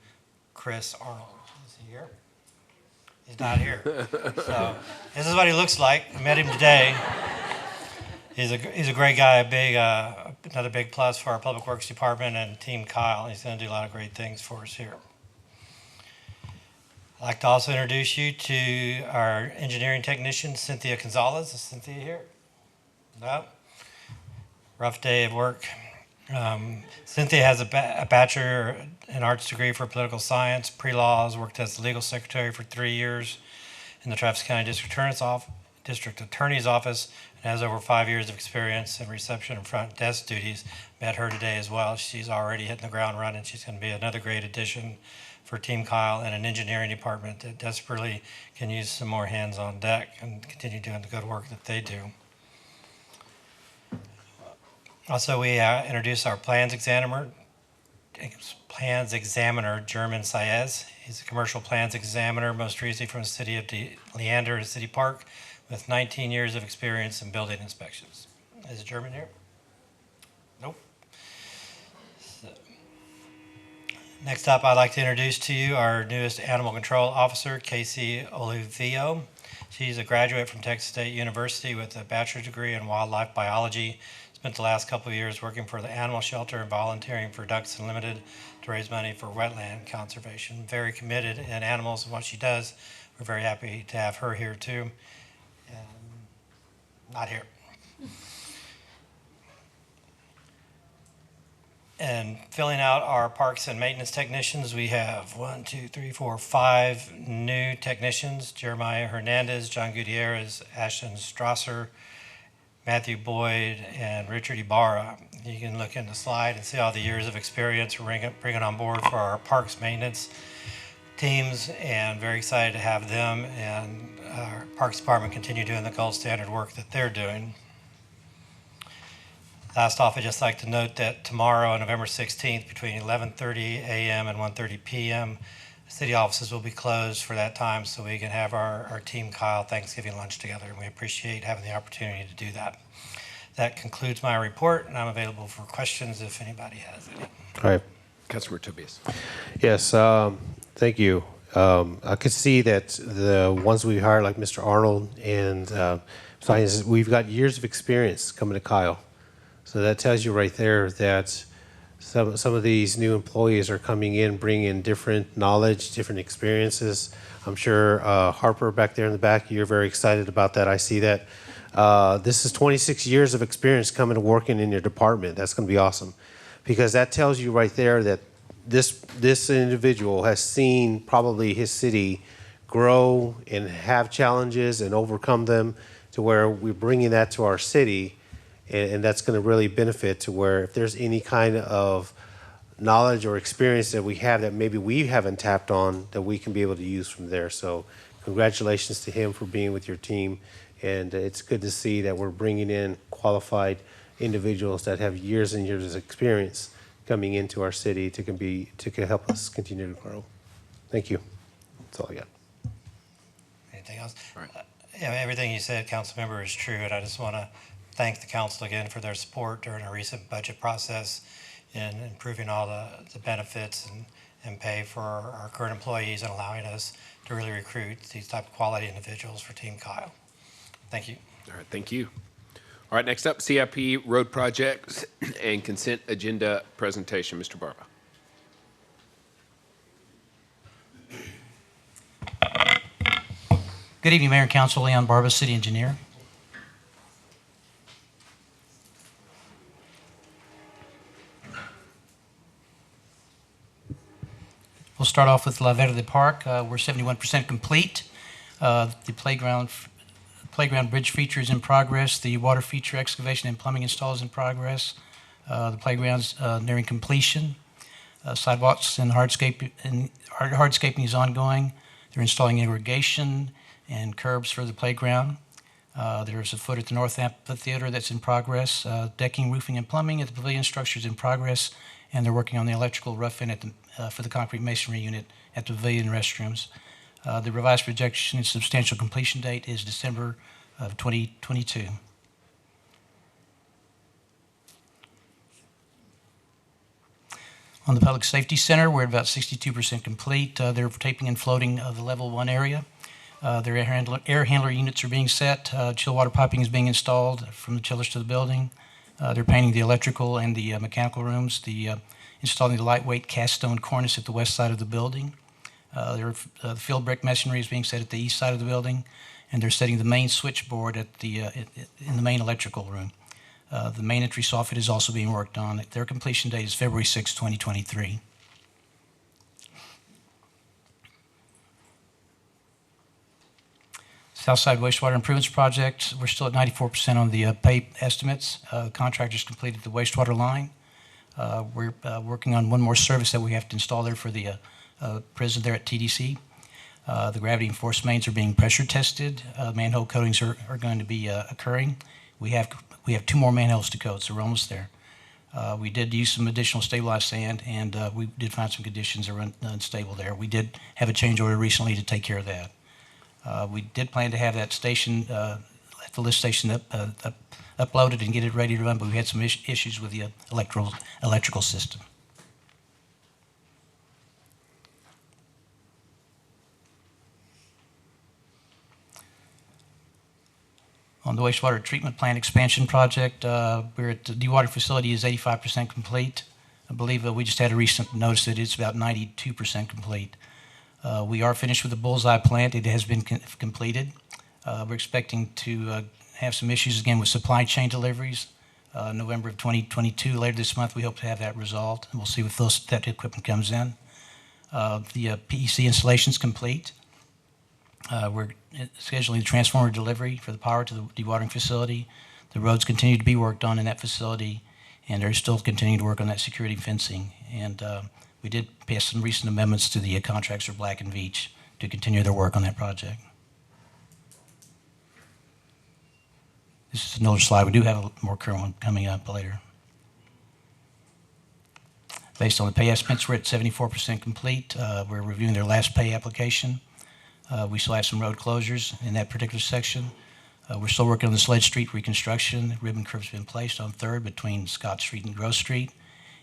Chris Arnold. Is he here? He's not here. So this is what he looks like. I met him today. He's a great guy, another big plus for our Public Works Department and Team Kyle. He's going to do a lot of great things for us here. I'd like to also introduce you to our engineering technician, Cynthia Gonzalez. Is Cynthia here? No? Rough day of work. Cynthia has a Bachelor in Arts degree for political science, pre-law, has worked as the legal secretary for 3 years in the Travis County District Attorney's Office, and has over 5 years of experience in reception and front desk duties. Met her today as well. She's already hitting the ground running. She's going to be another great addition for Team Kyle and an engineering department that desperately can use some more hands on deck and continue doing the good work that they do. Also, we introduced our plans examiner, German Saez. He's a commercial plans examiner, most recently from the city of Leander and City Park, with 19 years of experience in building inspections. Is it German here? Nope. So, next up, I'd like to introduce to you our newest animal control officer, Casey Olivio. She's a graduate from Texas State University with a bachelor's degree in wildlife biology. Spent the last couple of years working for the animal shelter and volunteering for Ducks Unlimited to raise money for wetland conservation. Very committed in animals and what she does. We're very happy to have her here too. Not here. And filling out our parks and maintenance technicians, we have 5 new technicians: Jeremiah Hernandez, John Gutierrez, Ashton Strasser, Matthew Boyd, and Richard Ibarra. You can look in the slide and see all the years of experience we're bringing on board for our parks maintenance teams, and very excited to have them and our Parks Department continue doing the gold standard work that they're doing. Last off, I'd just like to note that tomorrow, November 16th, between 11:30 a.m. and 1:30 p.m., city offices will be closed for that time so we can have our Team Kyle Thanksgiving lunch together, and we appreciate having the opportunity to do that. That concludes my report, and I'm available for questions if anybody has any. All right. Councilor Tobias. Yes, thank you. I could see that the ones we hired, like Mr. Arnold and scientists, we've got years of experience coming to Kyle. So that tells you right there that some of these new employees are coming in, bringing different knowledge, different experiences. I'm sure Harper back there in the back, you're very excited about that. I see that. This is 26 years of experience coming and working in your department. That's going to be awesome, because that tells you right there that this individual has seen probably his city grow and have challenges and overcome them to where we're bringing that to our city. And that's going to really benefit to where if there's any kind of knowledge or experience that we have that maybe we haven't tapped on, that we can be able to use from there. So congratulations to him for being with your team. And it's good to see that we're bringing in qualified individuals that have years and years of experience coming into our city to help us continue to grow. Thank you. That's all I got. Anything else? All right. Yeah, everything you said, Councilmember, is true, and I just want to thank the council again for their support during a recent budget process in improving all the benefits and pay for our current employees and allowing us to really recruit these type of quality individuals for Team Kyle. Thank you. All right, thank you. All right, next up, CIP road projects and consent agenda presentation. Mr. Barba. Good evening, Mayor and Council. Leon Barba, City Engineer. We'll start off with La Verde Park. We're 71% complete. The playground bridge feature is in progress. The water feature excavation and plumbing install is in progress. The playground's nearing completion. Sidewalks and hardscaping is ongoing. They're installing irrigation and curbs for the playground. There's a foot at the North Amphitheater that's in progress. Decking, roofing, and plumbing at the pavilion structure is in progress, and they're working on the electrical rough-in for the concrete masonry unit at the pavilion restrooms. The revised projection and substantial completion date is December of 2022. On the Public Safety Center, we're at about 62% complete. They're taping and floating the level 1 area. Their air handler units are being set. Chill water piping is being installed from the chillers to the building. They're painting the electrical and the mechanical rooms. Installing the lightweight cast stone cornice at the west side of the building. The field brick masonry is being set at the east side of the building, and they're setting the main switchboard in the main electrical room. The main entry soffit is also being worked on. Their completion date is February 6, 2023. Southside Wastewater Improvements Project, we're still at 94% on the pay estimates. Contractors completed the wastewater line. We're working on one more service that we have to install there for the prison there at TDC. The gravity and force mains are being pressure tested. Manhole coatings are going to be occurring. We have 2 more manholes to coat, so we're almost there. We did use some additional stabilized sand, and we did find some conditions that were unstable there. We did have a change order recently to take care of that. We did plan to have that station, the lift station uploaded and get it ready to run, but we had some issues with the electrical system. On the wastewater treatment plant expansion project, we're at the dewatering facility is 85% complete. I believe we just had a recent notice that it's about 92% complete. We are finished with the bullseye plant. It has been completed. We're expecting to have some issues again with supply chain deliveries. November of 2022, later this month, we hope to have that resolved, and we'll see if that equipment comes in. The PEC installation is complete. We're scheduling the transformer delivery for the power to the dewatering facility. The roads continue to be worked on in that facility, and they're still continuing to work on that security fencing. And we did pass some recent amendments to the contracts for Black and Veatch to continue their work on that project. This is another slide. We do have a more current one coming up later. Based on the pay estimates, we're at 74% complete. We're reviewing their last pay application. We still have some road closures in that particular section. We're still working on the Sledge Street reconstruction. Ribbon curves have been placed on 3rd between Scott Street and Grove Street.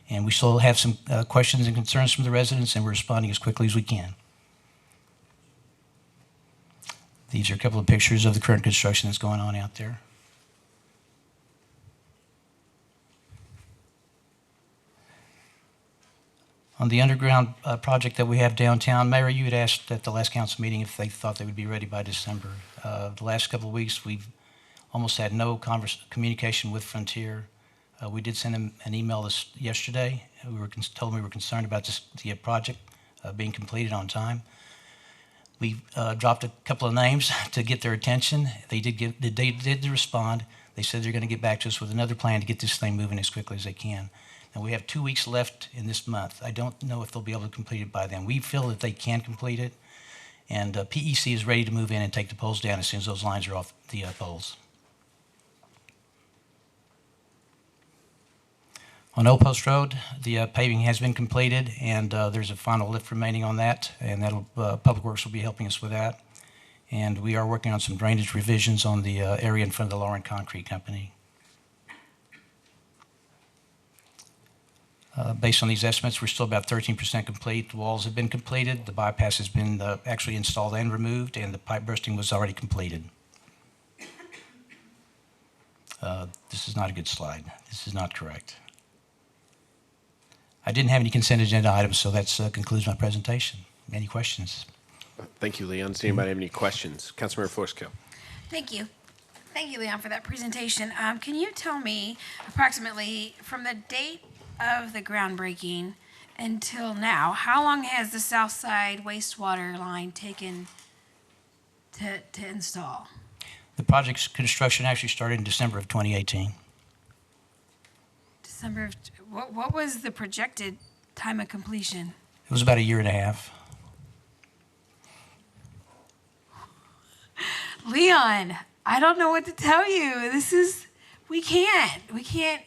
And we still have some questions and concerns from the residents, and we're responding as quickly as we can. These are a couple of pictures of the current construction that's going on out there. On the underground project that we have downtown, Mayor, you had asked at the last council meeting if they thought they would be ready by December. The last couple of weeks, we've almost had no communication with Frontier. We did send them an email yesterday. We were told them we were concerned about the project being completed on time. We dropped a couple of names to get their attention. They did respond. They said they're going to get back to us with another plan to get this thing moving as quickly as they can. And we have 2 weeks left in this month. I don't know if they'll be able to complete it by then. We feel that they can complete it, and PEC is ready to move in and take the poles down as soon as those lines are off the poles. On Old Post Road, the paving has been completed, and there's a final lift remaining on that, and Public Works will be helping us with that. And we are working on some drainage revisions on the area in front of the Lauren Concrete Company. Based on these estimates, we're still about 13% complete. The walls have been completed. The bypass has been actually installed and removed, and the pipe bursting was already completed. This is not a good slide. This is not correct. I didn't have any consent agenda items, so that concludes my presentation. Any questions? Thank you, Leon. Does anybody have any questions? Councilmember Floresco. Thank you. Thank you, Leon, for that presentation. Can you tell me approximately from the date of the groundbreaking until now, how long has the south side wastewater line taken to install? The project's construction actually started in December of 2018. December of, what was the projected time of completion? It was about a year and a half. Leon, I don't know what to tell you. We can't,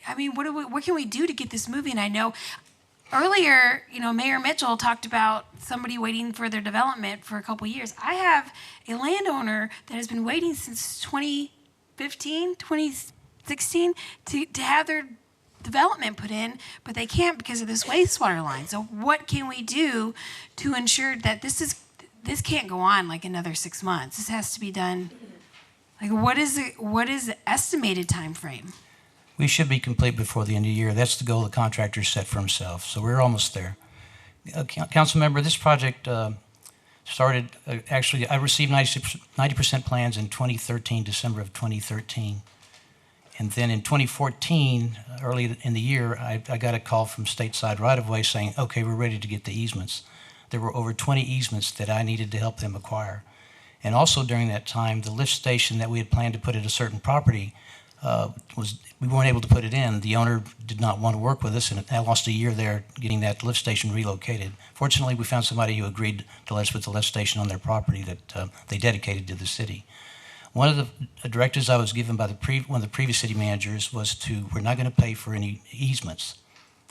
I mean, what can we do to get this moving? I know earlier, Mayor Mitchell talked about somebody waiting for their development for a couple of years. I have a landowner that has been waiting since 2015, 2016 to have their development put in, but they can't because of this wastewater line. So what can we do to ensure that this can't go on like another 6 months? This has to be done. Like, what is the estimated time frame? We should be complete before the end of the year. That's the goal the contractor set for himself. So we're almost there. Council member, this project started, actually, I received 90% plans in 2013, December of 2013. And then in 2014, early in the year, I got a call from Stateside Right-of-Way saying, okay, we're ready to get the easements. There were over 20 easements that I needed to help them acquire. And also during that time, the lift station that we had planned to put at a certain property, we weren't able to put it in. The owner did not want to work with us, and I lost a year there getting that lift station relocated. Fortunately, we found somebody who agreed to let us put the lift station on their property that they dedicated to the city. One of the directives I was given by one of the previous city managers was we're not going to pay for any easements.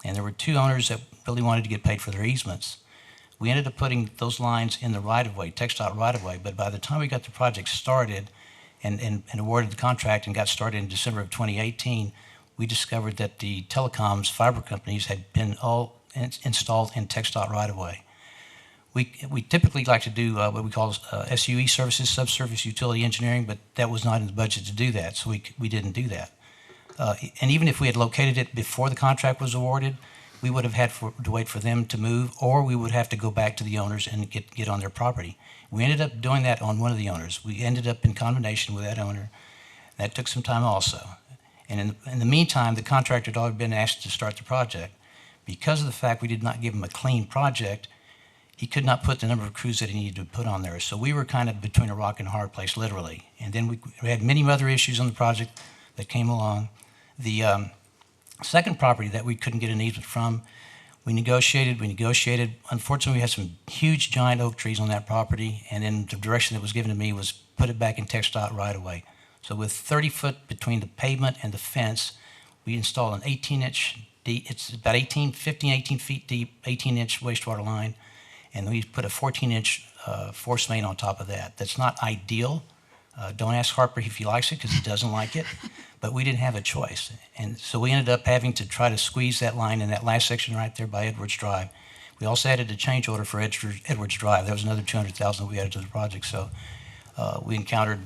And there were two owners that really wanted to get paid for their easements. We ended up putting those lines in the right-of-way, TxDOT right-of-way, but by the time we got the project started and awarded the contract and got started in December of 2018, we discovered that the telecoms fiber companies had been all installed in TxDOT right-of-way. We typically like to do what we call SUE services, subsurface utility engineering, but that was not in the budget to do that, so we didn't do that. And even if we had located it before the contract was awarded, we would have had to wait for them to move, or we would have to go back to the owners and get on their property. We ended up doing that on one of the owners. We ended up in condemnation with that owner. That took some time also. And in the meantime, the contractor had already been asked to start the project. Because of the fact we did not give him a clean project, he could not put the number of crews that he needed to put on there. So we were kind of between a rock and a hard place, literally. And then we had many other issues on the project that came along. The second property that we couldn't get an easement from, we negotiated. Unfortunately, we had some huge giant oak trees on that property, and then the direction that was given to me was put it back in TxDOT right away. So with 30 foot between the pavement and the fence, we installed an 18-inch deep, it's about 18 feet deep, 18-inch wastewater line, and we put a 14-inch force main on top of that. That's not ideal. Don't ask Harper if he likes it, because he doesn't like it, but we didn't have a choice. And so we ended up having to try to squeeze that line in that last section right there by Edwards Drive. We also added a change order for Edwards Drive. That was another $200,000 that we added to the project. So we encountered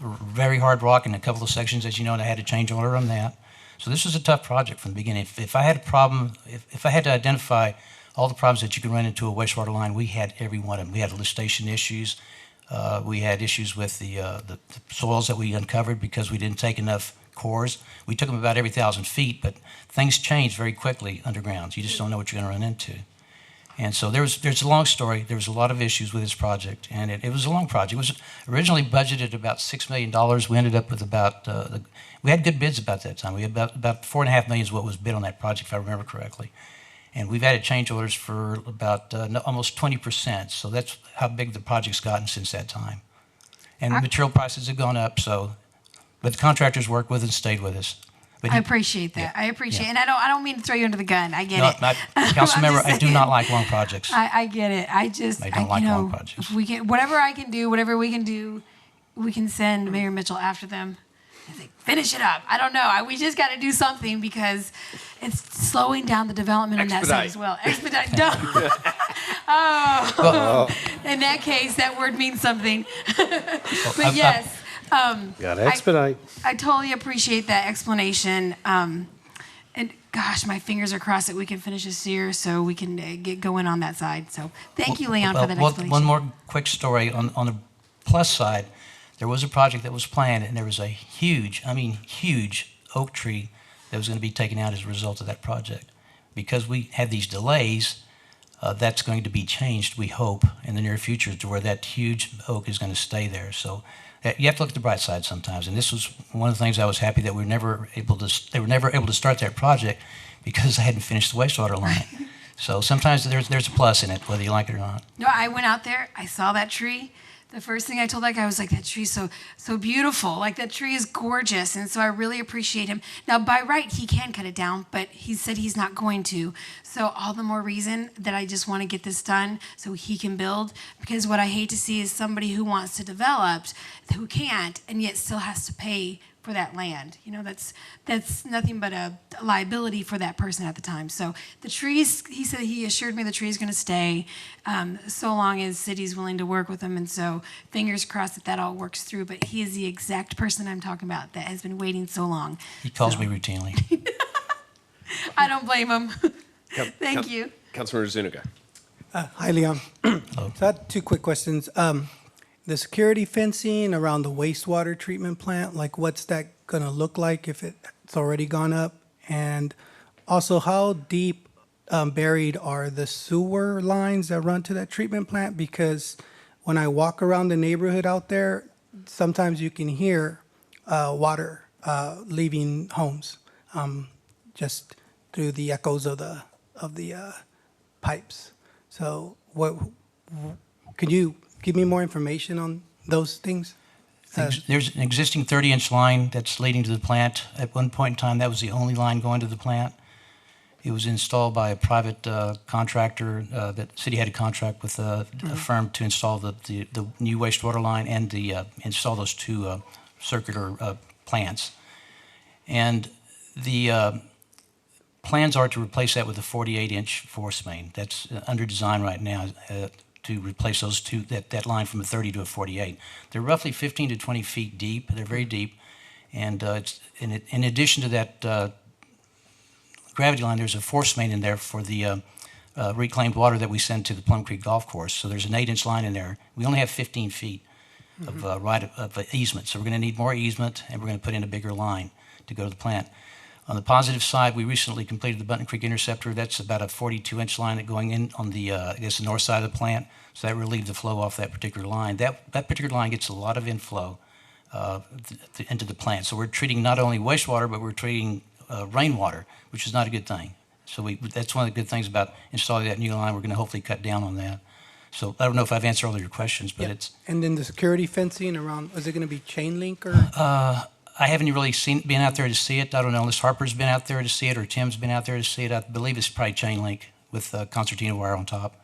very hard rock in a couple of sections, as you know, and I had to change order on that. So this was a tough project from the beginning. If I had a problem, if I had to identify all the problems that you can run into a wastewater line, we had every one of them. We had lift station issues. We had issues with the soils that we uncovered because we didn't take enough cores. We took them about every 1,000 feet, but things change very quickly underground. You just don't know what you're going to run into. And so there's a long story. There was a lot of issues with this project, and it was a long project. It was originally budgeted about $6 million. We ended up with about, we had good bids about that time. We had about $4.5 million is what was bid on that project, if I remember correctly. And we've added change orders for about almost 20%. So that's how big the project's gotten since that time. And material prices have gone up, but the contractors worked with us and stayed with us. But I appreciate that. Yeah. I appreciate it. And I don't mean to throw you under the gun. I get No, it. Council member, I do not like long projects. I get it. I don't like long projects. If we can, whatever I can do, whatever we can do, we can send Mayor Mitchell after them and say, finish it up. I don't know. We just got to do something because it's slowing down the development on that side as well. Expedite. In that case, that word means something. But yes. Gotta expedite. I totally appreciate that explanation. And gosh, my fingers are crossed that we can finish this year so we can get going on that side. So thank you, Leon, for that explanation. One more quick story. On the plus side, there was a project that was planned, and there was a huge oak tree that was going to be taken out as a result of that project. Because we had these delays, that's going to be changed, we hope, in the near future to where that huge oak is going to stay there. So you have to look at the bright side sometimes, and this was one of the things I was happy that they were never able to start that project because I hadn't finished the wastewater line. So sometimes there's a plus in it, whether you like it or not. No, I went out there, I saw that tree. The first thing I told that guy was like, that tree's so beautiful. Like, that tree is gorgeous. And so I really appreciate him. Now, by right, he can cut it down, but he said he's not going to. So all the more reason that I just want to get this done so he can build. Because what I hate to see is somebody who wants to develop who can't and yet still has to pay for that land. You know, that's nothing but a liability for that person at the time. So the trees, he assured me the tree is going to stay so long as city's willing to work with them. And so fingers crossed that all works through. But he is the exact person I'm talking about that has been waiting so long. He calls me routinely. I don't blame him. Thank you. Councilmember Zuniga. Hi, Leon. So I had two quick questions. The security fencing around the wastewater treatment plant, like what's that going to look like if it's already gone up? And also, how deep buried are the sewer lines that run to that treatment plant? Because when I walk around the neighborhood out there, sometimes you can hear water leaving homes just through the echoes of the pipes. So could you give me more information on those things? There's an existing 30-inch line that's leading to the plant. At one point in time, that was the only line going to the plant. It was installed by a private contractor. That the city had a contract with a firm to install the new wastewater line and install those two circular plants. And the plans are to replace that with a 48-inch force main. That's under design right now to replace those two, that line from a 30 to a 48. They're roughly 15 to 20 feet deep. They're very deep. And in addition to that gravity line, there's a force main in there for the reclaimed water that we send to the Plum Creek Golf Course. So there's an 8-inch line in there. We only have 15 feet of easement. So we're going to need more easement, and we're going to put in a bigger line to go to the plant. On the positive side, we recently completed the Button Creek Interceptor. That's about a 42-inch line that going in on the, I guess, the north side of the plant. So that relieved the flow off that particular line. That particular line gets a lot of inflow into the plant. So we're treating not only wastewater, but we're treating rainwater, which is not a good thing. So that's one of the good things about installing that new line. We're going to hopefully cut down on that. So I don't know if I've answered all of your questions, but it's... And then the security fencing around, is it going to be chain link or? I haven't really been out there to see it. I don't know unless Harper's been out there to see it or Tim's been out there to see it. I believe it's probably chain link with concertina wire on top.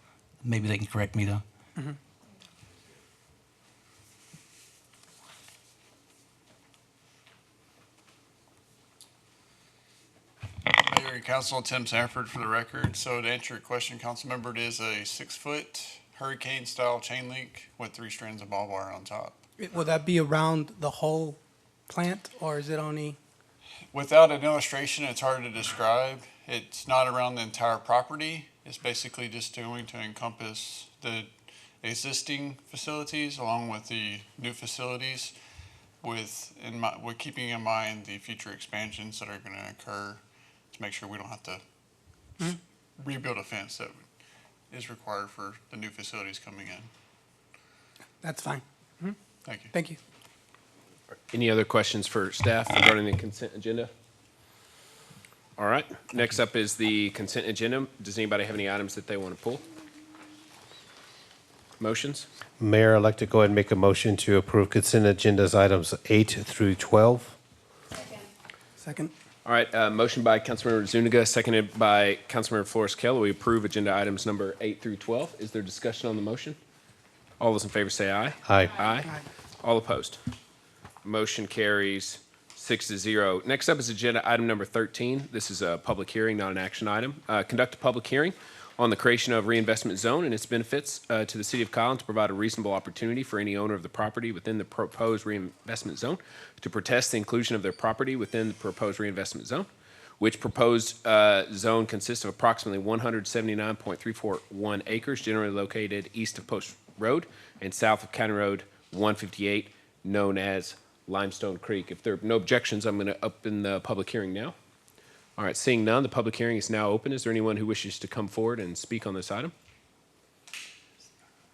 Maybe they can correct me though. Mm-hmm. Mayor and Council, Tim Sanford for the record. So to answer your question, council member, it is a 6-foot hurricane-style chain link with 3 strands of barbed wire on top. Will that be around the whole plant, or is it only? Without an illustration, it's hard to describe. It's not around the entire property. It's basically just going to encompass the existing facilities along with the new facilities with keeping in mind the future expansions that are going to occur to make sure we don't have to rebuild a fence that is required for the new facilities coming in. That's fine. Mm-hmm. Thank you. Thank you. Any other questions for staff regarding the consent agenda? All right, next up is the consent agenda. Does anybody have any items that they want to pull? Motions? Mayor, I'd like to go ahead and make a motion to approve consent agendas items 8 through 12. Second. All right, motion by Councilmember Zuniga, seconded by Councilmember Flores-Kell. We approve agenda items number 8 through 12. Is there discussion on the motion? All those in favor say aye. Aye. Aye. All opposed? Motion carries 6-0. Next up is agenda item number 13. This is a public hearing, not an action item. Conduct a public hearing on the creation of Reinvestment Zone and its benefits to the City of Kyle to provide a reasonable opportunity for any owner of the property within the proposed Reinvestment Zone to protest the inclusion of their property within the proposed Reinvestment Zone, which proposed zone consists of approximately 179.341 acres generally located east of Post Road and south of County Road 158, known as Limestone Creek. If there are no objections, I'm going to open the public hearing now. All right, seeing none, the public hearing is now open. Is there anyone who wishes to come forward and speak on this item?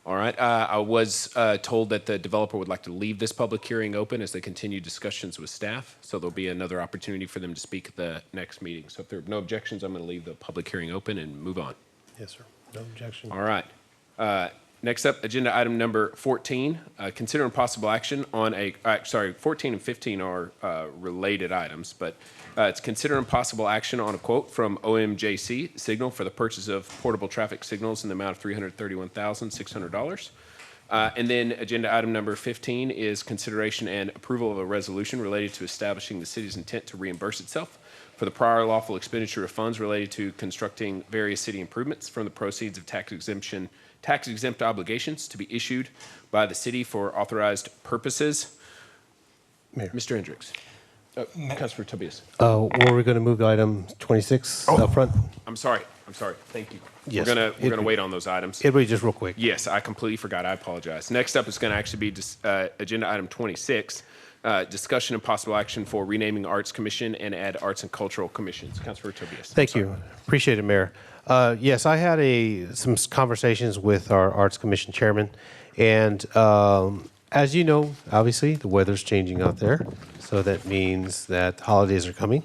All right, I was told that the developer would like to leave this public hearing open as they continue discussions with staff, so there'll be another opportunity for them to speak at the next meeting. So if there are no objections, I'm going to leave the public hearing open and move on. Yes, sir. No objection. All right. Next up, agenda item number 14, consider possible action on 14 and 15 are related items, but it's consider possible action on a quote from OMJC Signal for the purchase of portable traffic signals in the amount of $331,600. And then agenda item number 15 is consideration and approval of a resolution related to establishing the city's intent to reimburse itself for the prior lawful expenditure of funds related to constructing various city improvements from the proceeds of tax-exempt obligations to be issued by the city for authorized purposes. Mayor. Mr. Hendrix. Councilor Tobias. Were we going to move to item 26 up front? I'm sorry. Thank you. Yes. We're gonna wait on those items. Everybody just real quick. Yes, I completely forgot. I apologize. Next up is going to actually be agenda item 26, discussion and possible action for renaming Arts Commission and add Arts and Cultural Commissions. Councilor Tobias. Thank you. Appreciate it, Mayor. Yes, I had some conversations with our Arts Commission chairman, and as you know, obviously, the weather's changing out there, so that means that holidays are coming,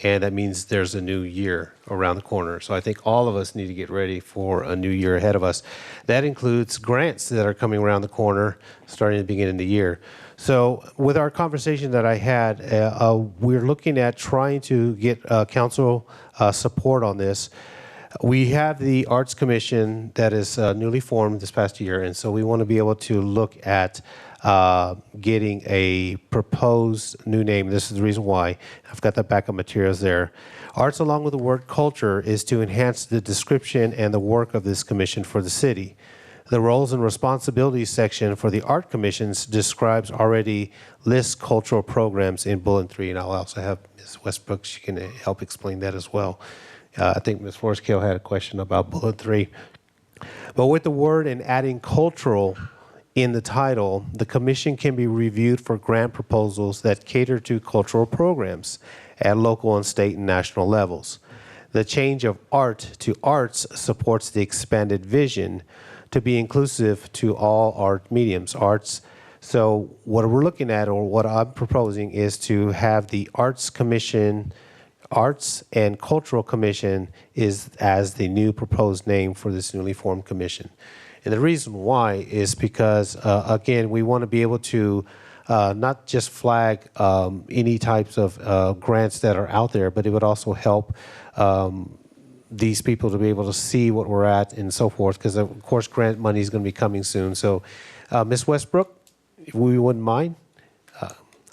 and that means there's a new year around the corner. So I think all of us need to get ready for a new year ahead of us. That includes grants that are coming around the corner starting at the beginning of the year. So with our conversation that I had, we're looking at trying to get council support on this. We have the Arts Commission that is newly formed this past year, and so we want to be able to look at getting a proposed new name. This is the reason why. I've got the backup materials there. Arts, along with the word culture, is to enhance the description and the work of this commission for the city. The roles and responsibilities section for the art commissions describes already lists cultural programs in bullet 3, and I'll also have Ms. Westbrook, she can help explain that as well. I think Ms. Forskale had a question about bullet 3. But with the word and adding cultural in the title, the commission can be reviewed for grant proposals that cater to cultural programs at local and state and national levels. The change of art to arts supports the expanded vision to be inclusive to all art mediums, arts. So what we're looking at, or what I'm proposing, is to have the Arts Commission, Arts and Cultural Commission is as the new proposed name for this newly formed commission. And the reason why is because, again, we want to be able to not just flag any types of grants that are out there, but it would also help these people to be able to see what we're at and so forth, because of course grant money is going to be coming soon. So Ms. Westbrook, if we wouldn't mind,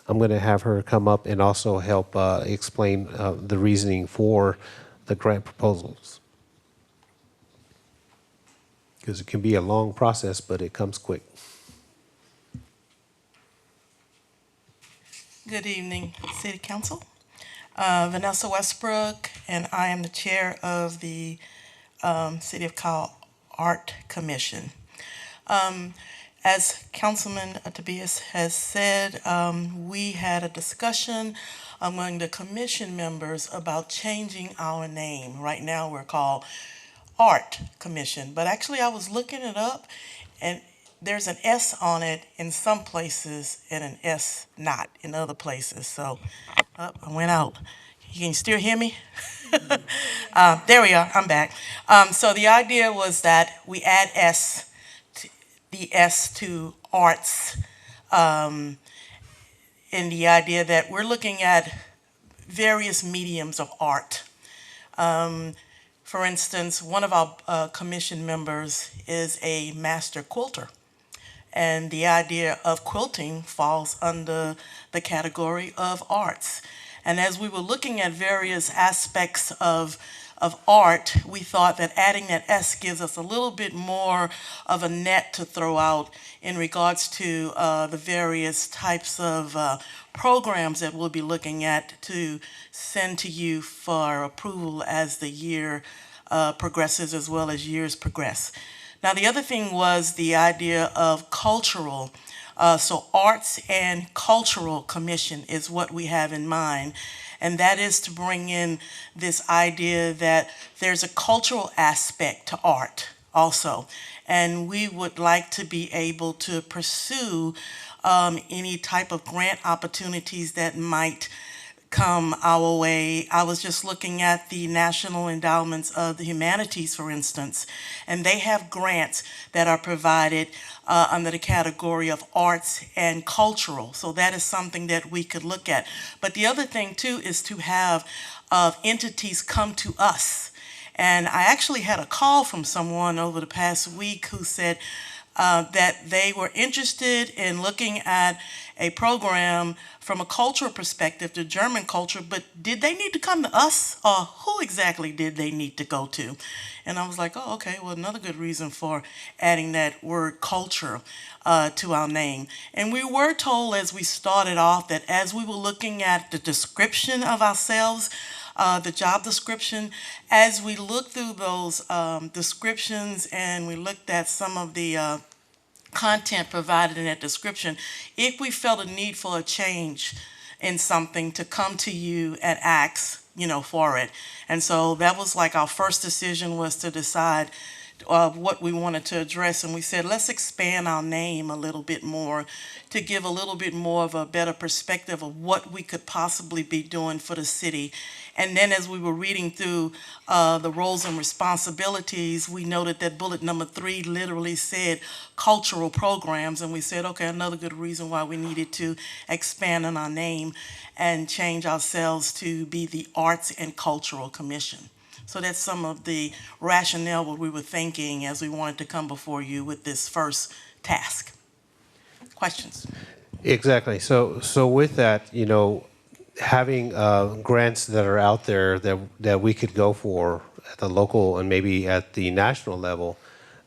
I'm going to have her come up and also help explain the reasoning for the grant proposals. Because it can be a long process, but it comes quick. Good evening, City Council. Vanessa Westbrook, and I am the chair of the City of Kyle Art Commission. As Councilman Tobias has said, we had a discussion among the commission members about changing our name. Right now we're called Art Commission, but actually I was looking it up, and there's an S on it in some places and an S not in other places. So I went out. You can still hear me? There we are, I'm back. So the idea was that we add the S to arts, in the idea that we're looking at various mediums of art. For instance, one of our commission members is a master quilter. And the idea of quilting falls under the category of arts. And as we were looking at various aspects of art, we thought that adding that S gives us a little bit more of a net to throw out in regards to the various types of programs that we'll be looking at to send to you for approval as the year progresses, as well as years progress. Now, the other thing was the idea of cultural. So Arts and Cultural Commission is what we have in mind. And that is to bring in this idea that there's a cultural aspect to art also. And we would like to be able to pursue any type of grant opportunities that might come our way. I was just looking at the National Endowments of the Humanities, for instance, and they have grants that are provided under the category of arts and cultural. So that is something that we could look at. But the other thing too is to have entities come to us. And I actually had a call from someone over the past week who said that they were interested in looking at a program from a cultural perspective, the German culture, but did they need to come to us, or who exactly did they need to go to? And I was like, oh, okay, well, another good reason for adding that word culture to our name. And we were told as we started off that as we were looking at the description of ourselves, the job description, as we looked through those descriptions and we looked at some of the content provided in that description, if we felt a need for a change in something, to come to you and ask, for it. And so that was like our first decision, was to decide what we wanted to address. And we said, let's expand our name a little bit more to give a little bit more of a better perspective of what we could possibly be doing for the city. And then as we were reading through the roles and responsibilities, we noted that bullet number 3 literally said cultural programs. And we said, okay, another good reason why we needed to expand on our name and change ourselves to be the Arts and Cultural Commission. So that's some of the rationale what we were thinking as we wanted to come before you with this first task. questions. Exactly. So with that, having grants that are out there that we could go for at the local and maybe at the national level,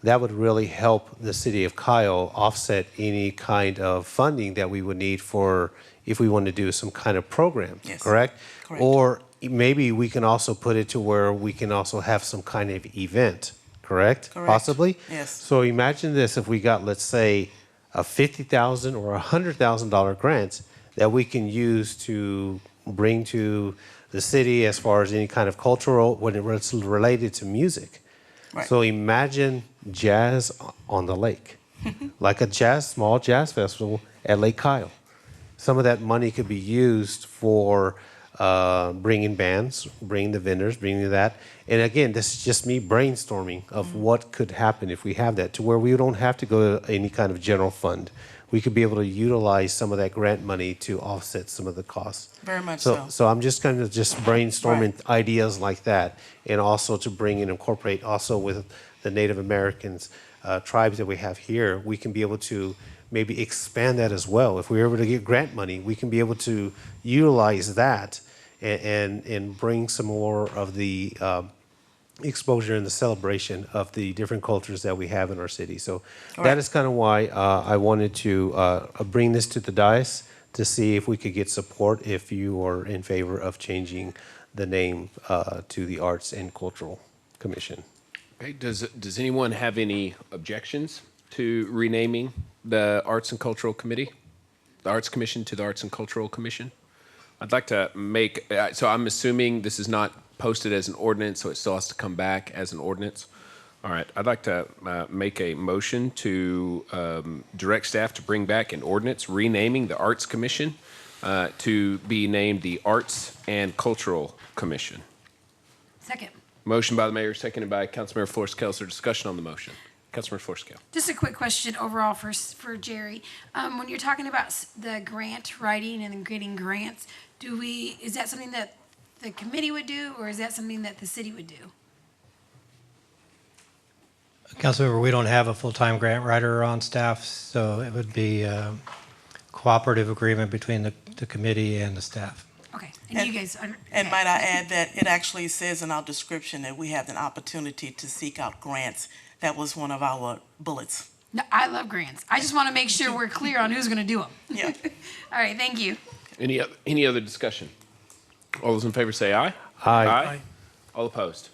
that would really help the city of Kyle offset any kind of funding that we would need for if we want to do some kind of program, Yes. correct? Correct. Or maybe we can also put it to where we can also have some kind of event, correct? Correct. Possibly? Yes. So imagine this, if we got, let's say, a $50,000 or $100,000 grant that we can use to bring to the city as far as any kind of cultural, when it's related to music. Right. So imagine jazz on the lake, like a small jazz festival at Lake Kyle. Some of that money could be used for bringing bands, bringing the vendors, bringing that. And again, this is just me brainstorming of what could happen if we have that, to where we don't have to go to any kind of general fund. We could be able to utilize some of that grant money to offset some of the costs. Very much so. So I'm just kind of just brainstorming ideas like that, and also to bring and incorporate also with the Native Americans, tribes that we have here, we can be able to maybe expand that as well. If we're able to get grant money, we can be able to utilize that and bring some more of the exposure and the celebration of the different cultures that we have in our city. So that is kind of why I wanted to bring this to the dais to see if we could get support if you are in favor of changing the name to the Arts and Cultural Commission. Okay, does anyone have any objections to renaming the Arts and Cultural Committee, the Arts Commission to the Arts and Cultural Commission? I'd like to make, so I'm assuming this is not posted as an ordinance, so it still has to come back as an ordinance. All right, I'd like to make a motion to direct staff to bring back an ordinance renaming the Arts Commission to be named the Arts and Cultural Commission. Second. Motion by the mayor, seconded by Councilmember Flores-Kelser. Discussion on the motion. Councilmember Flores-Kelser. Just a quick question overall for Jerry. When you're talking about the grant writing and getting grants, is that something that the committee would do, or is that something that the city would do? Councilmember, we don't have a full-time grant writer on staff, so it would be a cooperative agreement between the committee and the staff. Okay, and you guys. And might I add that it actually says in our description that we have an opportunity to seek out grants. That was one of our bullets. No, I love grants. I just want to make sure we're clear on who's going to do them. Yeah. All right, thank you. Any other discussion? All those in favor say aye. Aye. All opposed?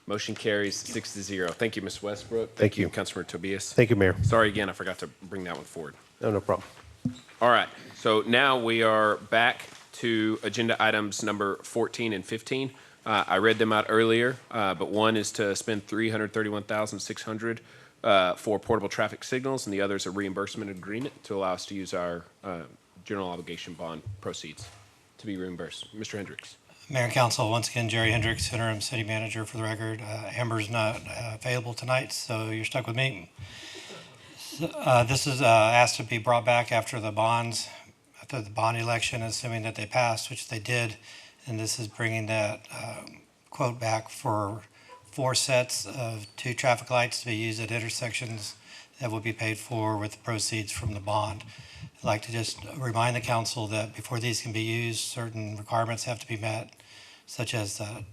Motion carries 6-0. Thank you, Ms. Westbrook. Thank you. Councilmember Tobias. Thank you, Mayor. Sorry again, I forgot to bring that one forward. No problem. All right, so now we are back to agenda items number 14 and 15. I read them out earlier, but one is to spend $331,600 for portable traffic signals, and the other is a reimbursement agreement to allow us to use our general obligation bond proceeds to be reimbursed. Mr. Hendrix. Mayor and Council, once again, Jerry Hendrix, Interim City Manager for the record. Amber's not available tonight, so you're stuck with me. This is asked to be brought back after the bond election, assuming that they passed, which they did. And this is bringing that quote back for 4 sets of 2 traffic lights to be used at intersections that will be paid for with the proceeds from the bond. I'd like to just remind the council that before these can be used, certain requirements have to be met, such as a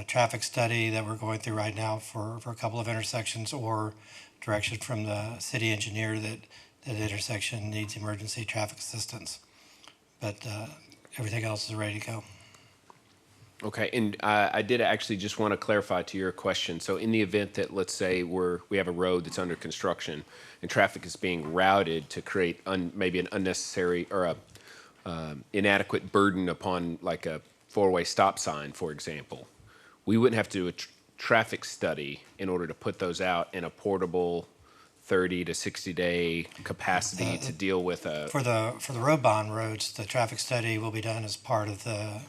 traffic study that we're going through right now for a couple of intersections, or direction from the city engineer that that intersection needs emergency traffic assistance. But everything else is ready to go. Okay, and I did actually just want to clarify to your question. So in the event that, let's say, we have a road that's under construction and traffic is being routed to create maybe an unnecessary or a inadequate burden upon like a 4-way stop sign, for example, we wouldn't have to do a traffic study in order to put those out in a portable 30 to 60 day capacity to deal with a... For the road bond roads, the traffic study will be done as part of the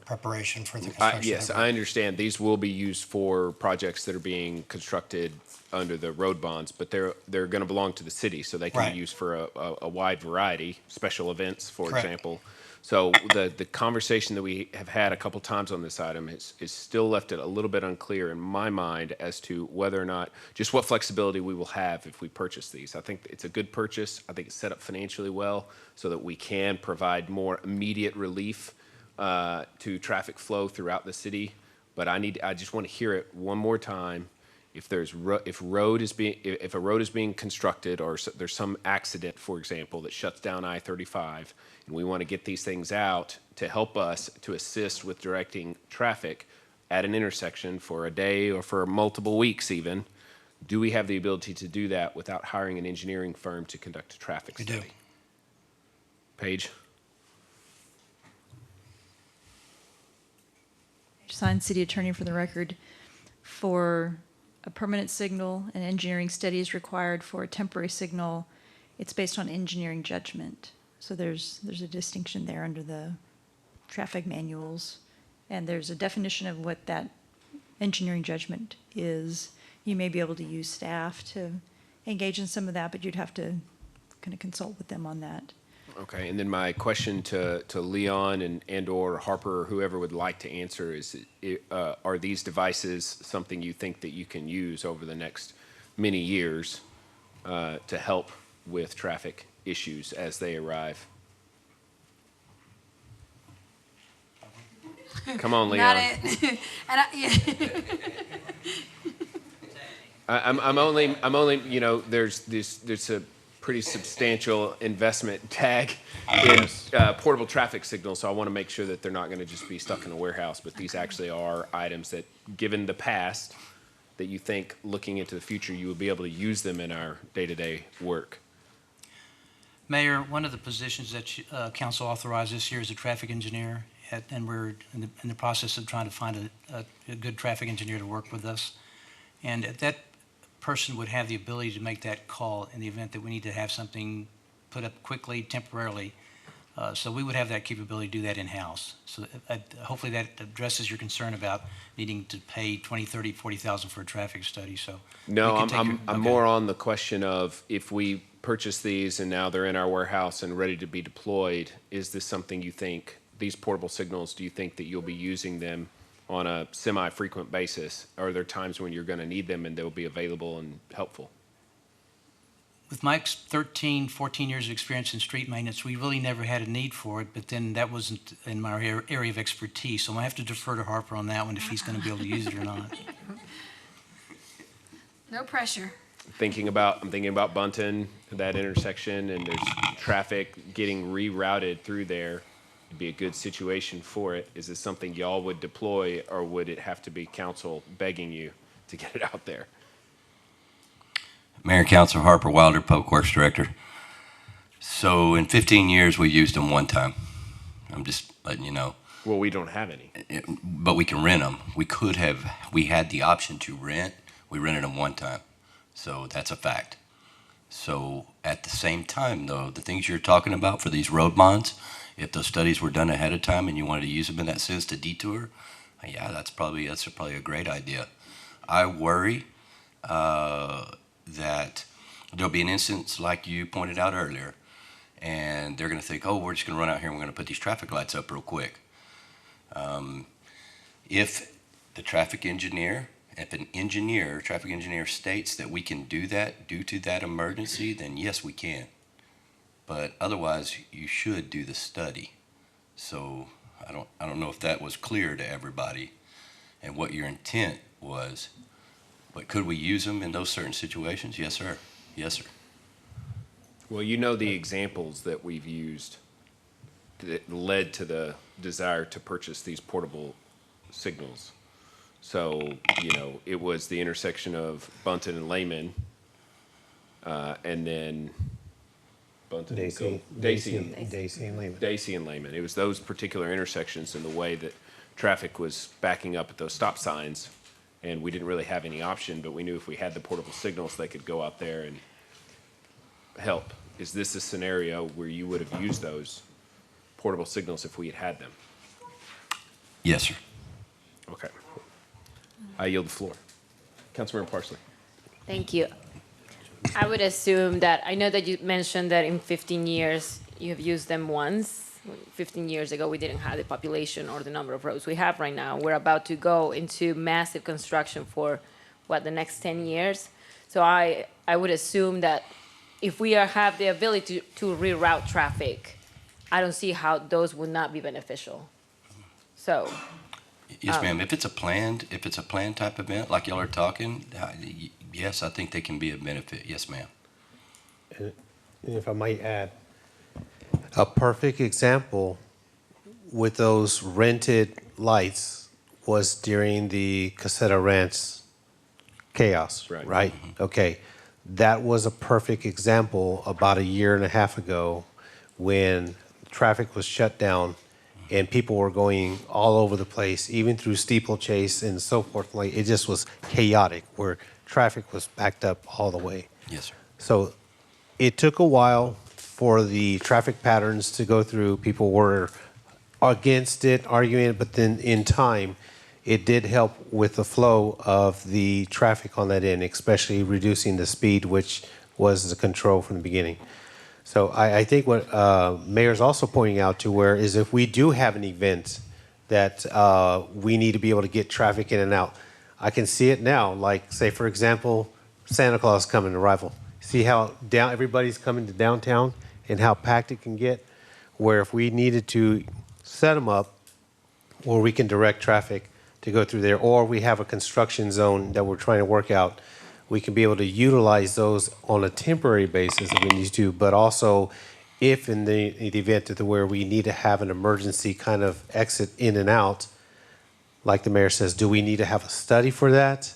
preparation for the construction. Yes, I understand. These will be used for projects that are being constructed under the road bonds, but they're going to belong to the city, so they can be used for a wide variety, special events, for example. So the conversation that we have had a couple times on this item is still left it a little bit unclear in my mind as to whether or not, just what flexibility we will have if we purchase these. I think it's a good purchase. I think it's set up financially well so that we can provide more immediate relief to traffic flow throughout the city. But I just want to hear it one more time. If a road is being constructed, or there's some accident, for example, that shuts down I-35, and we want to get these things out to help us to assist with directing traffic at an intersection for a day or for multiple weeks even, do we have the ability to do that without hiring an engineering firm to conduct a traffic study? We do. Paige? Signed, City Attorney for the record. For a permanent signal, an engineering study is required. For a temporary signal, it's based on engineering judgment. So there's a distinction there under the traffic manuals, and there's a definition of what that engineering judgment is. You may be able to use staff to engage in some of that, but you'd have to kind of consult with them on that. Okay, and then my question to Leon and or Harper or whoever would like to answer is, are these devices something you think that you can use over the next many years to help with traffic issues as they arrive? Come on, Leon. Not it. I'm only, you know, there's a pretty substantial investment tag in portable traffic signals, so I want to make sure that they're not going to just be stuck in a warehouse, but these actually are items that, given the past, that you think looking into the future you will be able to use them in our day-to-day work. Mayor, one of the positions that council authorized this year is a traffic engineer, and we're in the process of trying to find a good traffic engineer to work with us. And that person would have the ability to make that call in the event that we need to have something put up quickly, temporarily. So we would have that capability to do that in-house. So hopefully that addresses your concern about needing to pay $20,000, $30,000, $40,000 for a traffic study. So no, I'm more on the question of, if we purchase these and now they're in our warehouse and ready to be deployed, is this something you think, these portable signals, do you think that you'll be using them on a semi-frequent basis? Or are there times when you're going to need them and they'll be available and helpful? With my 13, 14 years of experience in street maintenance, we really never had a need for it, but then that wasn't in my area of expertise. So I have to defer to Harper on that one, if he's going to be able to use it or not. No pressure. I'm thinking about Bunton, that intersection, and there's traffic getting rerouted through there. It'd be a good situation for it. Is this something y'all would deploy, or would it have to be council begging you to get it out there? Mayor, Council, Harper Wilder, Public Works Director. So in 15 years, we used them one time. I'm just letting you know. Well, we don't have any. But we can rent them. We had the option to rent. We rented them one time. So that's a fact. So at the same time, though, the things you're talking about for these road bonds, if those studies were done ahead of time and you wanted to use them in that sense to detour, yeah, that's probably a great idea. I worry that there'll be an instance like you pointed out earlier, and they're going to think, oh, we're just going to run out here and we're going to put these traffic lights up real quick. If the traffic engineer, traffic engineer states that we can do that due to that emergency, then yes, we can. But otherwise, you should do the study. So I don't know if that was clear to everybody and what your intent was. But could we use them in those certain situations? Yes, sir. Yes, sir. Well, you know the examples that we've used that led to the desire to purchase these portable signals. So, you know, it was the intersection of Bunton and Lehman, and then Bunton, Dacey and Lehman. It was those particular intersections and the way that traffic was backing up at those stop signs. And we didn't really have any option, but we knew if we had the portable signals, they could go out there and help. Is this a scenario where you would have used those portable signals if we had them? Yes, sir. Okay. I yield the floor. Councilmember Parsley. Thank you. I would assume that, I know that you mentioned that in 15 years you have used them once. 15 years ago, we didn't have the population or the number of roads we have right now. We're about to go into massive construction for, the next 10 years. So I would assume that if we have the ability to reroute traffic, I don't see how those would not be beneficial. So. Yes, ma'am. If it's a planned type event, like y'all are talking, yes, I think they can be a benefit. Yes, ma'am. And if I might add, a perfect example with those rented lights was during the Caseta Ranch chaos, right? Okay. That was a perfect example about a year and a half ago when traffic was shut down and people were going all over the place, even through Steeplechase and so forth. Like, it just was chaotic where traffic was backed up all the way. Yes, sir. So it took a while for the traffic patterns to go through. People were against it, arguing it, but then in time, it did help with the flow of the traffic on that end, especially reducing the speed, which was the control from the beginning. So I think what Mayor's also pointing out to where is if we do have an event that we need to be able to get traffic in and out. I can see it now, like say for example, Santa Claus coming arrival. See how everybody's coming to downtown and how packed it can get, where if we needed to set them up where we can direct traffic to go through there, or we have a construction zone that we're trying to work out, we can be able to utilize those on a temporary basis if we need to, but also if in the event that where we need to have an emergency kind of exit in and out, like the mayor says, do we need to have a study for that,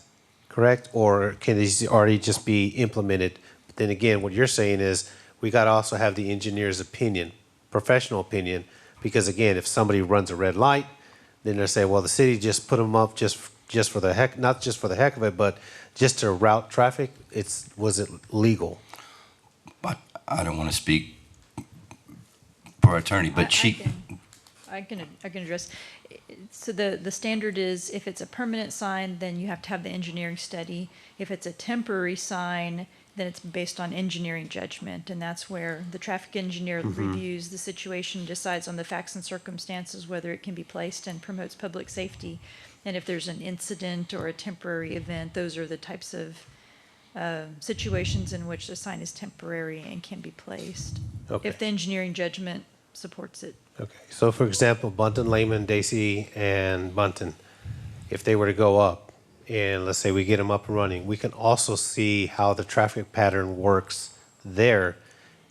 correct? Or can these already just be implemented? But then again, what you're saying is we got to also have the engineer's opinion, professional opinion, because again, if somebody runs a red light, then they'll say, well, the city just put them up just for the heck, not just for the heck of it, but just to route traffic. Was it legal? But I don't want to speak for our attorney, but I can address. So the standard is if it's a permanent sign, then you have to have the engineering study. If it's a temporary sign, then it's based on engineering judgment, and that's where the traffic engineer reviews the situation, decides on the facts and circumstances whether it can be placed and promotes public safety. And if there's an incident or a temporary event, those are the types of situations in which the sign is temporary and can be placed. Okay. If the engineering judgment supports it. Okay. So for example, Bunton, Lehman, Dacey, and Bunton, if they were to go up, and let's say we get them up and running, we can also see how the traffic pattern works there.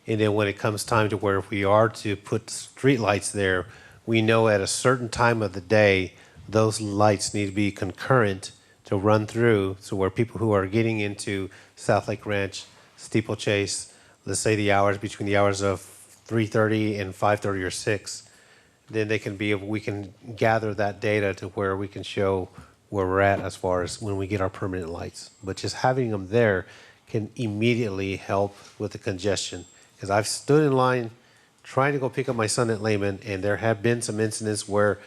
And then when it comes time to where if we are to put street lights there, we know at a certain time of the day, those lights need to be concurrent to run through. So where people who are getting into South Lake Ranch, Steeplechase, let's say the hours between the hours of 3:30 and 5:30 or 6, then we can gather that data to where we can show where we're at as far as when we get our permanent lights. But just having them there can immediately help with the congestion. Because I've stood in line trying to go pick up my son at Lehman, and there have been some incidents where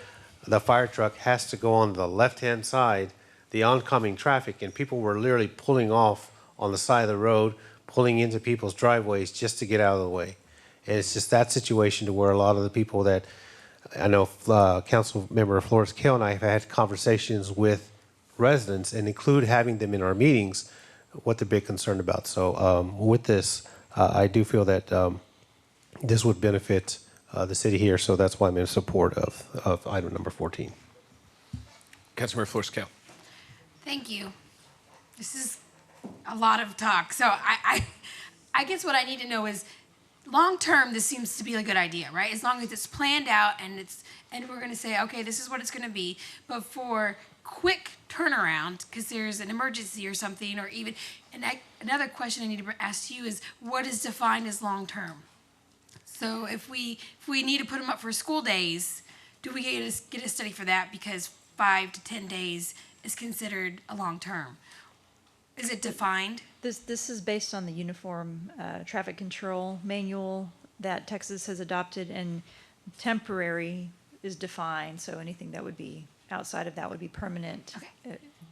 the fire truck has to go on the left-hand side, the oncoming traffic, and people were literally pulling off on the side of the road, pulling into people's driveways just to get out of the way. And it's just that situation to where a lot of the people that I know Council Member Flores Kale and I have had conversations with residents and include having them in our meetings, what they're big concerned about. So with this, I do feel that this would benefit the city here. So that's why I'm in support of item number 14. Councilmember Flores Kale. Thank you. This is a lot of talk. So I guess what I need to know is, long term, this seems to be a good idea, right? As long as it's planned out and we're going to say, okay, this is what it's going to be. But for quick turnaround, because there's an emergency or something, or even, another question I need to ask you is, what is defined as long term? So if we need to put them up for school days, do we get a study for that? Because 5 to 10 days is considered a long term. Is it defined? This is based on the Uniform Traffic Control Manual that Texas has adopted, and temporary is defined, so anything that would be outside of that would be permanent,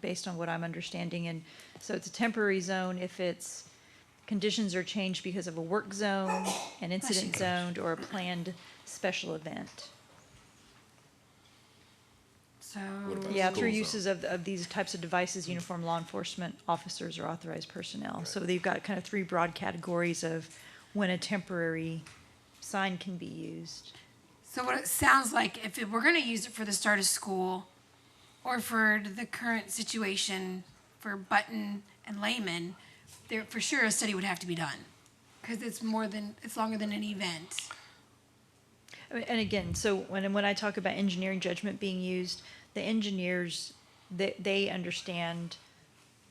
based on what I'm understanding. And so it's a temporary zone if conditions are changed because of a work zone, an incident zone, or a planned special event. So, Yeah, through uses of these types of devices, uniformed law enforcement officers or authorized personnel. So they've got kind of three broad categories of when a temporary sign can be used. so what it sounds like, if we're going to use it for the start of school or for the current situation for Button and Layman, there for sure a study would have to be done because it's longer than an event. And again, so when I talk about engineering judgment being used, the engineers, they understand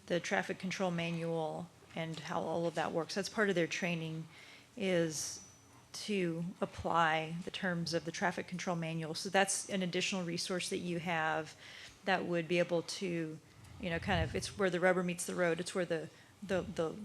the traffic control manual and how all of that works. That's part of their training, is to apply the terms of the traffic control manual. So that's an additional resource that you have that would be able to, kind of, it's where the rubber meets the road. It's where the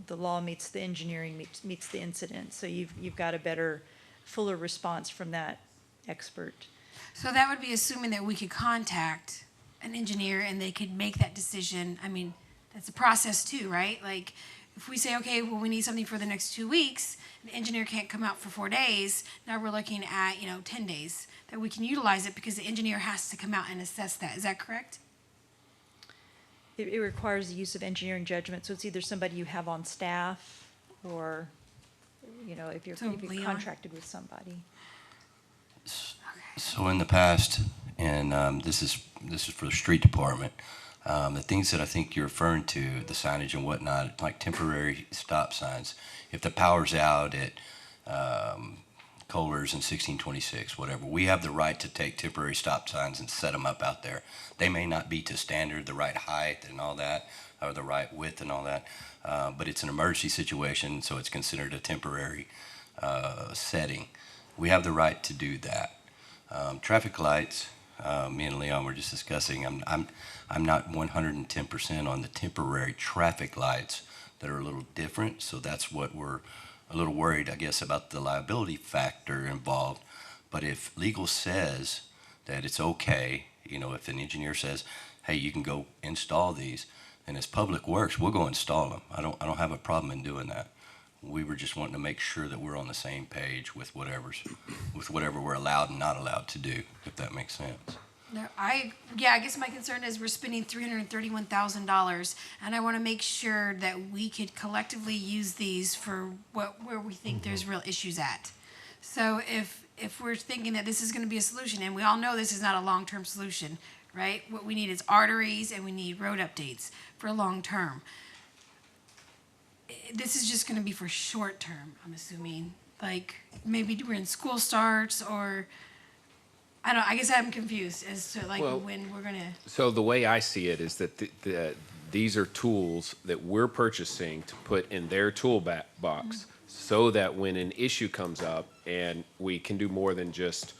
law meets the engineering meets the incident. So you've got a better, fuller response from that expert. So that would be assuming that we could contact an engineer and they could make that decision. I mean, that's a process too, right? Like if we say, okay, well, we need something for the next 2 weeks, the engineer can't come out for 4 days. Now we're looking at, 10 days that we can utilize it because the engineer has to come out and assess that. Is that correct? It requires the use of engineering judgment. So it's either somebody you have on staff or, if you're Leon? contracted with somebody. So in the past, and this is for the street department, the things that I think you're referring to, the signage and whatnot, like temporary stop signs. If the power's out at Kohler's in 1626, whatever, we have the right to take temporary stop signs and set them up out there. They may not be to standard, the right height and all that, or the right width and all that, but it's an emergency situation, so it's considered a temporary setting. We have the right to do that. Traffic lights, me and Leon were just discussing, I'm not 110% on the temporary traffic lights that are a little different, so that's what we're a little worried, I guess, about the liability factor involved. But if legal says that it's okay, if an engineer says, hey, you can go install these, and as public works, we'll go install them. I don't have a problem in doing that. We were just wanting to make sure that we're on the same page with whatever we're allowed and not allowed to do, if that makes sense. No, I guess my concern is we're spending $331,000, and I want to make sure that we could collectively use these for where we think there's real issues at. So if we're thinking that this is going to be a solution, and we all know this is not a long-term solution, right? What we need is arteries and we need road updates for long-term. This is just going to be for short-term, I'm assuming. Like maybe when school starts or. I guess I'm confused as to when we're gonna. So the way I see it is that these are tools that we're purchasing to put in their tool box, so that when an issue comes up and we can do more than just,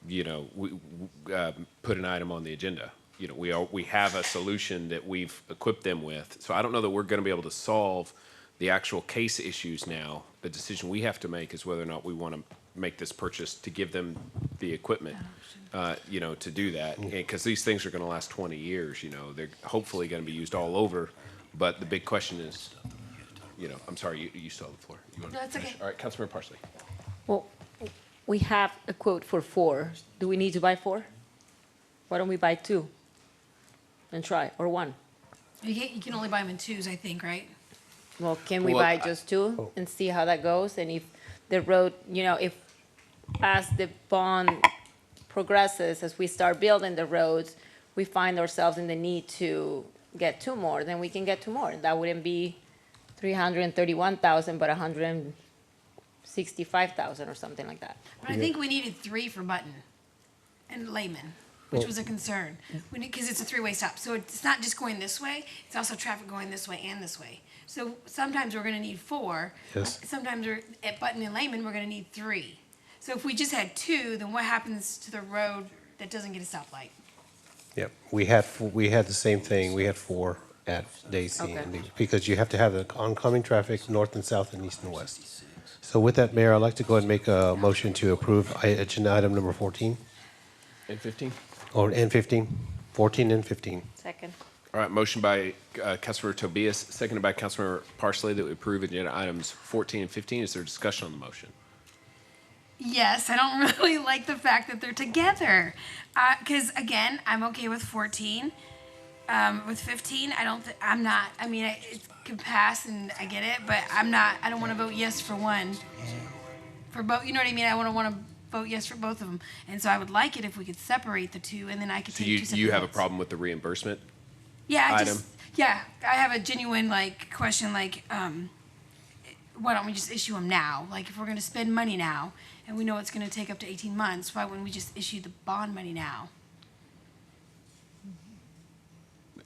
put an item on the agenda. We have a solution that we've equipped them with. So I don't know that we're going to be able to solve the actual case issues now. The decision we have to make is whether or not we want to make this purchase to give them the equipment, to do that. Because these things are going to last 20 years, they're hopefully going to be used all over. But the big question is, I'm sorry, you still have the floor. You want to That's finish? okay. All right, Councilmember Parsley. Well, we have a quote for 4. Do we need to buy 4? Why don't we buy 2 and try, or 1? You can only buy them in 2s, I think, right? Well, can we Well, buy just 2 and see how that goes? And if the road, if as the bond progresses, as we start building the roads, we find ourselves in the need to get 2 more, then we can get 2 more. That wouldn't be 331,000, but 165,000 or something like that. But I think we needed 3 for Button and Layman, which was a concern. Because it's a 3-way stop. So it's not just going this way, it's also traffic going this way and this way. So sometimes we're going to need 4. Yes. Sometimes at Button and Layman, we're going to need 3. So if we just had 2, then what happens to the road that doesn't get a stoplight? Yep, we had the same thing. We had 4 at Daisy, Okay. because you have to have the oncoming traffic north and south and east and west. So with that, Mayor, I'd like to go ahead and make a motion to approve agenda item number 14. And 15? And 15, 14 and 15. Second. All right, motion by Councilmember Tobias, seconded by Councilmember Parsley, that we approve agenda items 14 and 15. Is there discussion on the motion? Yes, I don't really like the fact that they're together. Because again, I'm okay with 14. With 15, I'm not. I mean, it could pass and I get it, but I'm not. I don't want to vote yes for one. For both, you know what I mean? I want to vote yes for both of them. And so I would like it if we could separate the two, and then I could So take you, two separate you have a votes. problem with the reimbursement? Yeah, item? I have a genuine question why don't we just issue them now? Like if we're going to spend money now and we know it's going to take up to 18 months, why wouldn't we just issue the bond money now?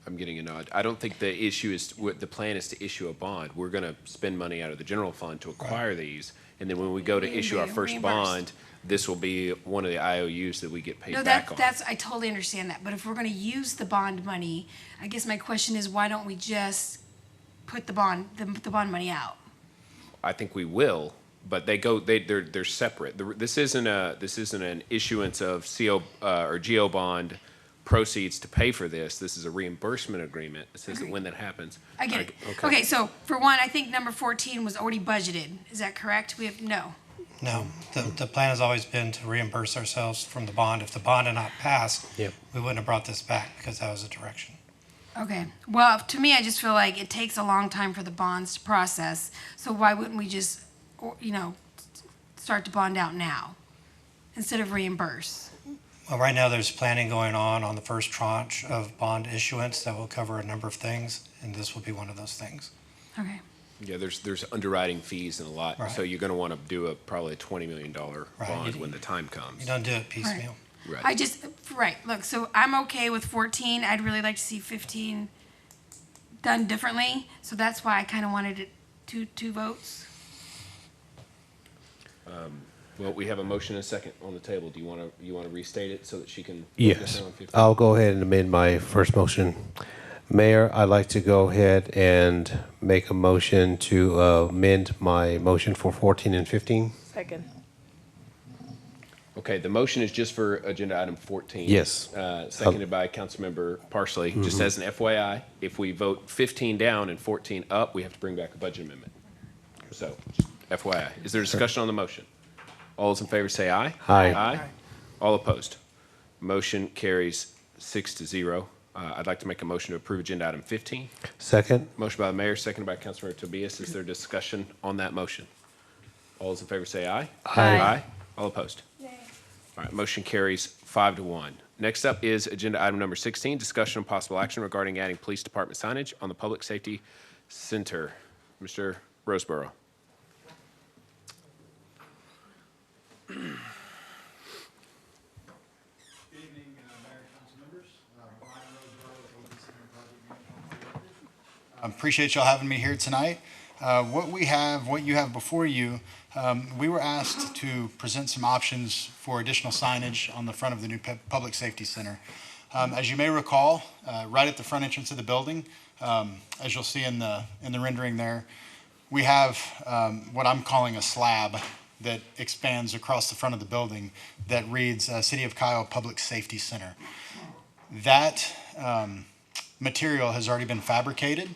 I'm getting a nod. I don't think the issue is, the plan is to issue a bond. We're going to spend money out of the general fund to acquire these. And then when we go to issue our first Reimburse. bond, this will be one of the IOUs that we get paid No, back on. I totally understand that. But if we're going to use the bond money, I guess my question is, why don't we just put the bond money out? I think we will, but they're separate. This isn't an issuance of CO or GO bond proceeds to pay for this. This is a reimbursement agreement. It says that when that happens. I get it. Okay, so for one, I think number 14 was already budgeted. Is that correct? No. No, the plan has always been to reimburse ourselves from the bond. If the bond had not passed, Yep. we wouldn't have brought this back because that was the direction. Okay. Well, to me, I just feel like it takes a long time for the bonds to process. So why wouldn't we just, start to bond out now instead of reimburse? Well, right now, there's planning going on the first tranche of bond issuance that will cover a number of things, and this will be one of those things. Okay. Yeah, there's underwriting fees and a lot. Right. So you're going to want to do probably a $20 million bond You- when the time comes. You don't do it piecemeal. Right. Look, so I'm okay with 14. I'd really like to see 15 done differently. So that's why I kind of wanted it two votes. Well, we have a motion and a second on the table. Do you want to restate it so that she can? Yes, focus on 15? I'll go ahead and amend my first motion. Mayor, I'd like to go ahead and make a motion to amend my motion for 14 and 15. Second. Okay, the motion is just for agenda item 14. Yes. Seconded by Councilmember Parsley. Just as an FYI, if we vote 15 down and 14 up, we have to bring back a budget amendment. So, just FYI. Is there discussion on the motion? All those in favor say aye. Aye. Aye. All opposed. Motion carries 6-0. I'd like to make a motion to approve agenda item 15. Second. Motion by the mayor, seconded by Councilmember Tobias. Is there discussion on that motion? All those in favor say aye. Aye. Aye. All opposed. All right, motion carries 5-1. Next up is agenda item number 16, discussion and possible action regarding adding police department signage on the Public Safety Center. Mr. Rosborough. Good evening, Mayor and Council members. Brian Rosborough, OMJC Signal. I appreciate y'all having me here tonight. What you have before you, we were asked to present some options for additional signage on the front of the new Public Safety Center. As you may recall, right at the front entrance of the building, as you'll see in the rendering there, we have what I'm calling a slab that expands across the front of the building that reads City of Kyle Public Safety Center. That material has already been fabricated.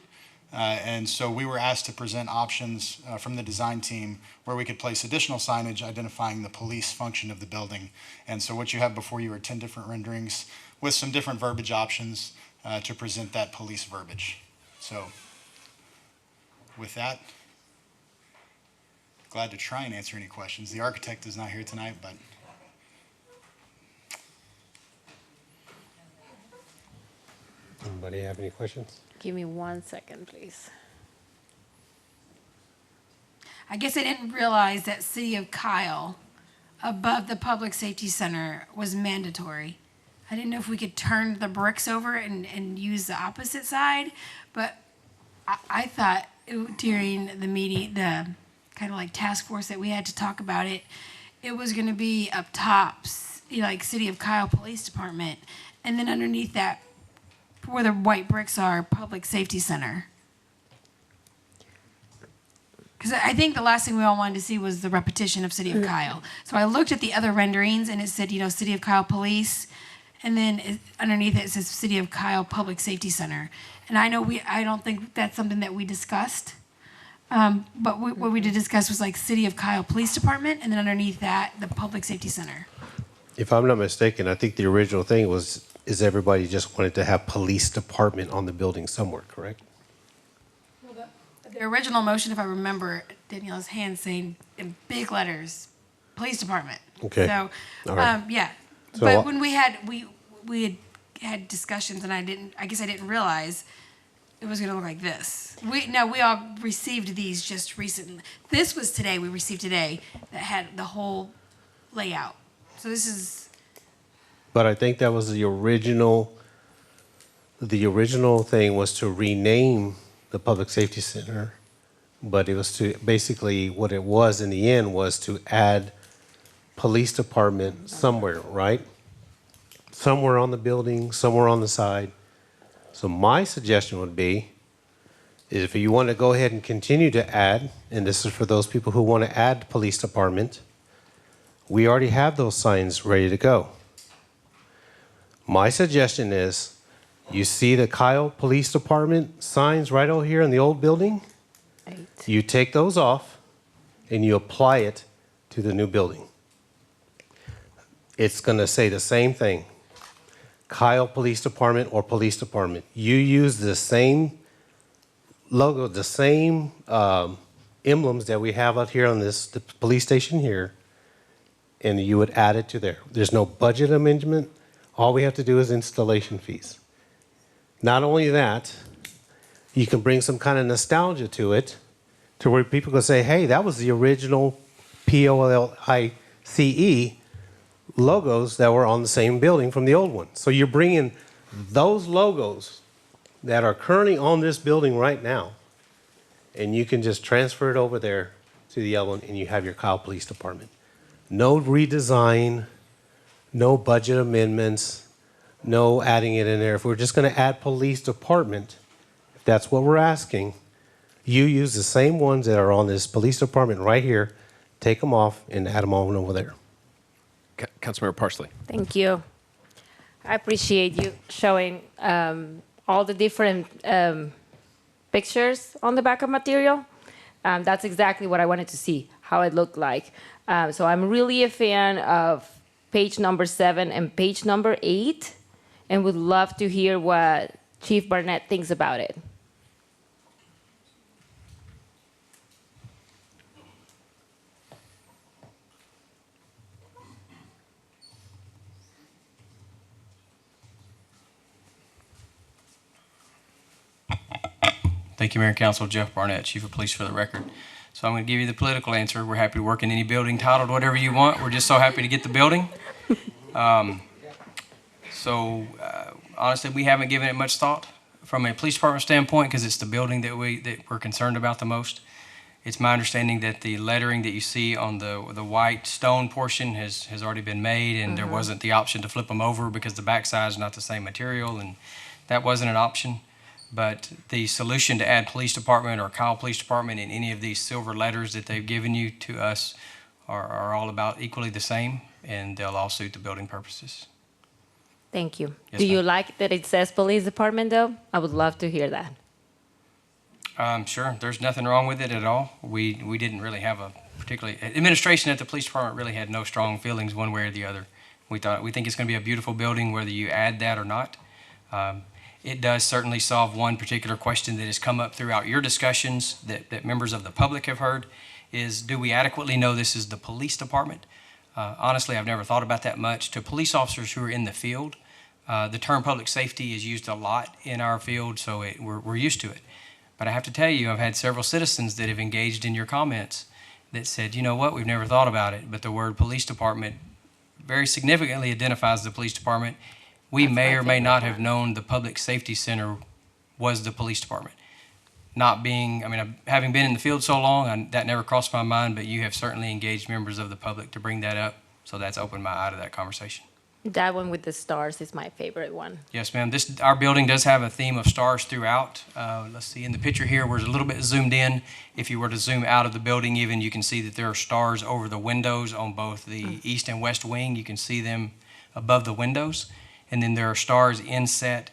And so we were asked to present options from the design team where we could place additional signage identifying the police function of the building. And so what you have before you are 10 different renderings with some different verbiage options to present that police verbiage. So with that, glad to try and answer any questions. The architect is not here tonight, but Anybody have any questions? Give me 1 second, please. I guess I didn't realize that City of Kyle above the Public Safety Center was mandatory. I didn't know if we could turn the bricks over and use the opposite side, but I thought during the meeting, the kind of like task force that we had to talk about it, it was going to be up top, like City of Kyle Police Department, and then underneath that, where the white bricks are, Public Safety Center. Because I think the last thing we all wanted to see was the repetition of City of Kyle. So I looked at the other renderings, and it said, City of Kyle Police, and then underneath it says City of Kyle Public Safety Center. And I don't think that's something that we discussed. But what we did discuss was like City of Kyle Police Department, and then underneath that, the Public Safety Center. If I'm not mistaken, I think the original thing is everybody just wanted to have police department on the building somewhere, correct? The original motion, if I remember, Danielle's hand saying in big letters, Police Department. Okay. So, All right. yeah. So- But when we had discussions, and I guess I didn't realize it was going to look like this. We all received these just recently. This was today, we received today, that had the whole layout. So this is, But I think that was the original thing was to rename the Public Safety Center, but it was to, basically what it was in the end was to add police department somewhere, right? Somewhere on the building, somewhere on the side. So my suggestion would be, is if you want to go ahead and continue to add, and this is for those people who want to add police department, we already have those signs ready to go. My suggestion is, you see the Kyle Police Department signs right over here in the old building? You take those off and you apply it to the new building. It's going to say the same thing. Kyle Police Department or Police Department. You use the same logo, the same emblems that we have out here on the police station here, and you would add it to there. There's no budget amendment. All we have to do is installation fees. Not only that, you can bring some kind of nostalgia to it, to where people can say, hey, that was the original POLICE logos that were on the same building from the old one. So you're bringing those logos that are currently on this building right now, and you can just transfer it over there to the other one, and you have your Kyle Police Department. No redesign, no budget amendments, no adding it in there. If we're just going to add police department, if that's what we're asking, you use the same ones that are on this police department right here, take them off and add them on over there. Councilmember Parsley. Thank you. I appreciate you showing all the different pictures on the backup material. That's exactly what I wanted to see, how it looked like. So I'm really a fan of page number 7 and page number 8, and would love to hear what Chief Barnett thinks about it. Thank you, Mayor and Council. Jeff Barnett, Chief of Police for the record. So I'm going to give you the political answer. We're happy to work in any building titled whatever you want. We're just so happy to get the building. Honestly, we haven't given it much thought from a police department standpoint because it's the building that we're concerned about the most. It's my understanding that the lettering that you see on the white stone portion has already been made, and there wasn't the option to flip them over because the backside is not the same material, and that wasn't an option. But the solution to add police department or Kyle Police Department in any of these silver letters that they've given you to us are all about equally the same, and they'll all suit the building purposes. Thank you. Yes, Do you ma'am. like that it says police department, though? I would love to hear that. Sure, there's nothing wrong with it at all. We didn't really have a administration at the police department really had no strong feelings one way or the other. We think it's going to be a beautiful building whether you add that or not. It does certainly solve one particular question that has come up throughout your discussions that members of the public have heard is, do we adequately know this is the police department? Honestly, I've never thought about that much. To police officers who are in the field, the term public safety is used a lot in our field, so we're used to it. But I have to tell you, I've had several citizens that have engaged in your comments that said, you know what, we've never thought about it, but the word police department very significantly identifies the police department. We may or may not have known the Public Safety Center was the police department. Having been in the field so long, that never crossed my mind, but you have certainly engaged members of the public to bring that up, so that's opened my eye to that conversation. That one with the stars is my favorite one. Yes, ma'am. Our building does have a theme of stars throughout. Let's see, in the picture here, we're a little bit zoomed in. If you were to zoom out of the building even, you can see that there are stars over the windows on both the east and west wing. You can see them above the windows. And then there are stars inset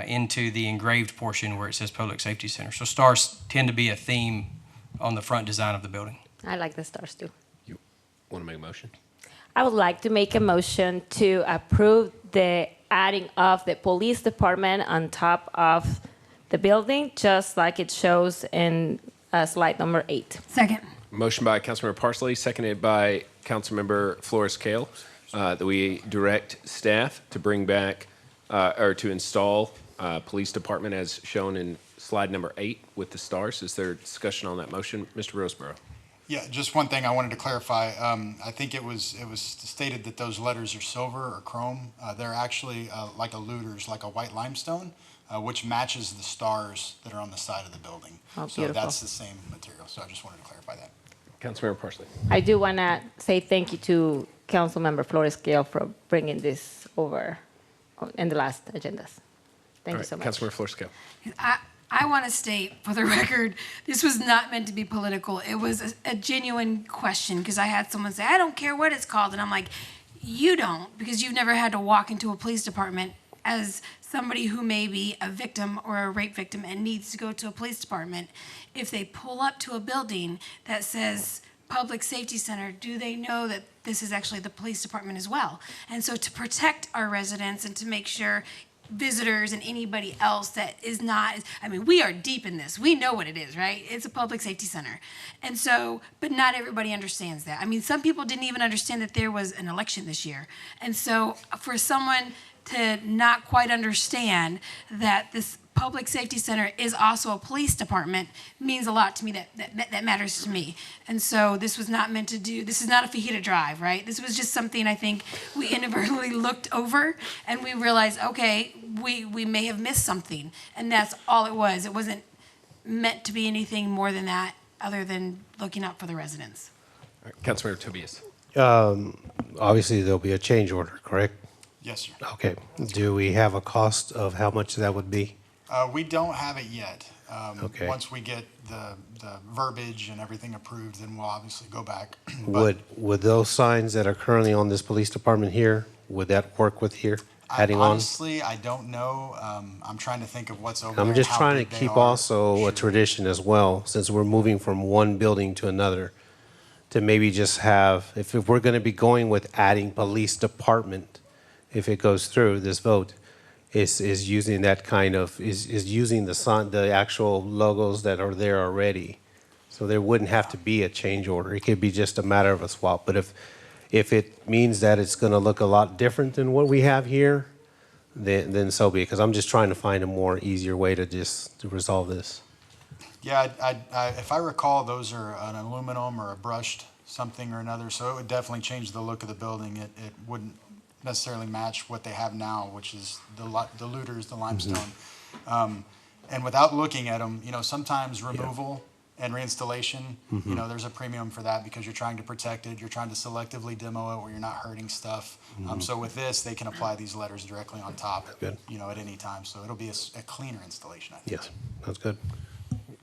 into the engraved portion where it says Public Safety Center. So stars tend to be a theme on the front design of the building. I like the stars too. You want to make a motion? I would like to make a motion to approve the adding of the police department on top of the building, just like it shows in slide number 8. Second. Motion by Councilmember Parsley, seconded by Councilmember Flores Kale, that we direct staff to bring back or to install police department as shown in slide number 8 with the stars. Is there discussion on that motion? Mr. Rosborough. Yeah, just one thing I wanted to clarify. I think it was stated that those letters are silver or chrome. They're actually like a Luder's, like a white limestone, which matches the stars that are on the side of the building. Oh, so beautiful. that's the same material. So I just wanted to clarify that. Councilmember Parsley. I do want to say thank you to Councilmember Flores Kale for bringing this over in the last agendas. Thank you so much. Councilmember Flores Kale. I want to state for the record, this was not meant to be political. It was a genuine question because I had someone say, I don't care what it's called. And I'm like, you don't, because you've never had to walk into a police department as somebody who may be a victim or a rape victim and needs to go to a police department. If they pull up to a building that says Public Safety Center, do they know that this is actually the police department as well? And so to protect our residents and to make sure visitors and anybody else that is not, I mean, we are deep in this. We know what it is, right? It's a public safety center. And so, but not everybody understands that. I mean, some people didn't even understand that there was an election this year. And so for someone to not quite understand that this public safety center is also a police department means a lot to me. That matters to me. And so this was not meant to do, this is not a fajita drive, right? This was just something I think we inadvertently looked over and we realized, okay, we may have missed something. And that's all it was. It wasn't meant to be anything more than that other than looking out for the residents. All right, Councilmember Tobias. Obviously, there'll be a change order, correct? Yes, sir. Okay. Do we have a cost of how much that would be? We don't have it yet. Okay. Once we get the verbiage and everything approved, then we'll obviously go back. But Would those signs that are currently on this police department here, would that work with here, adding on? honestly, I don't know. I'm trying to think of what's over there. I'm and just how trying to big they keep are. also a tradition as well, since we're moving from one building to another, to maybe just have, if we're going to be going with adding police department, if it goes through this vote, is using that kind of, is using the sign, the actual logos that are there already. So there wouldn't have to be a change order. It could be just a matter of a swap. But if it means that it's going to look a lot different than what we have here, then so be it. Because I'm just trying to find a more easier way to resolve this. Yeah, if I recall, those are an aluminum or a brushed something or another, so it would definitely change the look of the building. It wouldn't necessarily match what they have now, which is the looters, the limestone. And without looking at them, sometimes removal and reinstallation, there's a premium for that because you're trying to protect it. You're trying to selectively demo it where you're not hurting stuff. So with this, they can apply these letters directly on top, Good. at any time. So it'll be a cleaner installation, I think. Yes, that's good.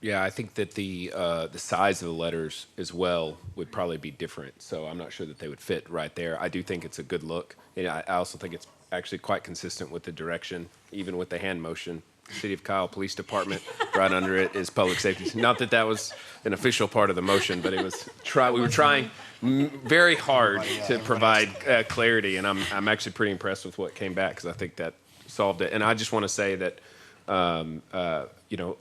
Yeah, I think that the size of the letters as well would probably be different. So I'm not sure that they would fit right there. I do think it's a good look. And I also think it's actually quite consistent with the direction, even with the hand motion. City of Kyle Police Department, right under it is public safety. Not that that was an official part of the motion, but it was we were trying very hard to provide clarity. And I'm actually pretty impressed with what came back because I think that solved it. And I just want to say that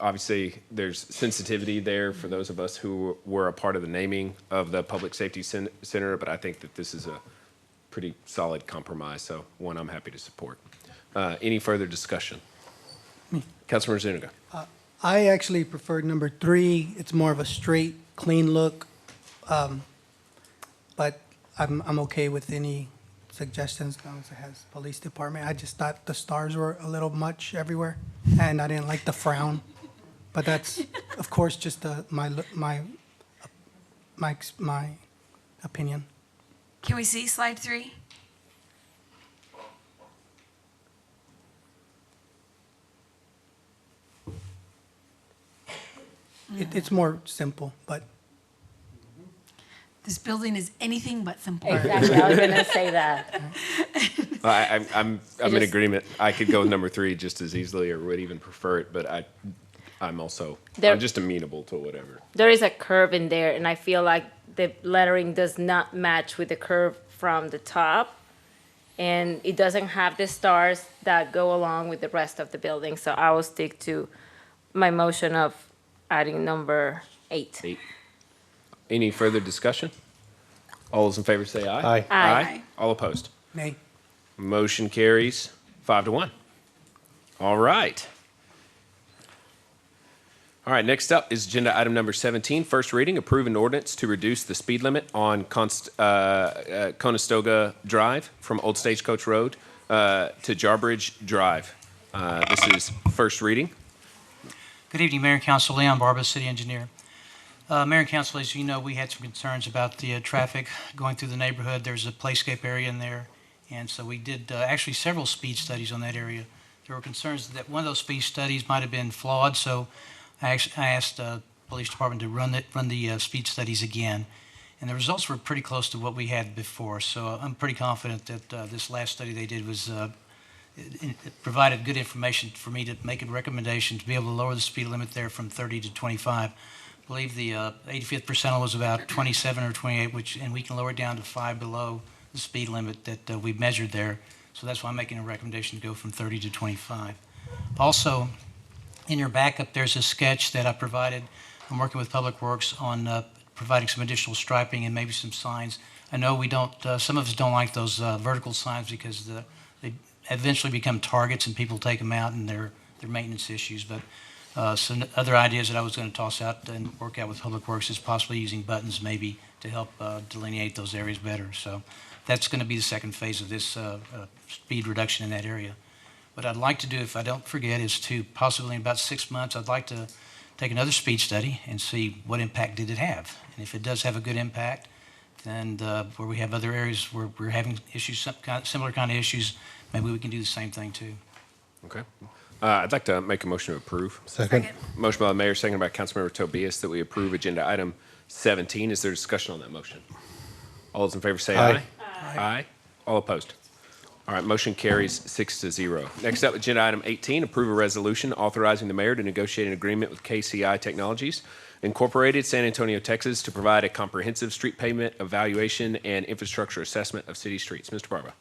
obviously there's sensitivity there for those of us who were a part of the naming of the Public Safety Center, but I think that this is a pretty solid compromise, so one I'm happy to support. Any further discussion? Councilmember Zuniga. I actually prefer number 3. It's more of a straight, clean look, but I'm okay with any suggestions. As long as it has police department. I just thought the stars were a little much everywhere, and I didn't like the frown. But that's, of course, just my opinion. Can we see slide 3? It's more simple, but This building is anything but simple. Exactly, I was going to say that. I'm in agreement. I could go with number 3 just as easily or would even prefer it, but I'm There- I'm just amenable to whatever. There is a curve in there, and I feel like the lettering does not match with the curve from the top. And it doesn't have the stars that go along with the rest of the building. So I will stick to my motion of adding number 8. 8. Any further discussion? All those in favor say aye. Aye. Aye. All opposed? Nay. Motion carries 5-1. All right. All right, next up is agenda item number 17, first reading, approve an ordinance to reduce the speed limit on Conestoga Drive from Old Stagecoach Road to Jarbridge Drive. This is first reading. Good evening, Mayor and Council. Leon Barba, City Engineer. Mayor and Council, as you know, we had some concerns about the traffic going through the neighborhood. There's a playscape area in there, and so we did actually several speed studies on that area. There were concerns that one of those speed studies might have been flawed, so I asked the Police Department to run the speed studies again, and the results were pretty close to what we had before. So I'm pretty confident that this last study they did was it provided good information for me to make a recommendation to be able to lower the speed limit there from 30 to 25. I believe the 85th percentile was about 27 or 28, and we can lower it down to 5 below the speed limit that we measured there. So that's why I'm making a recommendation to go from 30 to 25. Also, in your backup, there's a sketch that I provided. I'm working with Public Works on providing some additional striping and maybe some signs. I know we don't, some of us don't like those vertical signs because they eventually become targets and people take them out and they're maintenance issues. But some other ideas that I was going to toss out and work out with Public Works is possibly using buttons maybe to help delineate those areas better. So that's going to be the second phase of this speed reduction in that area. What I'd like to do, if I don't forget, is to possibly in about 6 months, I'd like to take another speed study and see what impact did it have. And if it does have a good impact, then where we have other areas where we're having issues, similar kind of issues, maybe we can do the same thing too. Okay. I'd like to make a motion to approve. Second. Motion by the mayor, seconded by Councilmember Tobias, that we approve agenda item 17. Is there discussion on that motion? All those in favor say aye. Aye. All opposed? All right, motion carries 6-0. Next up, agenda item 18, approve a resolution authorizing the mayor to negotiate an agreement with KCI Technologies, Incorporated, San Antonio, Texas, to provide a comprehensive street pavement evaluation and infrastructure assessment of city streets. Mr. Barba.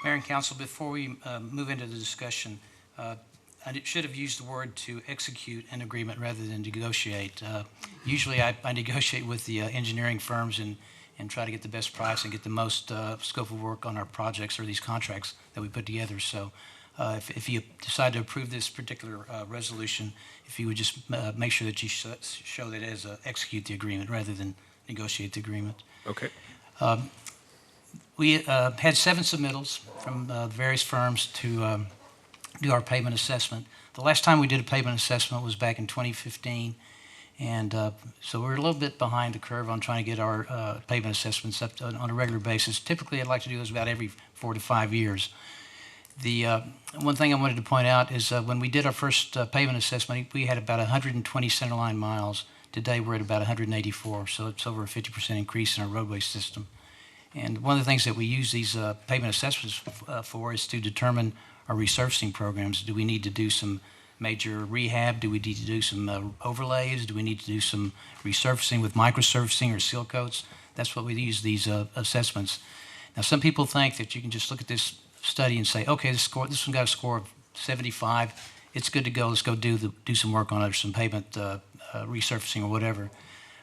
Mayor and Council, before we move into the discussion, I should have used the word to execute an agreement rather than negotiate. Usually I negotiate with the engineering firms and try to get the best price and get the most scope of work on our projects or these contracts that we put together. So if you decide to approve this particular resolution, if you would just make sure that you show that as execute the agreement rather than negotiate the agreement. Okay. We had 7 submittals from various firms to do our pavement assessment. The last time we did a pavement assessment was back in 2015. And so we're a little bit behind the curve on trying to get our pavement assessments up on a regular basis. Typically, I'd like to do this about every 4 to 5 years. The one thing I wanted to point out is when we did our first pavement assessment, we had about 120 centerline miles. Today, we're at about 184, so it's over a 50% increase in our roadway system. And one of the things that we use these pavement assessments for is to determine our resurfacing programs. Do we need to do some major rehab? Do we need to do some overlays? Do we need to do some resurfacing with microsurfacing or seal coats? That's what we use these assessments. Now, some people think that you can just look at this study and say, okay, this one got a score of 75. It's good to go. Let's go do some work on it, or some pavement resurfacing or whatever.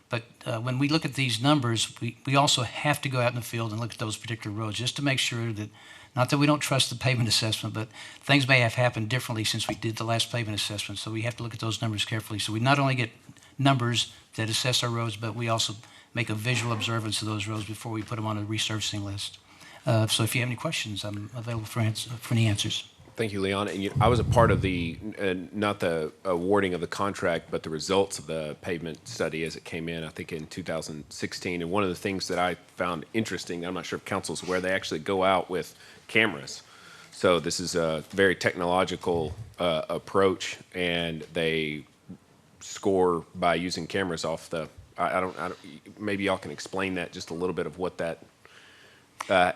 But when we look at these numbers, we also have to go out in the field and look at those particular roads just to make sure that, not that we don't trust the pavement assessment, but things may have happened differently since we did the last pavement assessment. So we have to look at those numbers carefully. So we not only get numbers that assess our roads, but we also make a visual observance of those roads before we put them on a resurfacing list. So if you have any questions, I'm available for any answers. Thank you, Leon. And I was a part of the, not the awarding of the contract, but the results of the pavement study as it came in, I think in 2016. And one of the things that I found interesting, I'm not sure if council's aware, they actually go out with cameras. So this is a very technological approach, and they score by using cameras off the, I don't, maybe y'all can explain that, just a little bit of what that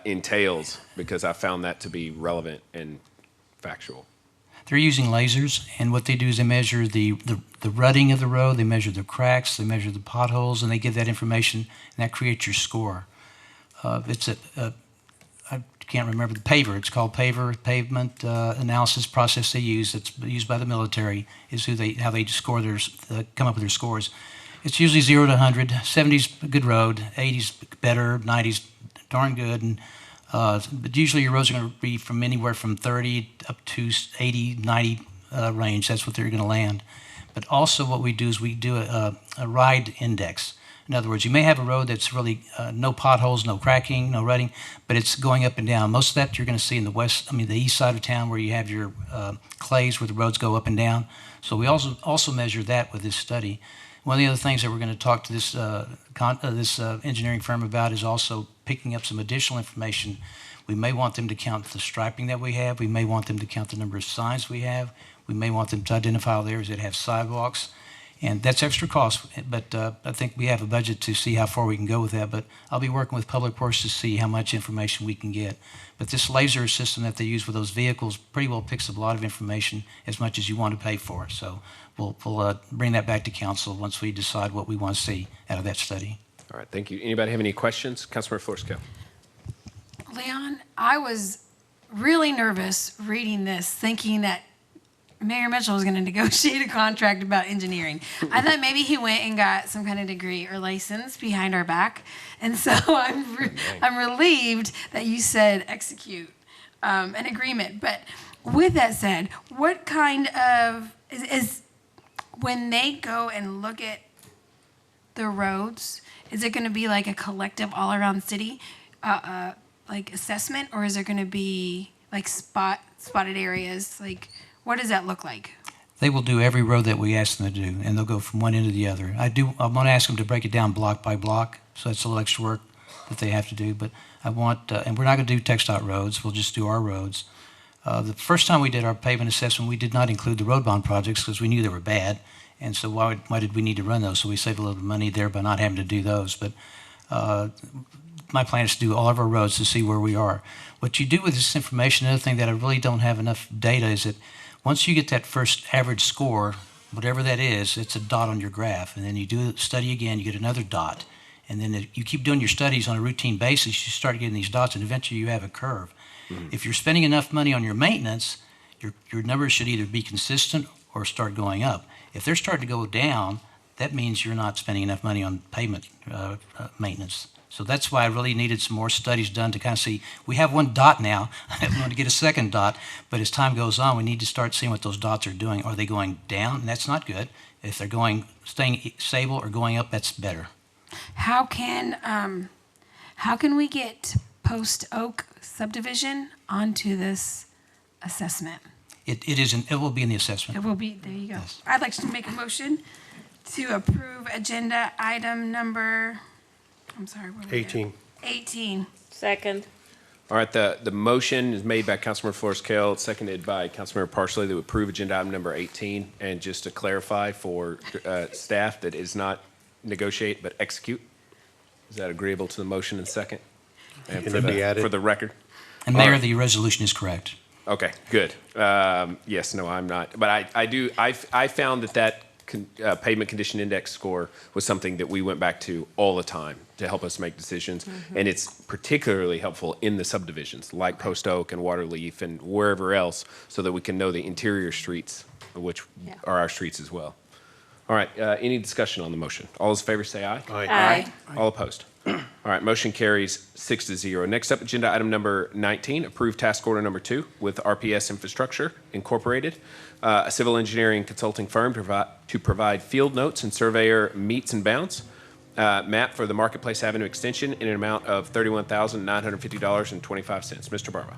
entails, because I found that to be relevant and factual. They're using lasers, and what they do is they measure the rutting of the road, they measure the cracks, they measure the potholes, and they give that information, and that creates your score. It's I can't remember the paver. It's called pavement analysis process they use. It's used by the military. Is how they score come up with their scores. It's usually 0 to 100. 70's a good road, 80's better, 90's darn good, and but usually your roads are going to be from anywhere from 30 up to 80, 90 range. That's what they're going to land. But also what we do is we do a ride index. In other words, you may have a road that's really no potholes, no cracking, no rutting, but it's going up and down. Most of that you're going to see in the east side of town where you have your clays where the roads go up and down. So we also measure that with this study. One of the other things that we're going to talk to this engineering firm about is also picking up some additional information. We may want them to count the striping that we have. We may want them to count the number of signs we have. We may want them to identify all the areas that have sidewalks. And that's extra cost, but I think we have a budget to see how far we can go with that. But I'll be working with Public Works to see how much information we can get. But this laser system that they use with those vehicles pretty well picks up a lot of information, as much as you want to pay for. So we'll bring that back to council once we decide what we want to see out of that study. All right, thank you. Anybody have any questions? Councilmember Floresco. Leon, I was really nervous reading this, thinking that Mayor Mitchell was going to negotiate a contract about engineering. I thought maybe he went and got some kind of degree or license behind our back. And so I'm relieved that you said execute an agreement. But with that said, what kind of, is when they go and look at the roads, is it going to be like a collective all around city like assessment, or is there going to be like spotted areas? Like, what does that look like? They will do every road that we ask them to do, and they'll go from one end to the other. I'm going to ask them to break it down block by block, so that's a little extra work that they have to do. But I want, and we're not going to do TxDOT roads. We'll just do our roads. The first time we did our pavement assessment, we did not include the road bond projects because we knew they were bad, and so why did we need to run those? So we saved a little bit of money there by not having to do those. But my plan is to do all of our roads to see where we are. What you do with this information, another thing that I really don't have enough data is that once you get that first average score, whatever that is, it's a dot on your graph. And then you do the study again, you get another dot. And then you keep doing your studies on a routine basis, you start getting these dots, and eventually you have a curve. Mm-hmm. If you're spending enough money on your maintenance, your numbers should either be consistent or start going up. If they're starting to go down, that means you're not spending enough money on pavement maintenance. So that's why I really needed some more studies done to kind of see. We have one dot now. I want to get a second dot, but as time goes on, we need to start seeing what those dots are doing. Are they going down? And that's not good. If they're staying stable or going up, that's better. How can we get Post Oak subdivision onto this assessment? It will be in the assessment. It will be. There you go. Yes. I'd like to make a motion to approve agenda item number. I'm sorry. 18. 18. Second. All right, the motion is made by Councilmember Flores-Kell, seconded by Councilmember Parsley, to approve agenda item number 18. And just to clarify for staff, that is not negotiate but execute. Is that agreeable to the motion and second? And Can it be added? for the record? And Mayor, the resolution is correct. Okay, good. Yes, no, I'm not. But I found that pavement condition index score was something that we went back to all the time to help us make decisions. Mm-hmm. And it's particularly helpful in the subdivisions like Post Oak and Waterleaf and wherever else, so that we can know the interior streets, which are our streets as well. All right, any discussion on the motion? All those in favor say aye. Aye. Aye. All opposed? All right, motion carries 6-0. Next up, agenda item number 19, approve task order number 2 with RPS Infrastructure Incorporated, a civil engineering consulting firm to provide field notes and surveyor meets and bounds map for the Marketplace Avenue extension in an amount of $31,950.25. Mr. Barba.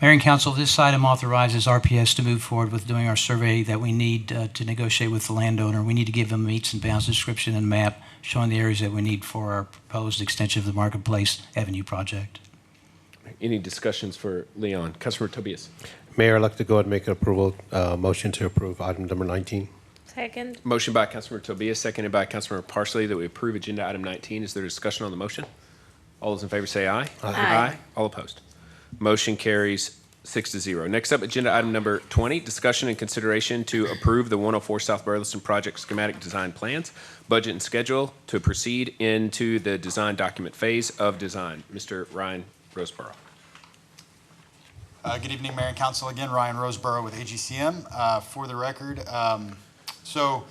Mayor and Council, this item authorizes RPS to move forward with doing our survey that we need to negotiate with the landowner. We need to give them a meets and bounds description and map showing the areas that we need for our proposed extension of the Marketplace Avenue project. Any discussions for Leon? Councilmember Tobias. Mayor, I'd like to go ahead and make an approval motion to approve item number 19. Second. Motion by Councilmember Tobias, seconded by Councilmember Parsley, that we approve agenda item 19. Is there discussion on the motion? All those in favor say aye. Aye. All opposed? Motion carries 6-0. Next up, agenda item number 20, discussion and consideration to approve the 104 South Burleson project schematic design plans, budget and schedule to proceed into the design document phase of design. Mr. Ryan Rosborough. Good evening, Mayor and Council. Again, Ryan Rosborough with AGCM. For the record, so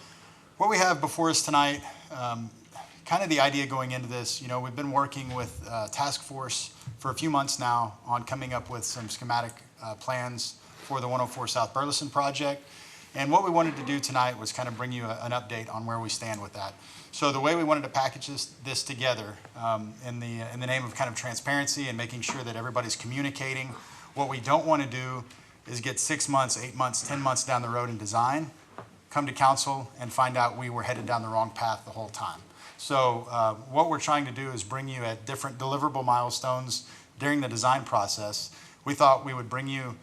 what we have before us tonight, kind of the idea going into this, you know, we've been working with task force for a few months now on coming up with some schematic plans for the 104 South Burleson project. And what we wanted to do tonight was kind of bring you an update on where we stand with that. So the way we wanted to package this together in the name of kind of transparency and making sure that everybody's communicating. What we don't want to do is get 6 months, 8 months, 10 months down the road in design, come to council and find out we were headed down the wrong path the whole time. So what we're trying to do is bring you at different deliverable milestones during the design process. We thought we would bring you,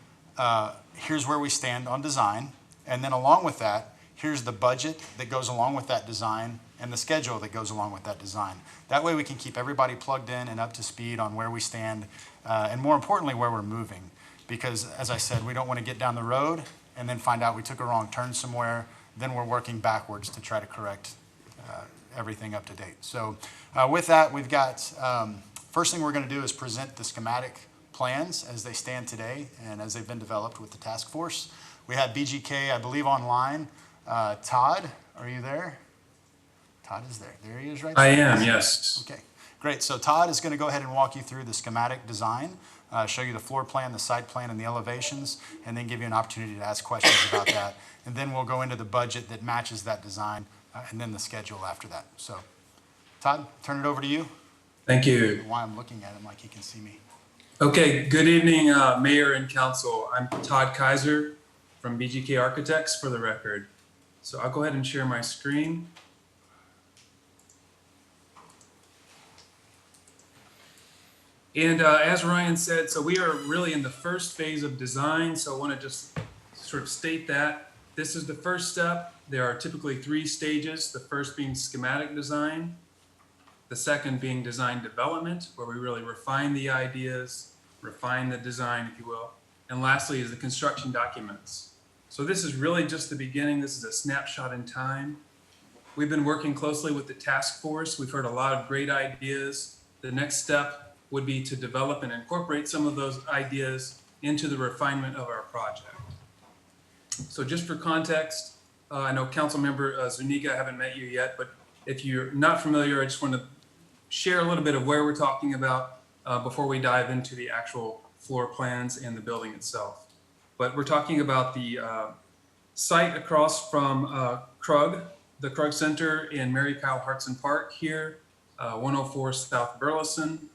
here's where we stand on design, and then along with that, here's the budget that goes along with that design and the schedule that goes along with that design. That way we can keep everybody plugged in and up to speed on where we stand, and more importantly, where we're moving. Because as I said, we don't want to get down the road and then find out we took a wrong turn somewhere, then we're working backwards to try to correct everything up to date. So with that, we've got, first thing we're going to do is present the schematic plans as they stand today and as they've been developed with the task force. We have BGK, I believe, online. Todd, are you there? Todd is there. There he is right there. I am, yes. Okay, great. So Todd is going to go ahead and walk you through the schematic design, show you the floor plan, the site plan, and the elevations, and then give you an opportunity to ask questions about that. And then we'll go into the budget that matches that design, and then the schedule after that. So, Todd, turn it over to you. Thank you. I don't know why I'm looking at him like he can see me. Okay, good evening, Mayor and Council. I'm Todd Kaiser from BGK Architects, for the record. So I'll go ahead and share my screen. And as Ryan said, so we are really in the first phase of design. So I want to just sort of state that this is the first step. There are typically 3 stages, the first being schematic design, the second being design development, where we really refine the ideas, refine the design, if you will. And lastly is the construction documents. So this is really just the beginning. This is a snapshot in time. We've been working closely with the task force. We've heard a lot of great ideas. The next step would be to develop and incorporate some of those ideas into the refinement of our project. So just for context, I know Councilmember Zuniga, I haven't met you yet, but if you're not familiar, I just want to share a little bit of where we're talking about before we dive into the actual floor plans and the building itself. But we're talking about the site across from Krug, the Krug Center in Mary Kyle Hartson Park here, 104 South Burleson.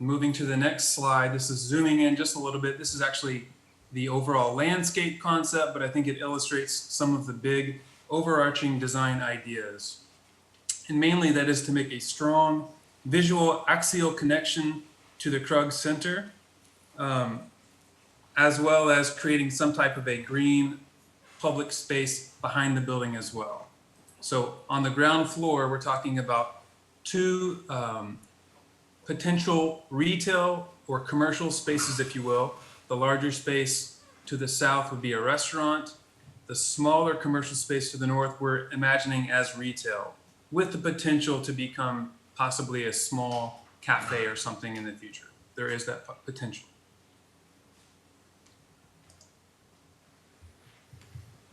Moving to the next slide, this is zooming in just a little bit. This is actually the overall landscape concept, but I think it illustrates some of the big overarching design ideas. And mainly that is to make a strong visual axial connection to the Krug Center, as well as creating some type of a green public space behind the building as well. So on the ground floor, we're talking about 2 potential retail or commercial spaces, if you will. The larger space to the south would be a restaurant. The smaller commercial space to the north, we're imagining as retail, with the potential to become possibly a small cafe or something in the future. There is that potential.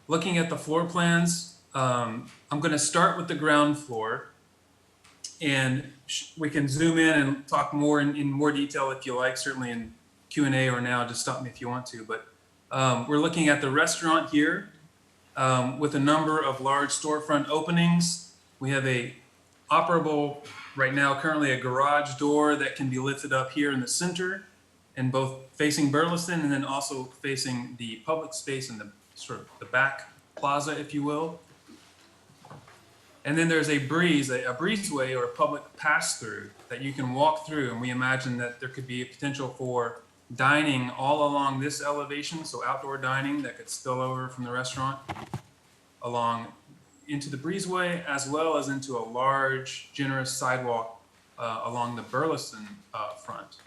Looking at the floor plans, I'm going to start with the ground floor, and we can zoom in and talk more in more detail if you like, certainly in Q&A or now, just stop me if you want to. But we're looking at the restaurant here with a number of large storefront openings. We have a operable, right now, currently a garage door that can be lifted up here in the center, and both facing Burleson and then also facing the public space in the sort of the back plaza, if you will. And then there's a breezeway or a public pass-through that you can walk through, and we imagine that there could be a potential for dining all along this elevation, so outdoor dining that could spill over from the restaurant along into the breezeway, as well as into a large, generous sidewalk along the Burleson front.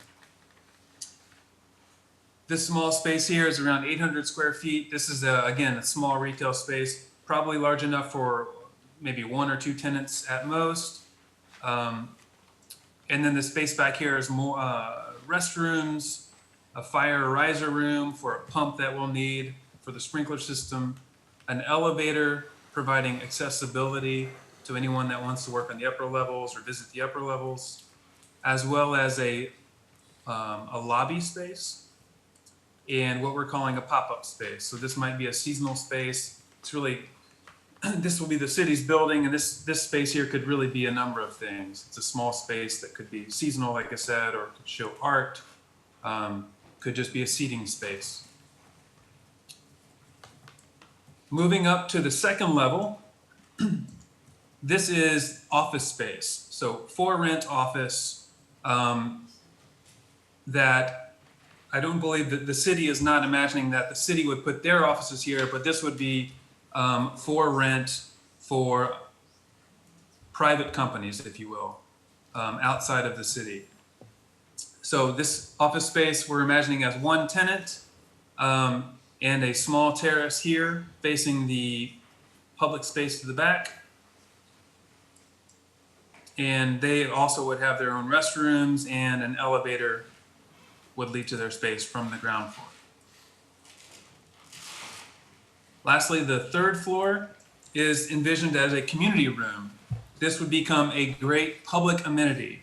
This small space here is around 800 square feet. This is, again, a small retail space, probably large enough for maybe 1 or 2 tenants at most. And then the space back here is more restrooms, a fire riser room for a pump that we'll need for the sprinkler system, an elevator providing accessibility to anyone that wants to work on the upper levels or visit the upper levels, as well as a lobby space and what we're calling a pop-up space. So this might be a seasonal space. It's really, this will be the city's building, and this space here could really be a number of things. It's a small space that could be seasonal, like I said, or could show art, could just be a seating space. Moving up to the second level, this is office space. So for rent office that I don't believe that the city is not imagining that the city would put their offices here, but this would be for rent for private companies, if you will, outside of the city. So this office space we're imagining as one tenant and a small terrace here facing the public space to the back. And they also would have their own restrooms, and an elevator would lead to their space from the ground floor. Lastly, the third floor is envisioned as a community room. This would become a great public amenity.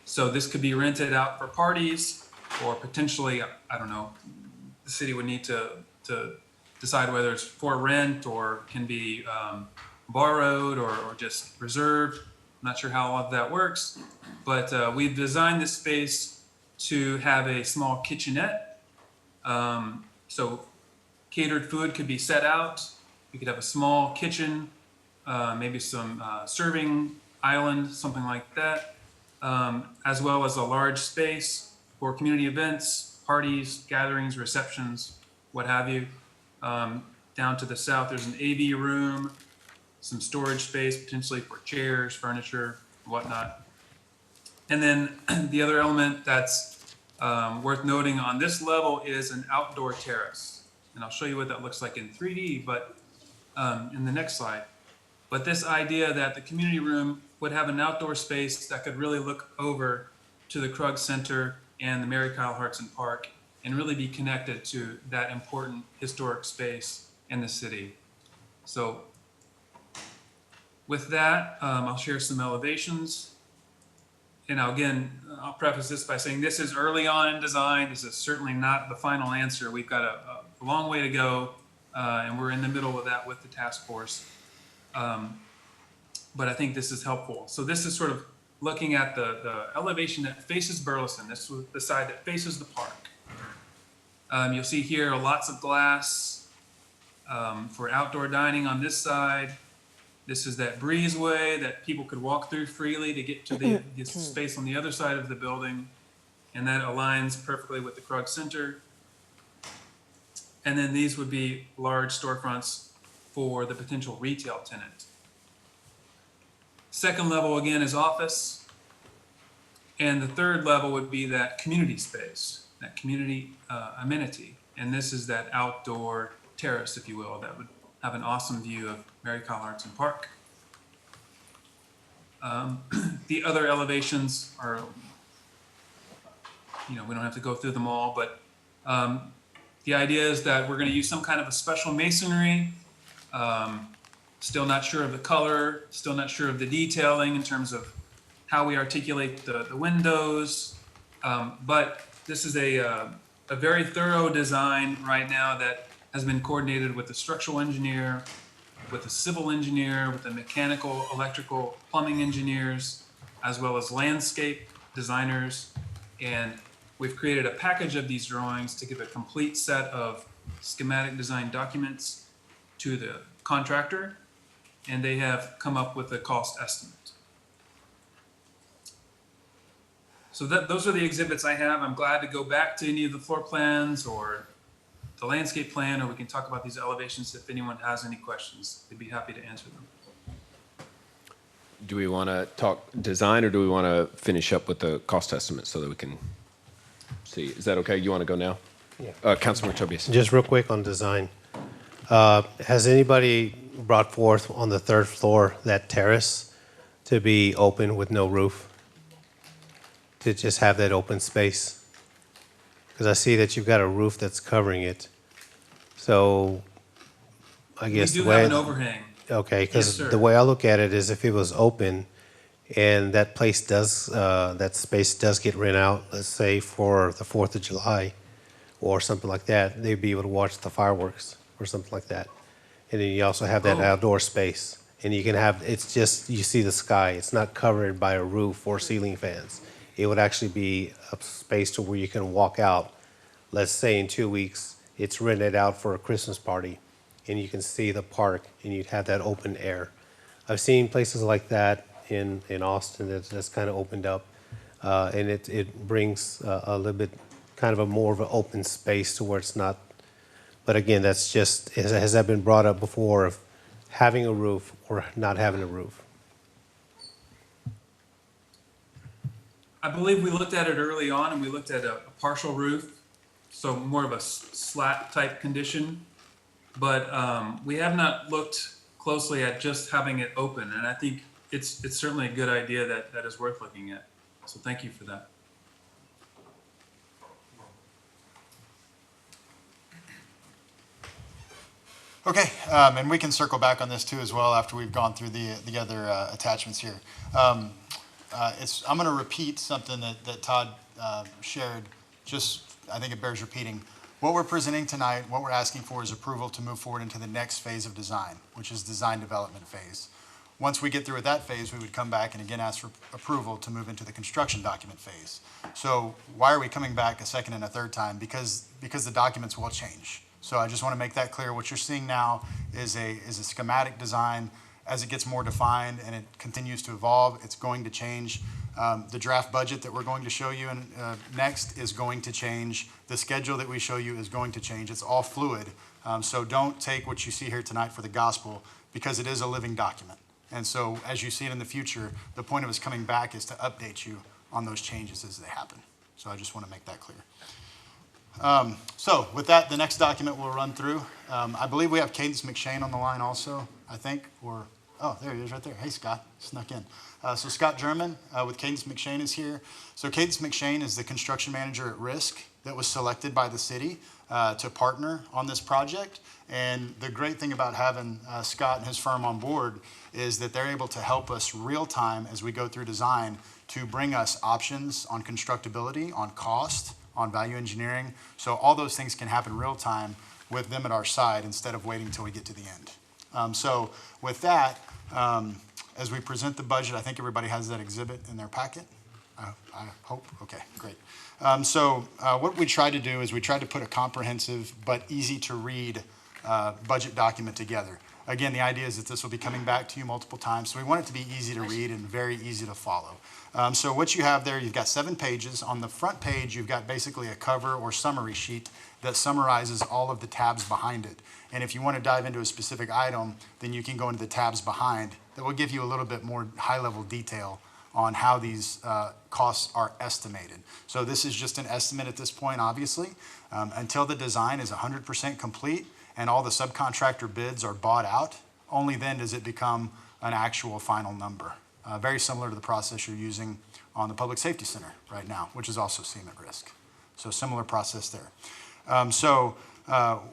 So this could be rented out for parties, or potentially, I don't know, the city would need to decide whether it's for rent or can be borrowed or just reserved. I'm not sure how all of that works, but we've designed this space to have a small kitchenette. So catered food could be set out. We could have a small kitchen, maybe some serving island, something like that, as well as a large space for community events, parties, gatherings, receptions, what have you. Down to the south, there's an AV room, some storage space, potentially for chairs, furniture, whatnot. And then the other element that's worth noting on this level is an outdoor terrace. And I'll show you what that looks like in 3D, but in the next slide. But this idea that the community room would have an outdoor space that could really look over to the Krug Center and the Mary Kyle Hartson Park and really be connected to that important historic space in the city. So with that, I'll share some elevations. And again, I'll preface this by saying this is early on in design. This is certainly not the final answer. We've got a long way to go, and we're in the middle of that with the task force. But I think this is helpful. So this is sort of looking at the elevation that faces Burleson. This is the side that faces the park. You'll see here lots of glass for outdoor dining on this side. This is that breezeway that people could walk through freely to get to the space on the other side of the building. And that aligns perfectly with the Krug Center. And then these would be large storefronts for the potential retail tenant. Second level, again, is office. And the third level would be that community space, that community amenity. And this is that outdoor terrace, if you will, that would have an awesome view of Mary Kyle Hartson Park. The other elevations are, we don't have to go through them all, but the idea is that we're going to use some kind of a special masonry. Still not sure of the color, still not sure of the detailing in terms of how we articulate the windows. But this is a very thorough design right now that has been coordinated with the structural engineer, with the civil engineer, with the mechanical, electrical, plumbing engineers, as well as landscape designers. And we've created a package of these drawings to give a complete set of schematic design documents to the contractor, and they have come up with a cost estimate. So those are the exhibits I have. I'm glad to go back to any of the floor plans or the landscape plan, or we can talk about these elevations if anyone has any questions. They'd be happy to answer them. Do we want to talk design, or do we want to finish up with the cost estimate so that we can see? Is that okay? You want to go now? Councilmember Tobias. Just real quick on design. Has anybody brought forth on the third floor that terrace to be open with no roof? To just have that open space? Because I see that you've got a roof that's covering it. So I guess We the do way. have an overhang. Okay, Yes, because sir. the way I look at it is if it was open and that place does, that space does get rent out, let's say for the 4th of July or something like that, they'd be able to watch the fireworks or something like that. And then you also have that Oh. outdoor space. And you can have, it's just, you see the sky. It's not covered by a roof or ceiling fans. It would actually be a space to where you can walk out. Let's say in 2 weeks, it's rented out for a Christmas party and you can see the park and you'd have that open air. I've seen places like that in Austin that's kind of opened up. And it brings a little bit, kind of a more of an open space to where it's not. But again, that's just, has that been brought up before of having a roof or not having a roof? I believe we looked at it early on and we looked at a partial roof, so more of a slat type condition. But we have not looked closely at just having it open, and I think it's certainly a good idea that is worth looking at. So thank you for that. Okay, and we can circle back on this too as well after we've gone through the other attachments here. I'm going to repeat something that Todd shared. Just, I think it bears repeating. What we're presenting tonight, what we're asking for is approval to move forward into the next phase of design, which is design development phase. Once we get through with that phase, we would come back and again ask for approval to move into the construction document phase. So why are we coming back a second and a third time? Because the documents will change. So I just want to make that clear. What you're seeing now is a schematic design. As it gets more defined and it continues to evolve, it's going to change. The draft budget that we're going to show you next is going to change. The schedule that we show you is going to change. It's all fluid. So don't take what you see here tonight for the gospel, because it is a living document. And so as you see it in the future, the point of us coming back is to update you on those changes as they happen. So I just want to make that clear. So with that, the next document we'll run through. I believe we have Cadence McShane on the line also, I think, or, oh, there he is right there. Hey, Scott, snuck in. So Scott German with Cadence McShane is here. So Cadence McShane is the construction manager at risk that was selected by the city to partner on this project. And the great thing about having Scott and his firm on board is that they're able to help us real time as we go through design to bring us options on constructability, on cost, on value engineering. So all those things can happen real time with them at our side instead of waiting until we get to the end. So with that, as we present the budget, I think everybody has that exhibit in their packet. I hope. Okay, great. What we tried to do is we tried to put a comprehensive but easy to read budget document together. Again, the idea is that this will be coming back to you multiple times, so we want it to be easy to read and very easy to follow. So what you have there, you've got 7 pages. On the front page, you've got basically a cover or summary sheet that summarizes all of the tabs behind it. And if you want to dive into a specific item, then you can go into the tabs behind. That will give you a little bit more high-level detail on how these costs are estimated. So this is just an estimate at this point, obviously. Until the design is 100% complete and all the subcontractor bids are bought out, only then does it become an actual final number. Very similar to the process you're using on the Public Safety Center right now, which is also SEMA at risk. So similar process there.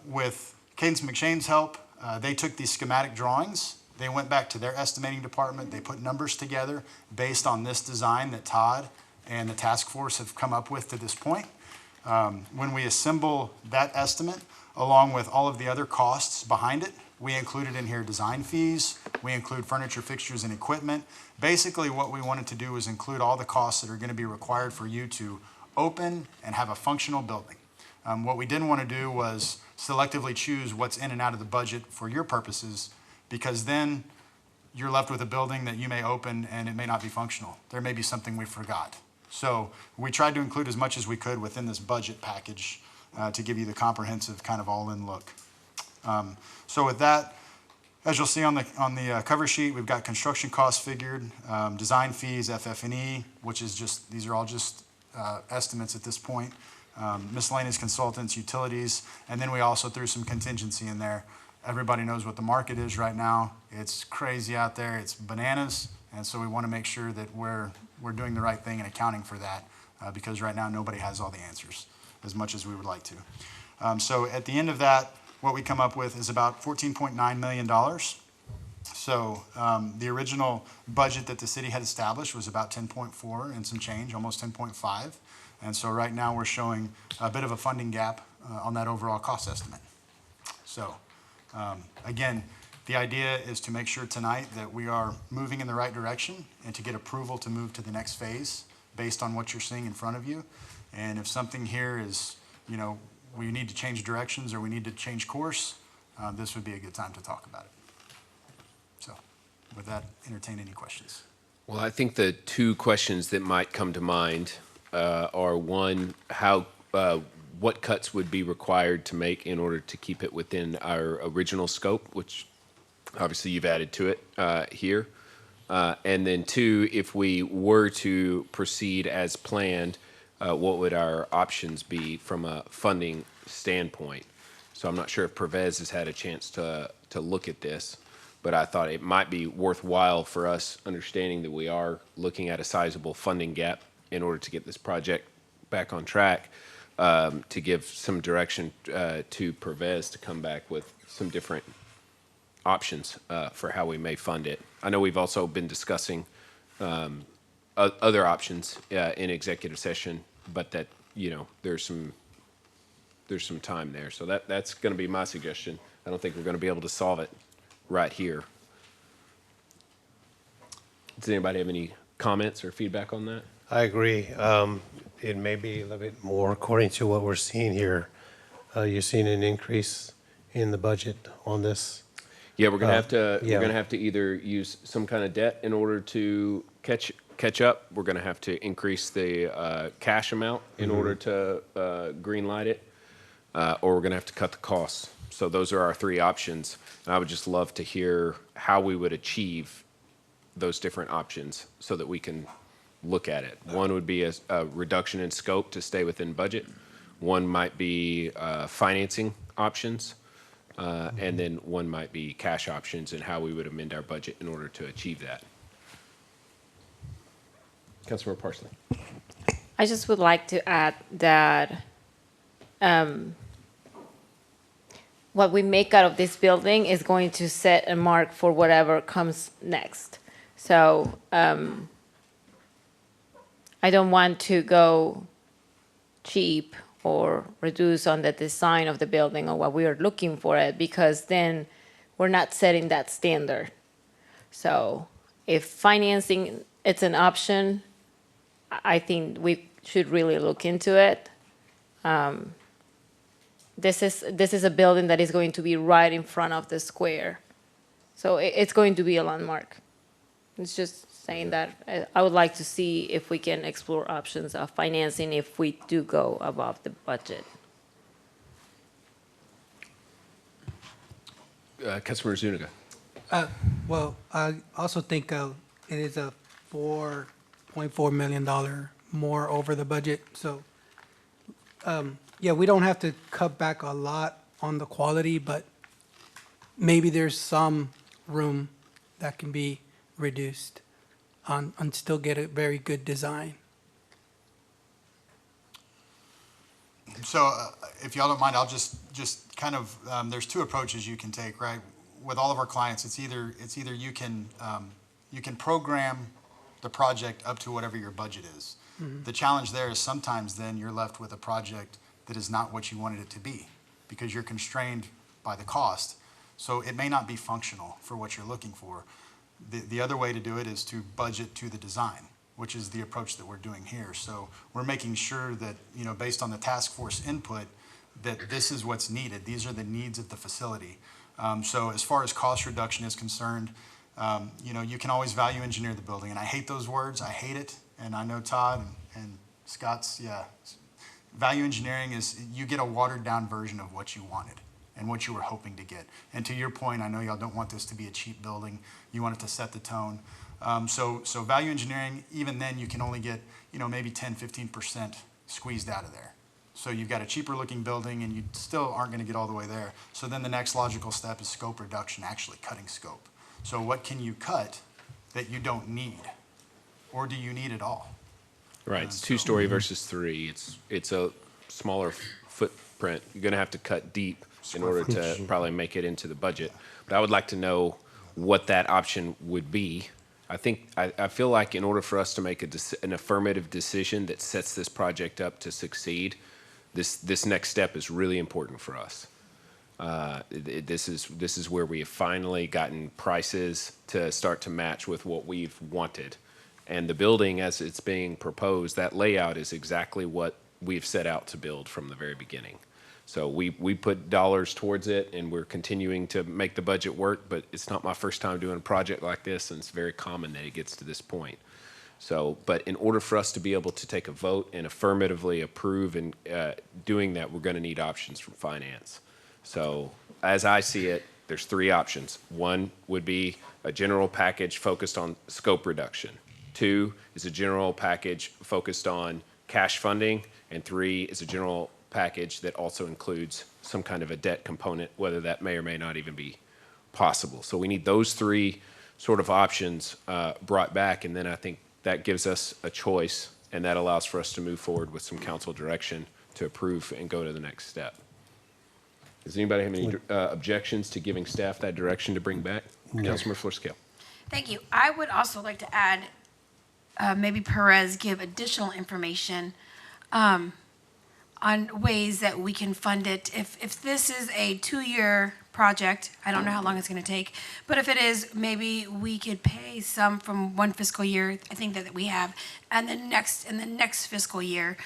With Cadence McShane's help, they took these schematic drawings, they went back to their estimating department, they put numbers together based on this design that Todd and the task force have come up with to this point. When we assemble that estimate, along with all of the other costs behind it, we included in here design fees, we include furniture, fixtures, and equipment. Basically, what we wanted to do was include all the costs that are going to be required for you to open and have a functional building. What we didn't want to do was selectively choose what's in and out of the budget for your purposes, because then you're left with a building that you may open and it may not be functional. There may be something we forgot. So we tried to include as much as we could within this budget package to give you the comprehensive kind of all-in look. So with that, as you'll see on the cover sheet, we've got construction costs figured, design fees, FF&E, which is just, these are all just estimates at this point. miscellaneous consultants, utilities, and then we also threw some contingency in there. Everybody knows what the market is right now. It's crazy out there. It's bananas. And so we want to make sure that we're doing the right thing and accounting for that because right now nobody has all the answers as much as we would like to. So at the end of that, what we come up with is about $14.9 million. So the original budget that the city had established was about 10.4 and some change, almost 10.5. And so right now we're showing a bit of a funding gap on that overall cost estimate. So again, the idea is to make sure tonight that we are moving in the right direction and to get approval to move to the next phase based on what you're seeing in front of you. And if something here is, you know, we need to change directions or we need to change course, this would be a good time to talk about it. So with that, entertain any questions. Well, I think the two questions that might come to mind are one, what cuts would be required to make in order to keep it within our original scope, which obviously you've added to it here. And then two, if we were to proceed as planned, what would our options be from a funding standpoint? So I'm not sure if Pervez has had a chance to look at this, but I thought it might be worthwhile for us understanding that we are looking at a sizable funding gap in order to get this project back on track, to give some direction to Pervez to come back with some different options for how we may fund it. I know we've also been discussing other options in executive session, but that, you know, there's some time there. So that's going to be my suggestion. I don't think we're going to be able to solve it right here. Does anybody have any comments or feedback on that? I agree. It may be a little bit more according to what we're seeing here. You're seeing an increase in the budget on this. Yeah, we're gonna have to. We're gonna have to either use some kind of debt in order to catch up. We're gonna have to increase the cash amount in order to green light it, or we're gonna have to cut the costs. So those are our three options. And I would just love to hear how we would achieve those different options so that we can look at it. One would be a reduction in scope to stay within budget. One might be financing options. And then one might be cash options and how we would amend our budget in order to achieve that. Councilmember Parsley. I just would like to add that what we make out of this building is going to set a mark for whatever comes next. So I don't want to go cheap or reduce on the design of the building or what we are looking for it, because then we're not setting that standard. So if financing it's an option, I think we should really look into it. This is a building that is going to be right in front of the square. So it's going to be a landmark. It's just saying that I would like to see if we can explore options of financing if we do go above the budget. Councilmember Zuniga. Well, I also think it is a $4.4 million more over the budget. So, yeah, we don't have to cut back a lot on the quality, but maybe there's some room that can be reduced and still get a very good design. So if y'all don't mind, I'll just kind of, there's two approaches you can take, right? With all of our clients, it's either you can program the project up to whatever your budget is. The challenge there is sometimes then you're left with a project that is not what you wanted it to be because you're constrained by the cost. So it may not be functional for what you're looking for. The other way to do it is to budget to the design, which is the approach that we're doing here. So we're making sure that, you know, based on the task force input, that this is what's needed. These are the needs of the facility. So as far as cost reduction is concerned, you know, you can always value engineer the building. And I hate those words. I hate it. And I know Todd and Scott's, yeah. Value engineering is you get a watered down version of what you wanted and what you were hoping to get. And to your point, I know y'all don't want this to be a cheap building. You want it to set the tone. So value engineering, even then you can only get, you know, maybe 10, 15% squeezed out of there. So you've got a cheaper looking building and you still aren't going to get all the way there. So then the next logical step is scope reduction, actually cutting scope. So what can you cut that you don't need? Or do you need it all? Right, it's two-story versus three. It's a smaller footprint. You're going to have to cut deep in order to probably make it into the budget. But I would like to know what that option would be. I feel like in order for us to make an affirmative decision that sets this project up to succeed, this next step is really important for us. This is where we have finally gotten prices to start to match with what we've wanted. And the building, as it's being proposed, that layout is exactly what we've set out to build from the very beginning. So we put dollars towards it, and we're continuing to make the budget work, but it's not my first time doing a project like this, and it's very common that it gets to this point. So, but in order for us to be able to take a vote and affirmatively approve and doing that, we're going to need options from finance. So as I see it, there's three options. One would be a general package focused on scope reduction. Two is a general package focused on cash funding. And three is a general package that also includes some kind of a debt component, whether that may or may not even be possible. So we need those three sort of options brought back, and then I think that gives us a choice, and that allows for us to move forward with some council direction to approve and go to the next step. Does anybody have any objections to giving staff that direction to bring back? No. Councilmember Florescale. Thank you. I would also like to add, maybe Perez give additional information on ways that we can fund it. If this is a 2-year project, I don't know how long it's going to take, but if it is, maybe we could pay some from one fiscal year, I think that we have, and the next fiscal year,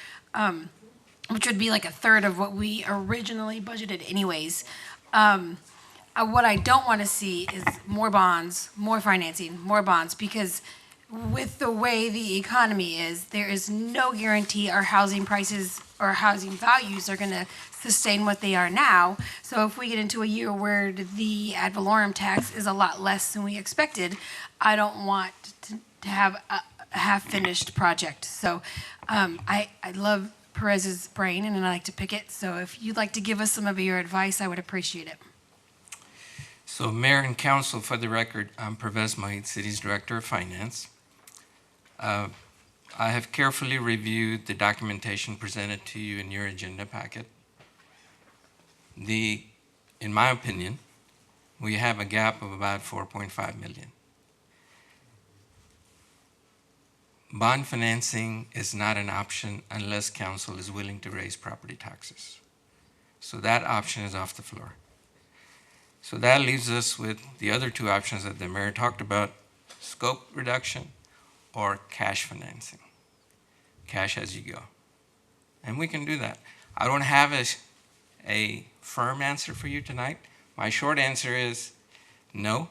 which would be like a third of what we originally budgeted anyways. What I don't want to see is more bonds, more financing, more bonds, because with the way the economy is, there is no guarantee our housing prices or housing values are going to sustain what they are now. So if we get into a year where the ad valorem tax is a lot less than we expected, I don't want to have a half-finished project. So I love Perez's brain, and I like to pick it. So if you'd like to give us some of your advice, I would appreciate it. So Mayor and Council, for the record, I'm Pervez Mahid, City's Director of Finance. I have carefully reviewed the documentation presented to you in your agenda packet. In my opinion, we have a gap of about 4.5 million. Bond financing is not an option unless council is willing to raise property taxes. So that option is off the floor. So that leaves us with the other two options that the mayor talked about: scope reduction or cash financing. Cash as you go. And we can do that. I don't have a firm answer for you tonight. My short answer is no.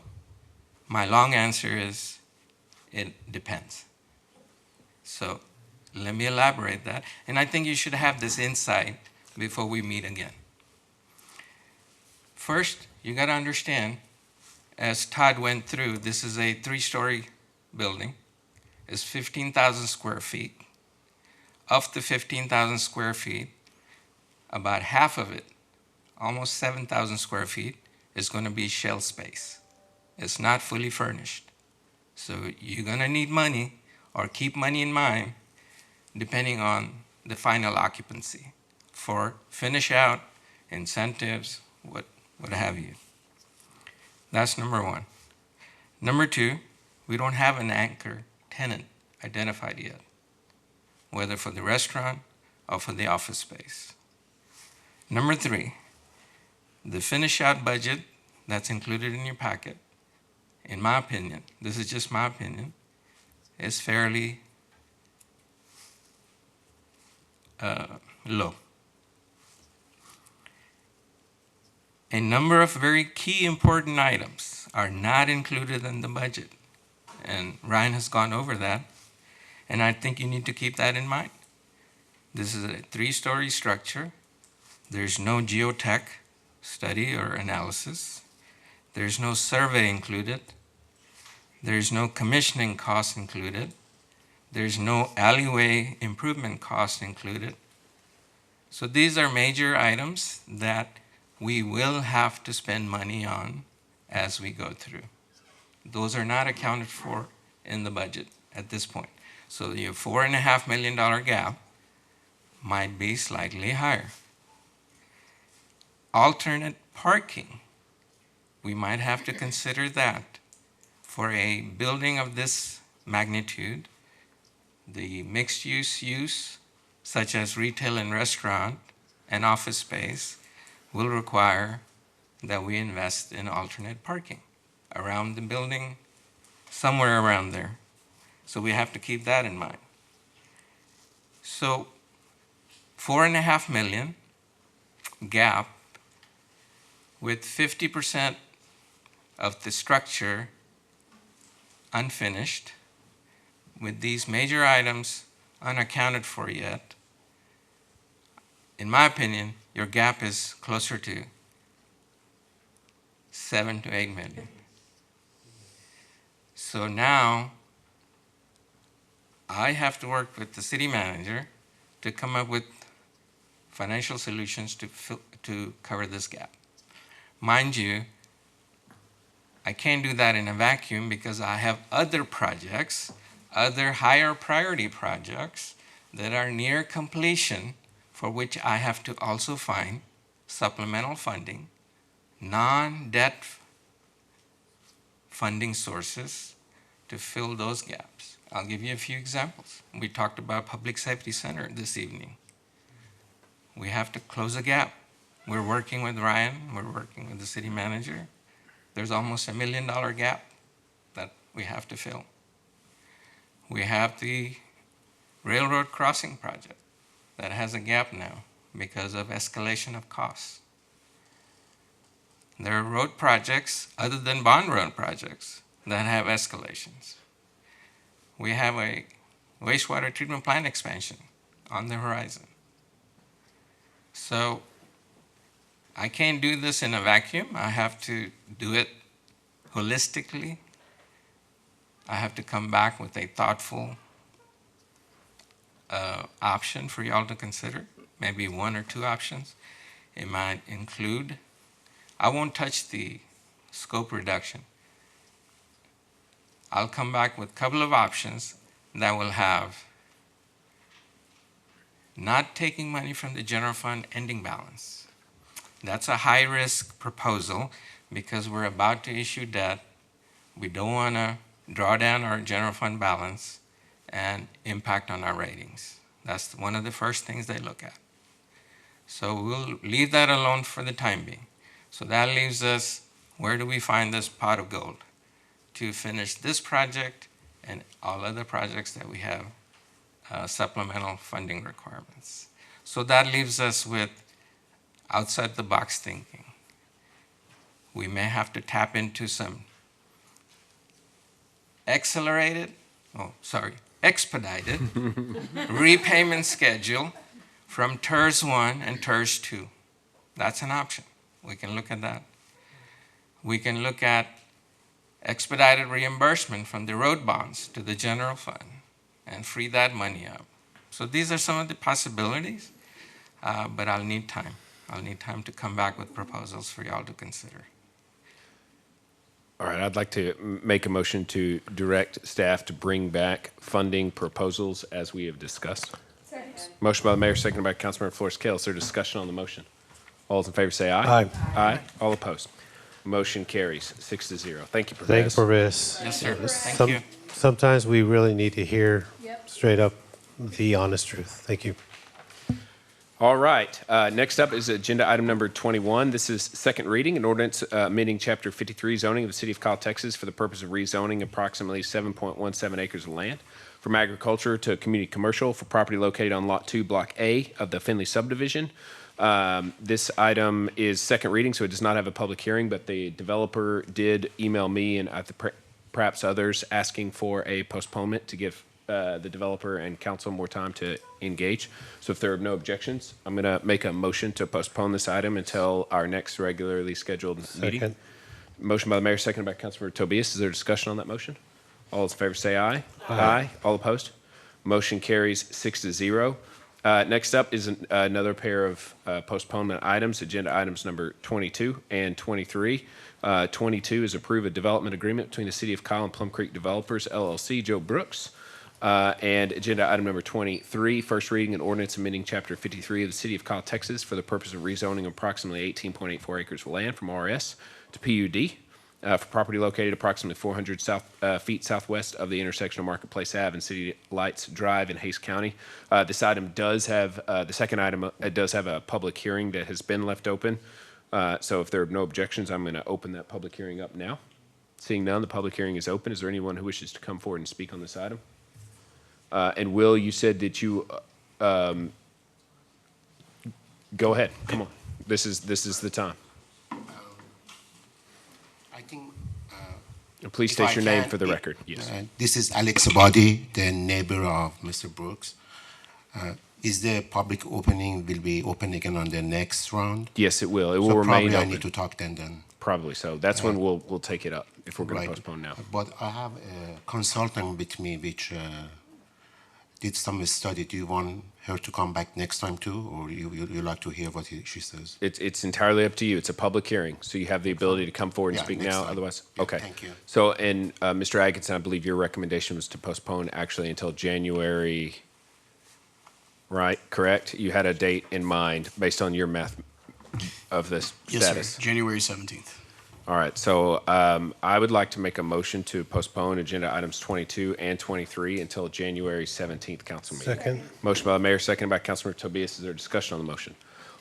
My long answer is it depends. So let me elaborate that. And I think you should have this insight before we meet again. First, you got to understand, as Todd went through, this is a 3-story building. It's 15,000 square feet. Of the 15,000 square feet, about half of it, almost 7,000 square feet, is going to be shell space. It's not fully furnished. So you're going to need money, or keep money in mind, depending on the final occupancy, for finish out, incentives, what have you. That's number one. Number two, we don't have an anchor tenant identified yet, whether for the restaurant or for the office space. Number three, the finish out budget that's included in your packet, in my opinion, this is just my opinion, is fairly low. A number of very key important items are not included in the budget, and Ryan has gone over that, and I think you need to keep that in mind. This is a 3-story structure. There's no geotech study or analysis. There's no survey included. There's no commissioning cost included. There's no alleyway improvement cost included. So these are major items that we will have to spend money on as we go through. Those are not accounted for in the budget at this point. So your $4.5 million gap might be slightly higher. Alternate parking, we might have to consider that. For a building of this magnitude, the mixed use, such as retail and restaurant and office space, will require that we invest in alternate parking around the building, somewhere around there. So we have to keep that in mind. So $4.5 million gap with 50% of the structure unfinished, with these major items unaccounted for yet. In my opinion, your gap is closer to 7 to 8 million. So now I have to work with the city manager to come up with financial solutions to cover this gap. Mind you, I can't do that in a vacuum because I have other projects, other higher priority projects that are near completion, for which I have to also find supplemental funding, non-debt funding sources to fill those gaps. I'll give you a few examples. We talked about Public Safety Center this evening. We have to close a gap. We're working with Ryan, we're working with the city manager. There's almost $1 million gap that we have to fill. We have the railroad crossing project that has a gap now because of escalation of costs. There are road projects other than bond road projects that have escalations. We have a wastewater treatment plant expansion on the horizon. So I can't do this in a vacuum. I have to do it holistically. I have to come back with a thoughtful option for y'all to consider, maybe 1 or 2 options. It might include, I won't touch the scope reduction. I'll come back with a couple of options that will have not taking money from the general fund ending balance. That's a high-risk proposal because we're about to issue debt. We don't want to draw down our general fund balance and impact on our ratings. That's one of the first things they look at. So we'll leave that alone for the time being. So that leaves us, where do we find this pot of gold to finish this project and all other projects that we have supplemental funding requirements. So that leaves us with outside the box thinking. We may have to tap into some expedited repayment schedule from TERS 1 and TERS 2. That's an option. We can look at that. We can look at expedited reimbursement from the road bonds to the general fund and free that money up. So these are some of the possibilities, but I'll need time. I'll need time to come back with proposals for y'all to consider. All right, I'd like to make a motion to direct staff to bring back funding proposals as we have discussed. Second. Motion by the mayor, seconded by Councilmember Flores Kale. Is there discussion on the motion? All those in favor say aye. Aye. Aye. All opposed. Motion carries 6-0. Thank you, Thank you, Pervez. Pervez. Yes, sir. Thank you. Sometimes we really need to hear straight up the honest truth. Thank you. All right. Next up is agenda item number 21. This is second reading, an ordinance amending Chapter 53 zoning of the City of Kyle, Texas for the purpose of rezoning approximately 7.17 acres of land from agriculture to community commercial for property located on Lot 2, Block A of the Finley subdivision. This item is second reading, so it does not have a public hearing, but the developer did email me and perhaps others asking for a postponement to give the developer and council more time to engage. So if there are no objections, I'm going to make a motion to postpone this item until our next regularly scheduled meeting. Second. Motion by the mayor, seconded by Councilmember Tobias. Is there discussion on that motion? All those in favor say aye. Aye. All opposed? Motion carries 6-0. Next up is another pair of postponement items, agenda items number 22 and 23. 22 is approve a development agreement between the City of Kyle and Plum Creek Developers, LLC, Joe Brooks. And agenda item number 23, first reading an ordinance amending Chapter 53 of the City of Kyle, Texas for the purpose of rezoning approximately 18.84 acres of land from RS to PUD for property located approximately 400 feet southwest of the intersection of Marketplace Ave and City Lights Drive in Hays County. This item does have, the second item does have a public hearing that has been left open. So if there are no objections, I'm going to open that public hearing up now. Seeing none, the public hearing is open. Is there anyone who wishes to come forward and speak on this item? And Will, you said that you, go ahead, come on. This is the time. I think. Please state your name for the record. Yes. This is Alex Abadi, the neighbor of Mr. Brooks. Is the public opening will be open again on the next round? Yes, it will. It will So remain probably open. I need to talk then. Probably so. That's when we'll take it up if we're going to Right. postpone now. But I have a consultant with me which did some study. Do you want her to come back next time too, or you like to hear what she says? It's entirely up to you. It's a public hearing, so you have the ability to come forward and Yeah, speak next now. time. Otherwise, Yeah, okay. thank you. So, and Mr. Atkinson, I believe your recommendation was to postpone actually until January, right? Correct? You had a date in mind based on your math of this Yes, status. sir. January 17th. All right, so I would like to make a motion to postpone agenda items 22 and 23 until January 17th council meeting. Second. Motion by the mayor, seconded by Councilmember Tobias. Is there discussion on the motion?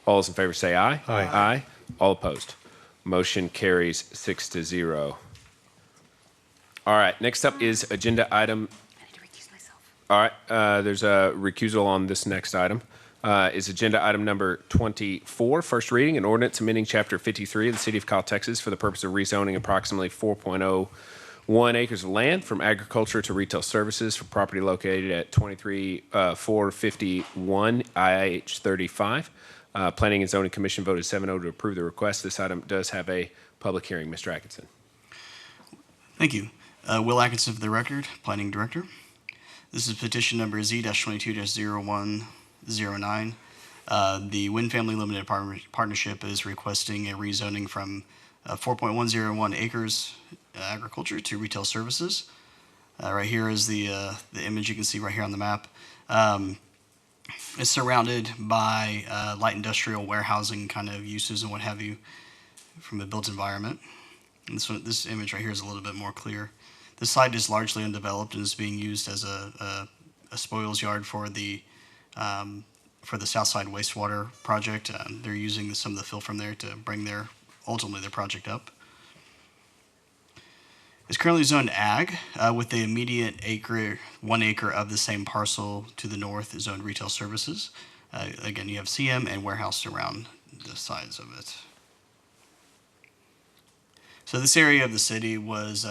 All those in favor say aye. Aye. Aye. All opposed. Motion carries 6-0. All right, next up is agenda item. All right, there's a recusal on this next item. Is agenda item number 24, first reading, an ordinance amending Chapter 53 of the City of Kyle, Texas for the purpose of rezoning approximately 4.01 acres of land from agriculture to retail services for property located at 451 IH 35. Planning and Zoning Commission voted 7-0 to approve the request. This item does have a public hearing. Mr. Atkinson. Thank you. Will Atkinson for the record, Planning Director. This is petition number Z-22-0109. The Wynn Family Limited Partnership is requesting a rezoning from 4.101 acres agriculture to retail services. Right here is the image you can see right here on the map. It's surrounded by light industrial warehousing kind of uses and what have you from the built environment. And this image right here is a little bit more clear. This site is largely undeveloped and is being used as a spoils yard for the Southside wastewater project. They're using some of the fill from there to bring ultimately their project up. It's currently zoned ag with the immediate 1 acre of the same parcel to the north zoned retail services. Again, you have CM and warehouse around the sides of it. So this area of the city was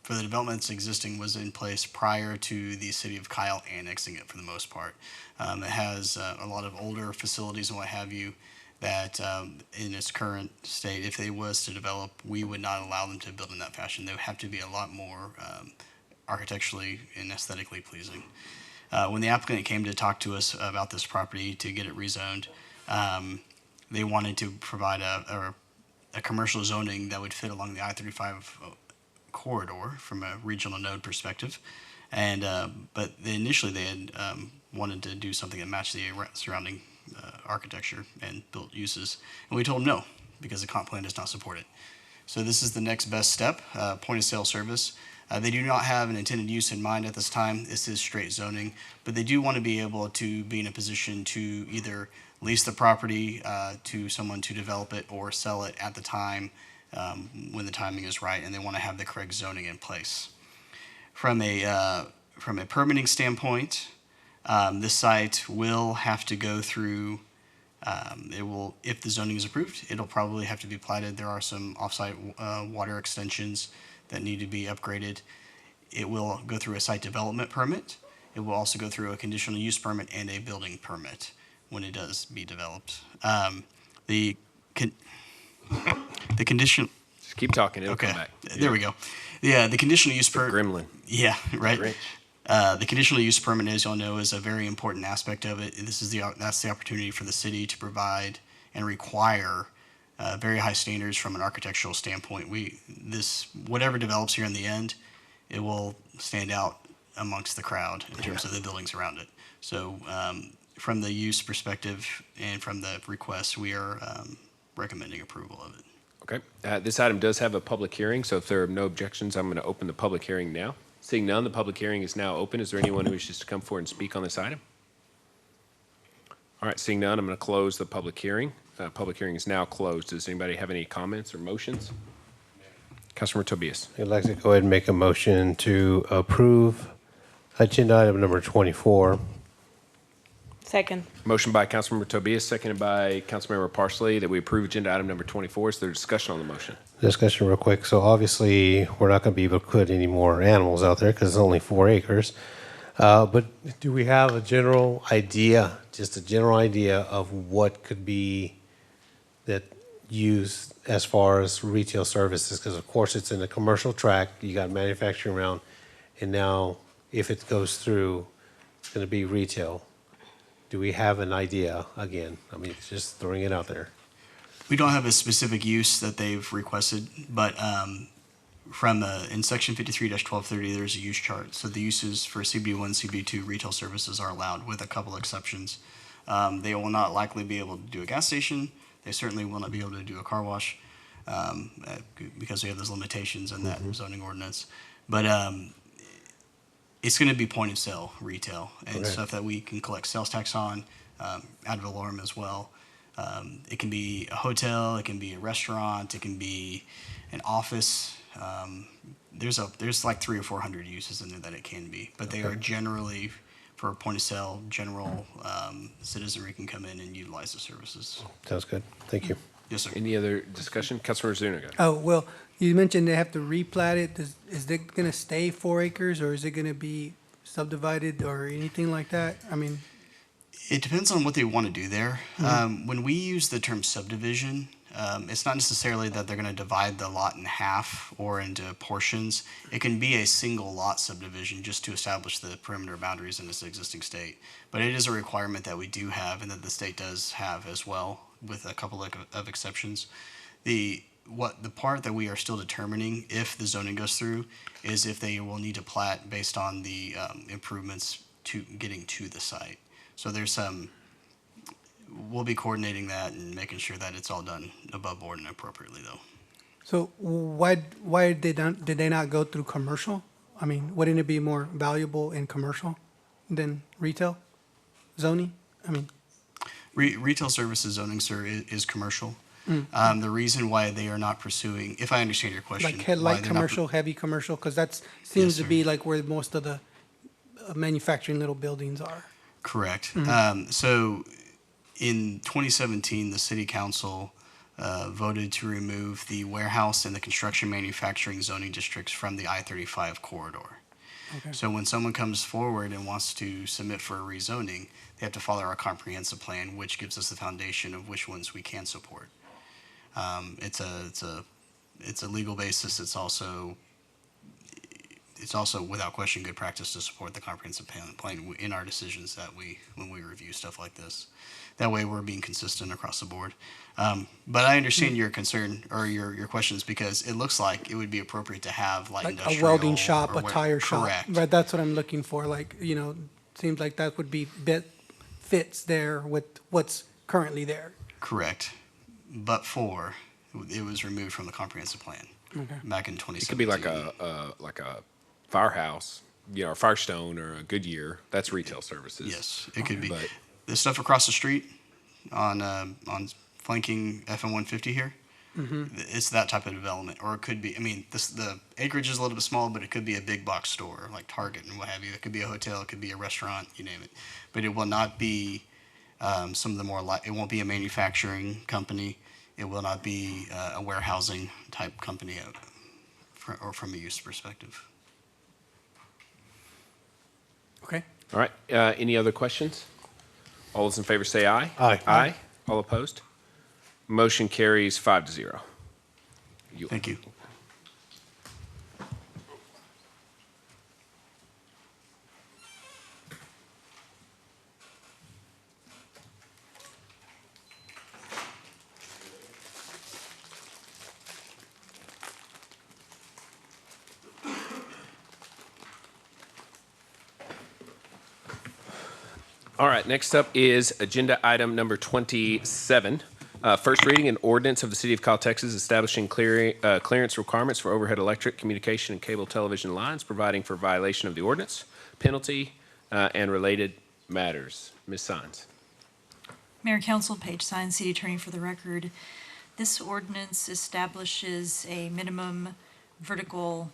for the developments existing was in place prior to the City of Kyle annexing it for the most part. It has a lot of older facilities and what have you that in its current state, if they was to develop, we would not allow them to build in that fashion. They would have to be a lot more architecturally and aesthetically pleasing. When the applicant came to talk to us about this property to get it rezoned, they wanted to provide a commercial zoning that would fit along the I-35 corridor from a regional node perspective, but initially they had wanted to do something that matched the surrounding architecture and built uses, and we told them no because the comp plan does not support it. So this is the next best step, point of sale service. They do not have an intended use in mind at this time. This is straight zoning, but they do want to be able to be in a position to either lease the property to someone to develop it or sell it at the time when the timing is right, and they want to have the correct zoning in place. From a permitting standpoint, this site will have to go through. If the zoning is approved, it'll probably have to be platted. There are some offsite water extensions that need to be upgraded. It will go through a site development permit. It will also go through a conditional use permit and a building permit when it does be developed. The condition. Just keep talking. It'll Okay. come back. There we go. Yeah, the conditional use permit. Gremlin. Yeah, right. Grinch. The conditional use permit, as y'all know, is a very important aspect of it. That's the opportunity for the city to provide and require very high standards from an architectural standpoint. Whatever develops here in the end, it will stand out amongst the crowd in terms of the buildings around it. So from the use perspective and from the request, we are recommending approval of it. Okay. This item does have a public hearing, so if there are no objections, I'm going to open the public hearing now. Seeing none, the public hearing is now open. Is there anyone who wishes to come forward and speak on this item? All right, seeing none, I'm going to close the public hearing. Public hearing is now closed. Does anybody have any comments or motions? Councilor Tobias. I'd like to go ahead and make a motion to approve agenda item number 24. Second. Motion by Councilmember Tobias, seconded by Councilmember Parsley, that we approve agenda item number 24. Is there discussion on the motion? Discussion real quick. So obviously, we're not going to be able to put any more animals out there because it's only 4 acres. But do we have a general idea, just a general idea of what could be that used as far as retail services? Because of course it's in a commercial track, you got manufacturing around, and now if it goes through, it's going to be retail. Do we have an idea again? I mean, just throwing it out there. We don't have a specific use that they've requested, but in section 53-1230, there's a use chart. So the uses for CB1, CB2 retail services are allowed with a couple exceptions. They will not likely be able to do a gas station. They certainly will not be able to do a car wash because we have those limitations in that zoning ordinance. But it's going to be point of sale retail and stuff that we can collect sales tax on, ad valorem as well. It can be a hotel, it can be a restaurant, it can be an office. There's like 300 or 400 uses in there that it can be, but they are generally for point of sale. General citizenry can come in and utilize the services. Sounds good. Thank you. Yes, sir. Any other discussion? Councilor Zuniga. Oh, well, you mentioned they have to replat it. Is it going to stay 4 acres, or is it going to be subdivided or anything like that? I mean, it depends on what they want to do there. When we use the term subdivision, it's not necessarily that they're going to divide the lot in half or into portions. It can be a single lot subdivision just to establish the perimeter boundaries in its existing state. But it is a requirement that we do have and that the state does have as well, with a couple of exceptions. The part that we are still determining if the zoning goes through is if they will need to plat based on the improvements to getting to the site. So there's some, we'll be coordinating that and making sure that it's all done above board and appropriately though. so why did they not go through commercial? I mean, wouldn't it be more valuable in commercial than retail zoning? I mean, Retail services zoning, sir, is commercial. The reason why they are not pursuing, if I understand your question. like light commercial, heavy commercial, because that seems to be like where most of the manufacturing little buildings are. Correct. So in 2017, the city council voted to remove the warehouse and the construction manufacturing zoning districts from the I-35 corridor. Okay. So when someone comes forward and wants to submit for a rezoning, they have to follow our comprehensive plan, which gives us the foundation of which ones we can support. It's a legal basis. It's also without question good practice to support the comprehensive plan in our decisions when we review stuff like this. That way we're being consistent across the board. But I understand your concern or your questions, because it looks like it would be appropriate to have light Like industrial. a welding shop, or a tire shop. Correct. Right, that's what I'm looking for. Like, seems like that would be fits there with what's currently there. Correct. But it was removed from the comprehensive plan back in 2017. It could be like a firehouse, a Firestone or a Goodyear. That's retail services. Yes, it could be. But The stuff across the street on flanking FM 150 here, it's that type of development. Or it could be, the acreage is a little bit small, but it could be a big box store like Target and what have you. It could be a hotel, it could be a restaurant, you name it. But it will not be some of the more, it won't be a manufacturing company. It will not be a warehousing type company or from a use perspective. Okay. all right. Any other questions? All those in favor say aye. Aye. Aye. All opposed? Motion carries 5-0. Thank you. All right, next up is agenda item number 27. First reading an ordinance of the City of Kyle, Texas, establishing clearance requirements for overhead electric, communication, and cable television lines, providing for violation of the ordinance, penalty, and related matters. Ms. Sines. Mayor and Council, Paige Sines, City Attorney for the record. This ordinance establishes a minimum vertical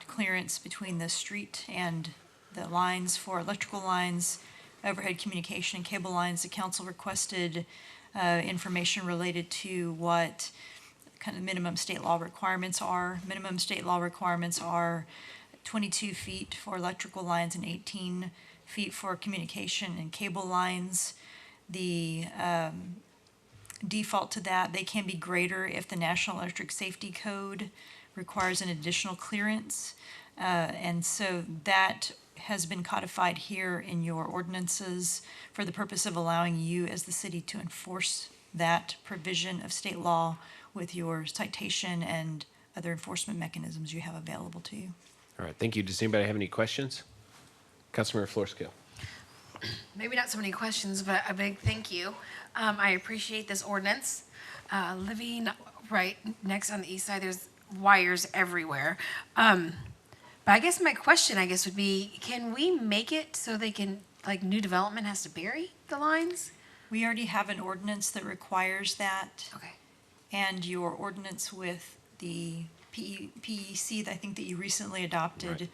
clearance between the street and the lines for electrical lines, overhead communication, and cable lines. The council requested information related to what kind of minimum state law requirements are. Minimum state law requirements are 22 feet for electrical lines and 18 feet for communication and cable lines. The default to that, they can be greater if the National Electric Safety Code requires an additional clearance. And so that has been codified here in your ordinances for the purpose of allowing you as the city to enforce that provision of state law with your citation and other enforcement mechanisms you have available to you. All right, thank you. Does anybody have any questions? Councilmember Flourskill. Maybe not so many questions, but a big thank you. I appreciate this ordinance. Living right next on the east side, there's wires everywhere. But I guess my question, would be, can we make it so they can, like, new development has to bury the lines? We already have an ordinance that requires that. Okay. And your ordinance with the PEC, I think that you recently adopted,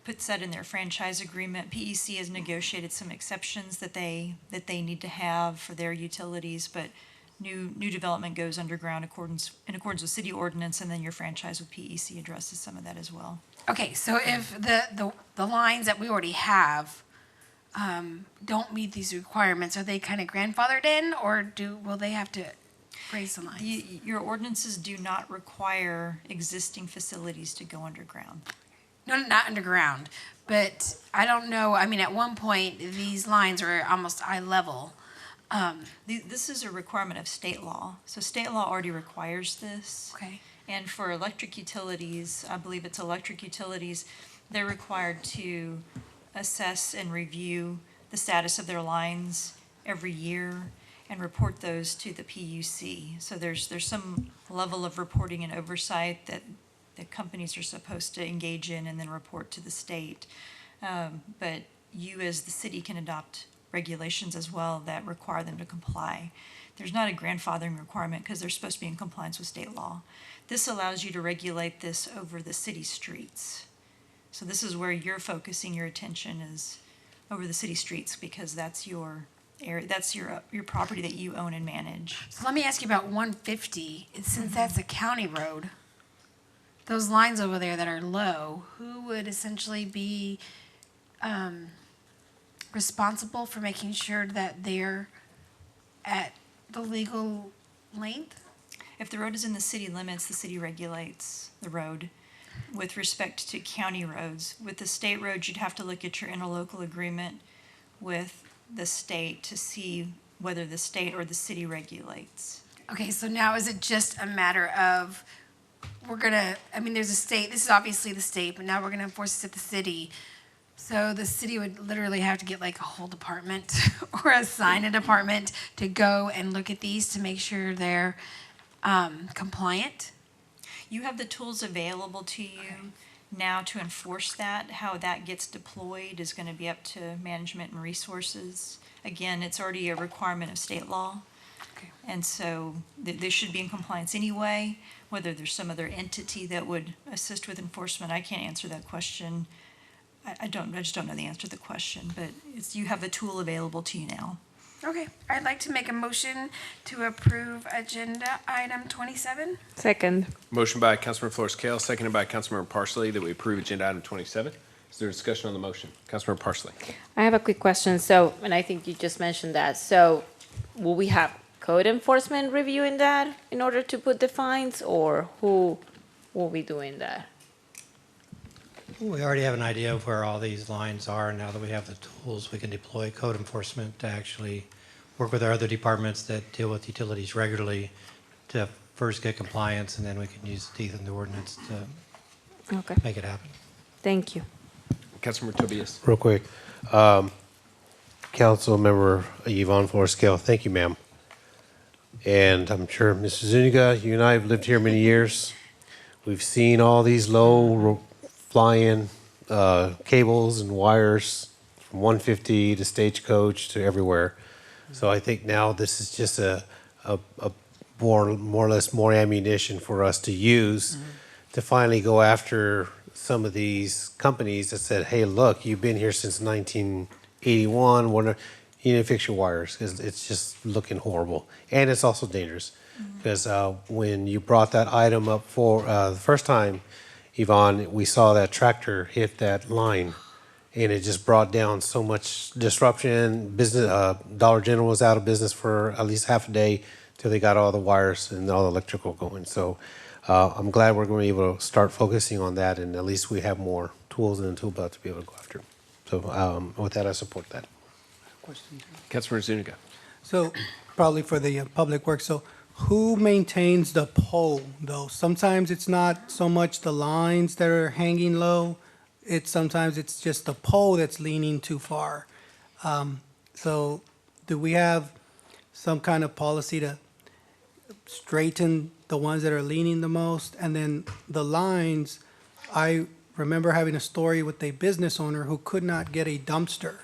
puts that in their franchise agreement. PEC has negotiated some exceptions that they need to have for their utilities, but new development goes underground in accordance with city ordinance, and then your franchise with PEC addresses some of that as well. Okay, so if the lines that we already have don't meet these requirements, are they kind of grandfathered in, or will they have to raise the lines? Your ordinances do not require existing facilities to go underground. No, not underground, but I don't know. I mean, at one point, these lines are almost eye level. This is a requirement of state law. So state law already requires this. Okay. And for electric utilities, I believe it's electric utilities, they're required to assess and review the status of their lines every year and report those to the PUC. So there's some level of reporting and oversight that the companies are supposed to engage in and then report to the state. But you as the city can adopt regulations as well that require them to comply. There's not a grandfathering requirement because they're supposed to be in compliance with state law. This allows you to regulate this over the city streets. So this is where you're focusing your attention, is over the city streets, because that's your area, that's your property that you own and manage. So let me ask you about 150. Since that's a county road, those lines over there that are low, who would essentially be responsible for making sure that they're at the legal length? If the road is in the city limits, the city regulates the road. With respect to county roads, with the state roads, you'd have to look at your interlocal agreement with the state to see whether the state or the city regulates. Okay, so now is it just a matter of there's a state, this is obviously the state, but now we're gonna enforce this at the city. So the city would literally have to get like a whole department or assign a department to go and look at these to make sure they're compliant? You have the tools available to you now to enforce that. How that gets deployed is going to be up to management and resources. Again, it's already a requirement of state law. Okay. And so they should be in compliance anyway. Whether there's some other entity that would assist with enforcement, I can't answer that question. I just don't know the answer to the question, but you have a tool available to you now. Okay, I'd like to make a motion to approve agenda item 27. Second. Motion by Councilmember Flourskill, seconded by Councilmember Parsley, that we approve agenda item 27. Is there discussion on the motion? Councilmember Parsley. I have a quick question. So, and I think you just mentioned that. So, will we have code enforcement reviewing that in order to put the fines, or who will be doing that? We already have an idea of where all these lines are. Now that we have the tools, we can deploy code enforcement to actually work with our other departments that deal with utilities regularly to first get compliance, and then we can use the teeth in the ordinance to make it happen. Thank you. Councilmember Tobias. Real quick, Council Member Yvonne Forrest-Gale. Thank you, ma'am. And I'm sure, Mr. Zuniga, you and I have lived here many years. We've seen all these low flying cables and wires from 150 to Stagecoach to everywhere. So I think now this is just a more or less more ammunition for us to use to finally go after some of these companies that said, hey, look, you've been here since 1981. You need to fix your wires because it's just looking horrible. And it's also dangerous because when you brought that item up for the first time, Yvonne, we saw that tractor hit that line and it just brought down so much disruption. Dollar General was out of business for at least half a day till they got all the wires and all the electrical going. So I'm glad we're going to be able to start focusing on that, and at least we have more tools in the tool belt to be able to go after. So with that, I support that. Question. Councilmember Zuniga. So probably for the public works, so who maintains the pole though? Sometimes it's not so much the lines that are hanging low, sometimes it's just the pole that's leaning too far. So do we have some kind of policy to straighten the ones that are leaning the most? And then the lines, I remember having a story with a business owner who could not get a dumpster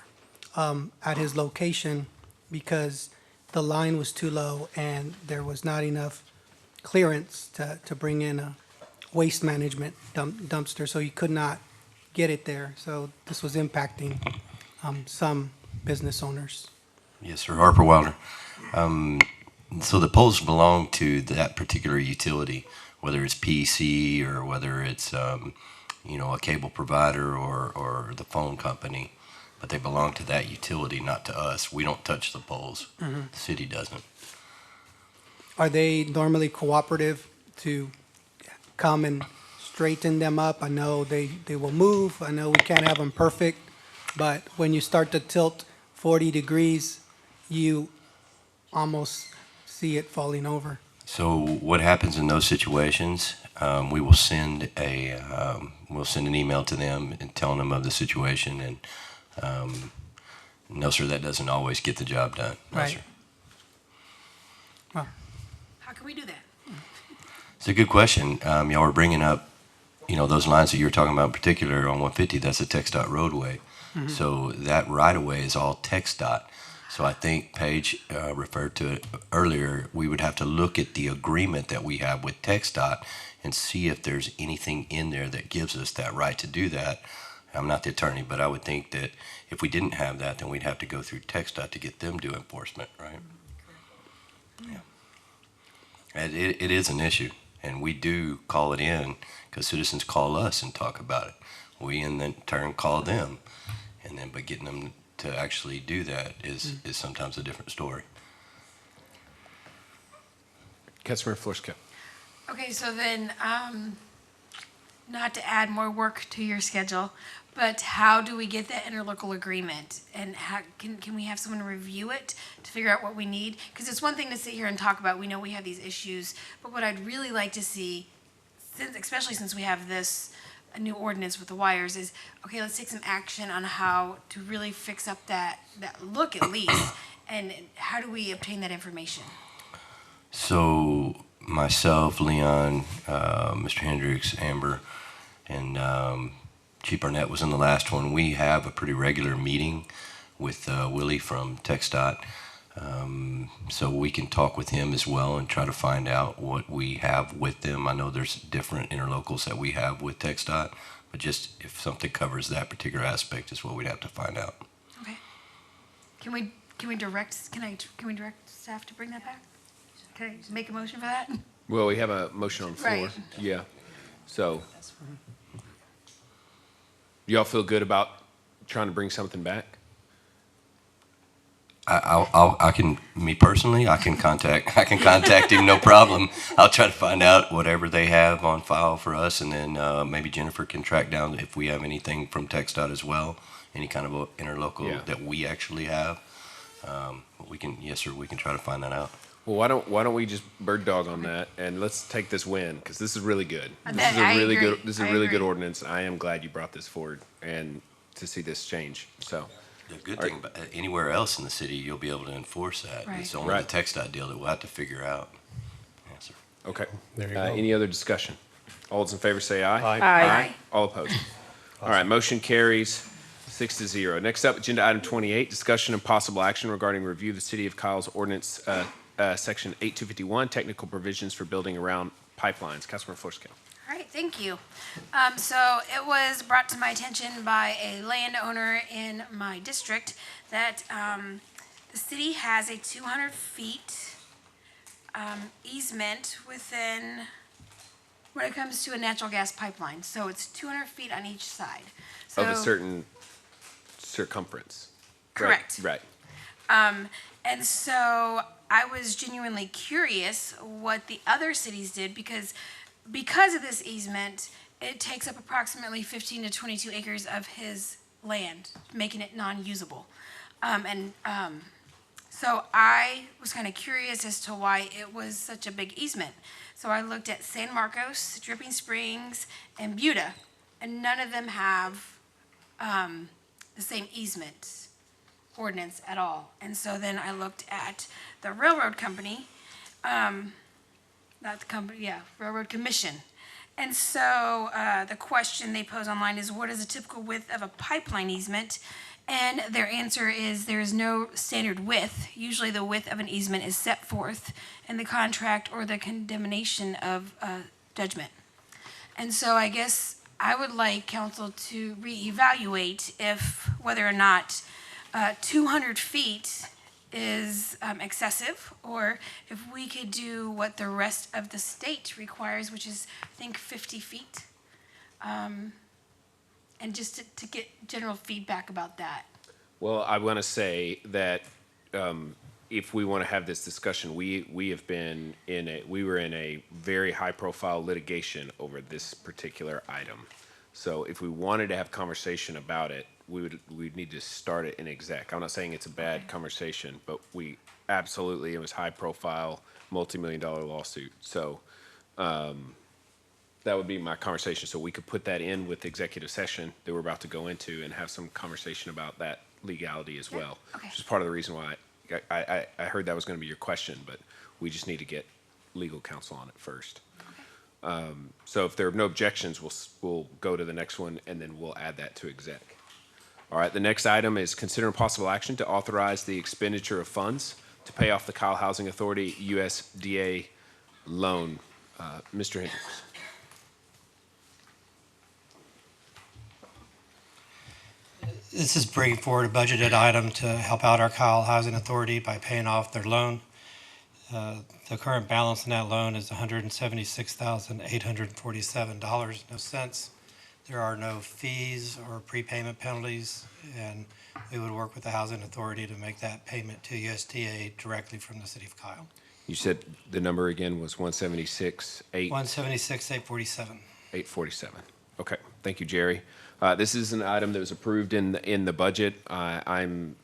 at his location because the line was too low and there was not enough clearance to bring in a waste management dumpster, so he could not get it there. So this was impacting some business owners. Yes, sir. Harper Wilder. So the poles belong to that particular utility, whether it's PEC or whether it's a cable provider or the phone company, but they belong to that utility, not to us. We don't touch the poles. The city doesn't. Are they normally cooperative to come and straighten them up? I know they will move. I know we can't have them perfect, but when you start to tilt 40 degrees, you almost see it falling over. So what happens in those situations? We will send an email to them and telling them of the situation, and no, sir, that doesn't always get the job done. No, Right. sir. Well, How can we do that? It's a good question. Y'all were bringing up, those lines that you were talking about in particular on 150. That's a TxDOT roadway. So that right of way is all TxDOT. So I think Paige referred to it earlier. We would have to look at the agreement that we have with TxDOT and see if there's anything in there that gives us that right to do that. I'm not the attorney, but I would think that if we didn't have that, then we'd have to go through TxDOT to get them to do enforcement, right? Yeah. And it is an issue, and we do call it in because citizens call us and talk about it. We in then turn call them, but getting them to actually do that is sometimes a different story. Councilmember Florska. Okay, so then, not to add more work to your schedule, but how do we get that interlocal agreement? And how can we have someone review it to figure out what we need? Because it's one thing to sit here and talk about, we know we have these issues, but what I'd really like to see, especially since we have a new ordinance with the wires, is, okay, let's take some action on how to really fix up that look at least, and how do we obtain that information? So myself, Leon, Mr. Hendrix, Amber, and Chief Barnett was in the last one. We have a pretty regular meeting with Willie from TxDOT, so we can talk with him as well and try to find out what we have with them. I know there's different interlocals that we have with TxDOT, but just if something covers that particular aspect is what we'd have to find out. Okay. Can we direct staff to bring that back? Can I make a motion for that? Well, we have a motion on the floor. Right. Yeah. So, y'all feel good about trying to bring something back? I can, me personally, I can contact him, no problem. I'll try to find out whatever they have on file for us, and then maybe Jennifer can track down if we have anything from TxDOT as well, any kind of interlocal that we actually have. We can, yes, sir, we can try to find that out. Well, why don't we just bird dog on that, and let's take this win, because this is really good. This is a really good ordinance. I am glad you brought this forward and to see this change. So, The good thing, about anywhere else in the city, you'll be able to enforce that. Right. It's only Right. the TxDOT deal that we'll have to figure out. Yes, sir. Okay. There you go. Any other discussion? All those in favor say aye. Aye. All opposed? All right, motion carries 6-0. Next up, agenda item 28, discussion and possible action regarding review of the City of Kyle's ordinance, section 8251, technical provisions for building around pipelines. Councilmember Florescale. All right, thank you. So it was brought to my attention by a landowner in my district that the city has a 200 feet easement within, when it comes to a natural gas pipeline. So it's 200 feet on each side. So, Of a certain circumference. Correct. Right. And so I was genuinely curious what the other cities did because of this easement, it takes up approximately 15 to 22 acres of his land, making it non-usable. So I was kind of curious as to why it was such a big easement. So I looked at San Marcos, Dripping Springs, and Buda, and none of them have the same easement ordinance at all. And so then I looked at the railroad company, not the company, yeah, Railroad Commission. And so the question they pose online is, what is the typical width of a pipeline easement? And their answer is there is no standard width. Usually the width of an easement is set forth in the contract or the condemnation of judgment. And so I guess I would like council to reevaluate if whether or not 200 feet is excessive, or if we could do what the rest of the state requires, which is, I think, 50 feet. And just to get general feedback about that. Well, I want to say that if we want to have this discussion, we were in a very high-profile litigation over this particular item. So if we wanted to have conversation about it, we'd need to start it in exec. I'm not saying it's a bad conversation, but it was high-profile, multi-million-dollar lawsuit. So that would be my conversation. So we could put that in with the executive session that we're about to go into and have some conversation about that legality as well. Okay. Which is part of the reason why I heard that was going to be your question, but we just need to get legal counsel on it first. So if there are no objections, we'll go to the next one and then we'll add that to exec. All right, the next item is consider possible action to authorize the expenditure of funds to pay off the Kyle Housing Authority USDA loan. Mr. Hendrix. This is bringing forward a budgeted item to help out our Kyle Housing Authority by paying off their loan. The current balance in that loan is $176,847.00. There are no fees or prepayment penalties, and we would work with the Housing Authority to make that payment to USDA directly from the City of Kyle. You said the number again was 176,847. 847. Okay, thank you, Jerry. This is an item that was approved in the budget. I'm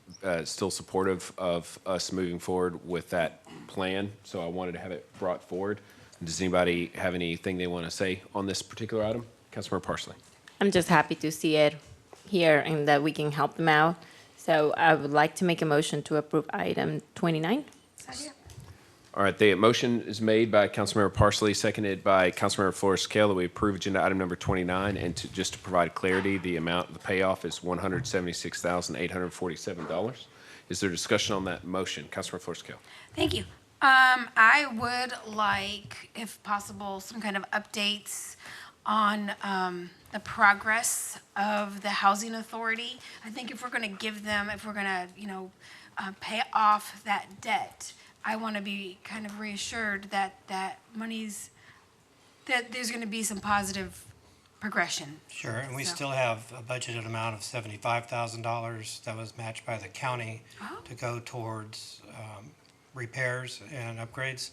still supportive of us moving forward with that plan, so I wanted to have it brought forward. Does anybody have anything they want to say on this particular item? Councilmember Parsley. I'm just happy to see it here and that we can help them out. So I would like to make a motion to approve item 29. All right, the motion is made by Councilmember Parsley, seconded by Councilmember Florescale, that we approve agenda item number 29, and just to provide clarity, the amount, the payoff is $176,847. Is there discussion on that motion? Councilmember Florescale. Thank you. I would like, if possible, some kind of updates on the progress of the housing authority. I think if we're going to give them, if we're going to, pay off that debt, I want to be kind of reassured that that there's going to be some positive progression. Sure, and we So- still have a budgeted amount of $75,000 that was matched by the county to go towards repairs and upgrades.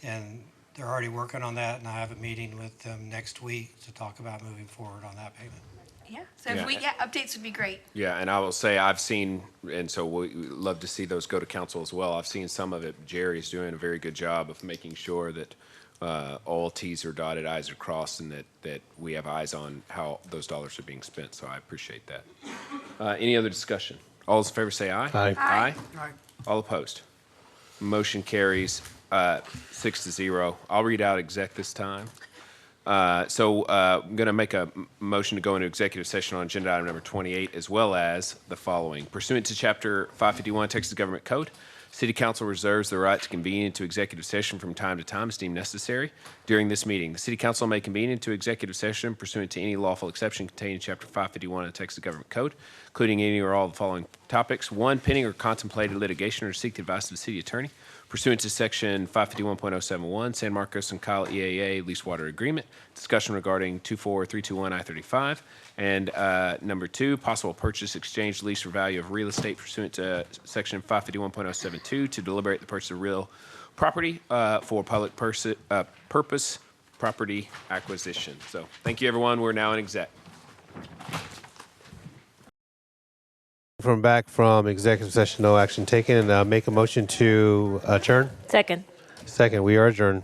And they're already working on that, and I have a meeting with them next week to talk about moving forward on that payment. Yeah, so if we get updates would be great. Yeah, and I will say I've seen, and so we love to see those go to council as well. I've seen some of it. Jerry's doing a very good job of making sure that all T's are dotted, I's are crossed, and that we have eyes on how those dollars are being spent. So I appreciate that. Any other discussion All those in favor say aye. Aye. Aye. All opposed. Motion carries 6-0. I'll read out exec this time. So I'm going to make a motion to go into executive session on agenda item number 28, as well as the following. Pursuant to Chapter 551 Texas Government Code, City Council reserves the right to convene into executive session from time to time as deemed necessary. During this meeting, the City Council may convene into executive session pursuant to any lawful exception contained in Chapter 551 of the Texas Government Code, including any or all of the following topics. 1, pending or contemplated litigation or seek the advice of the city attorney. Pursuant to Section 551.071, San Marcos and Kyle EAA lease water agreement, discussion regarding 24321 I-35. And number 2, possible purchase, exchange, lease, or value of real estate pursuant to Section 551.072 to deliberate the purchase of real property for public purpose property acquisition. So thank you, everyone. We're now in exec. Back from executive session, no action taken, and make a motion to adjourn. Second. Second, we are adjourned.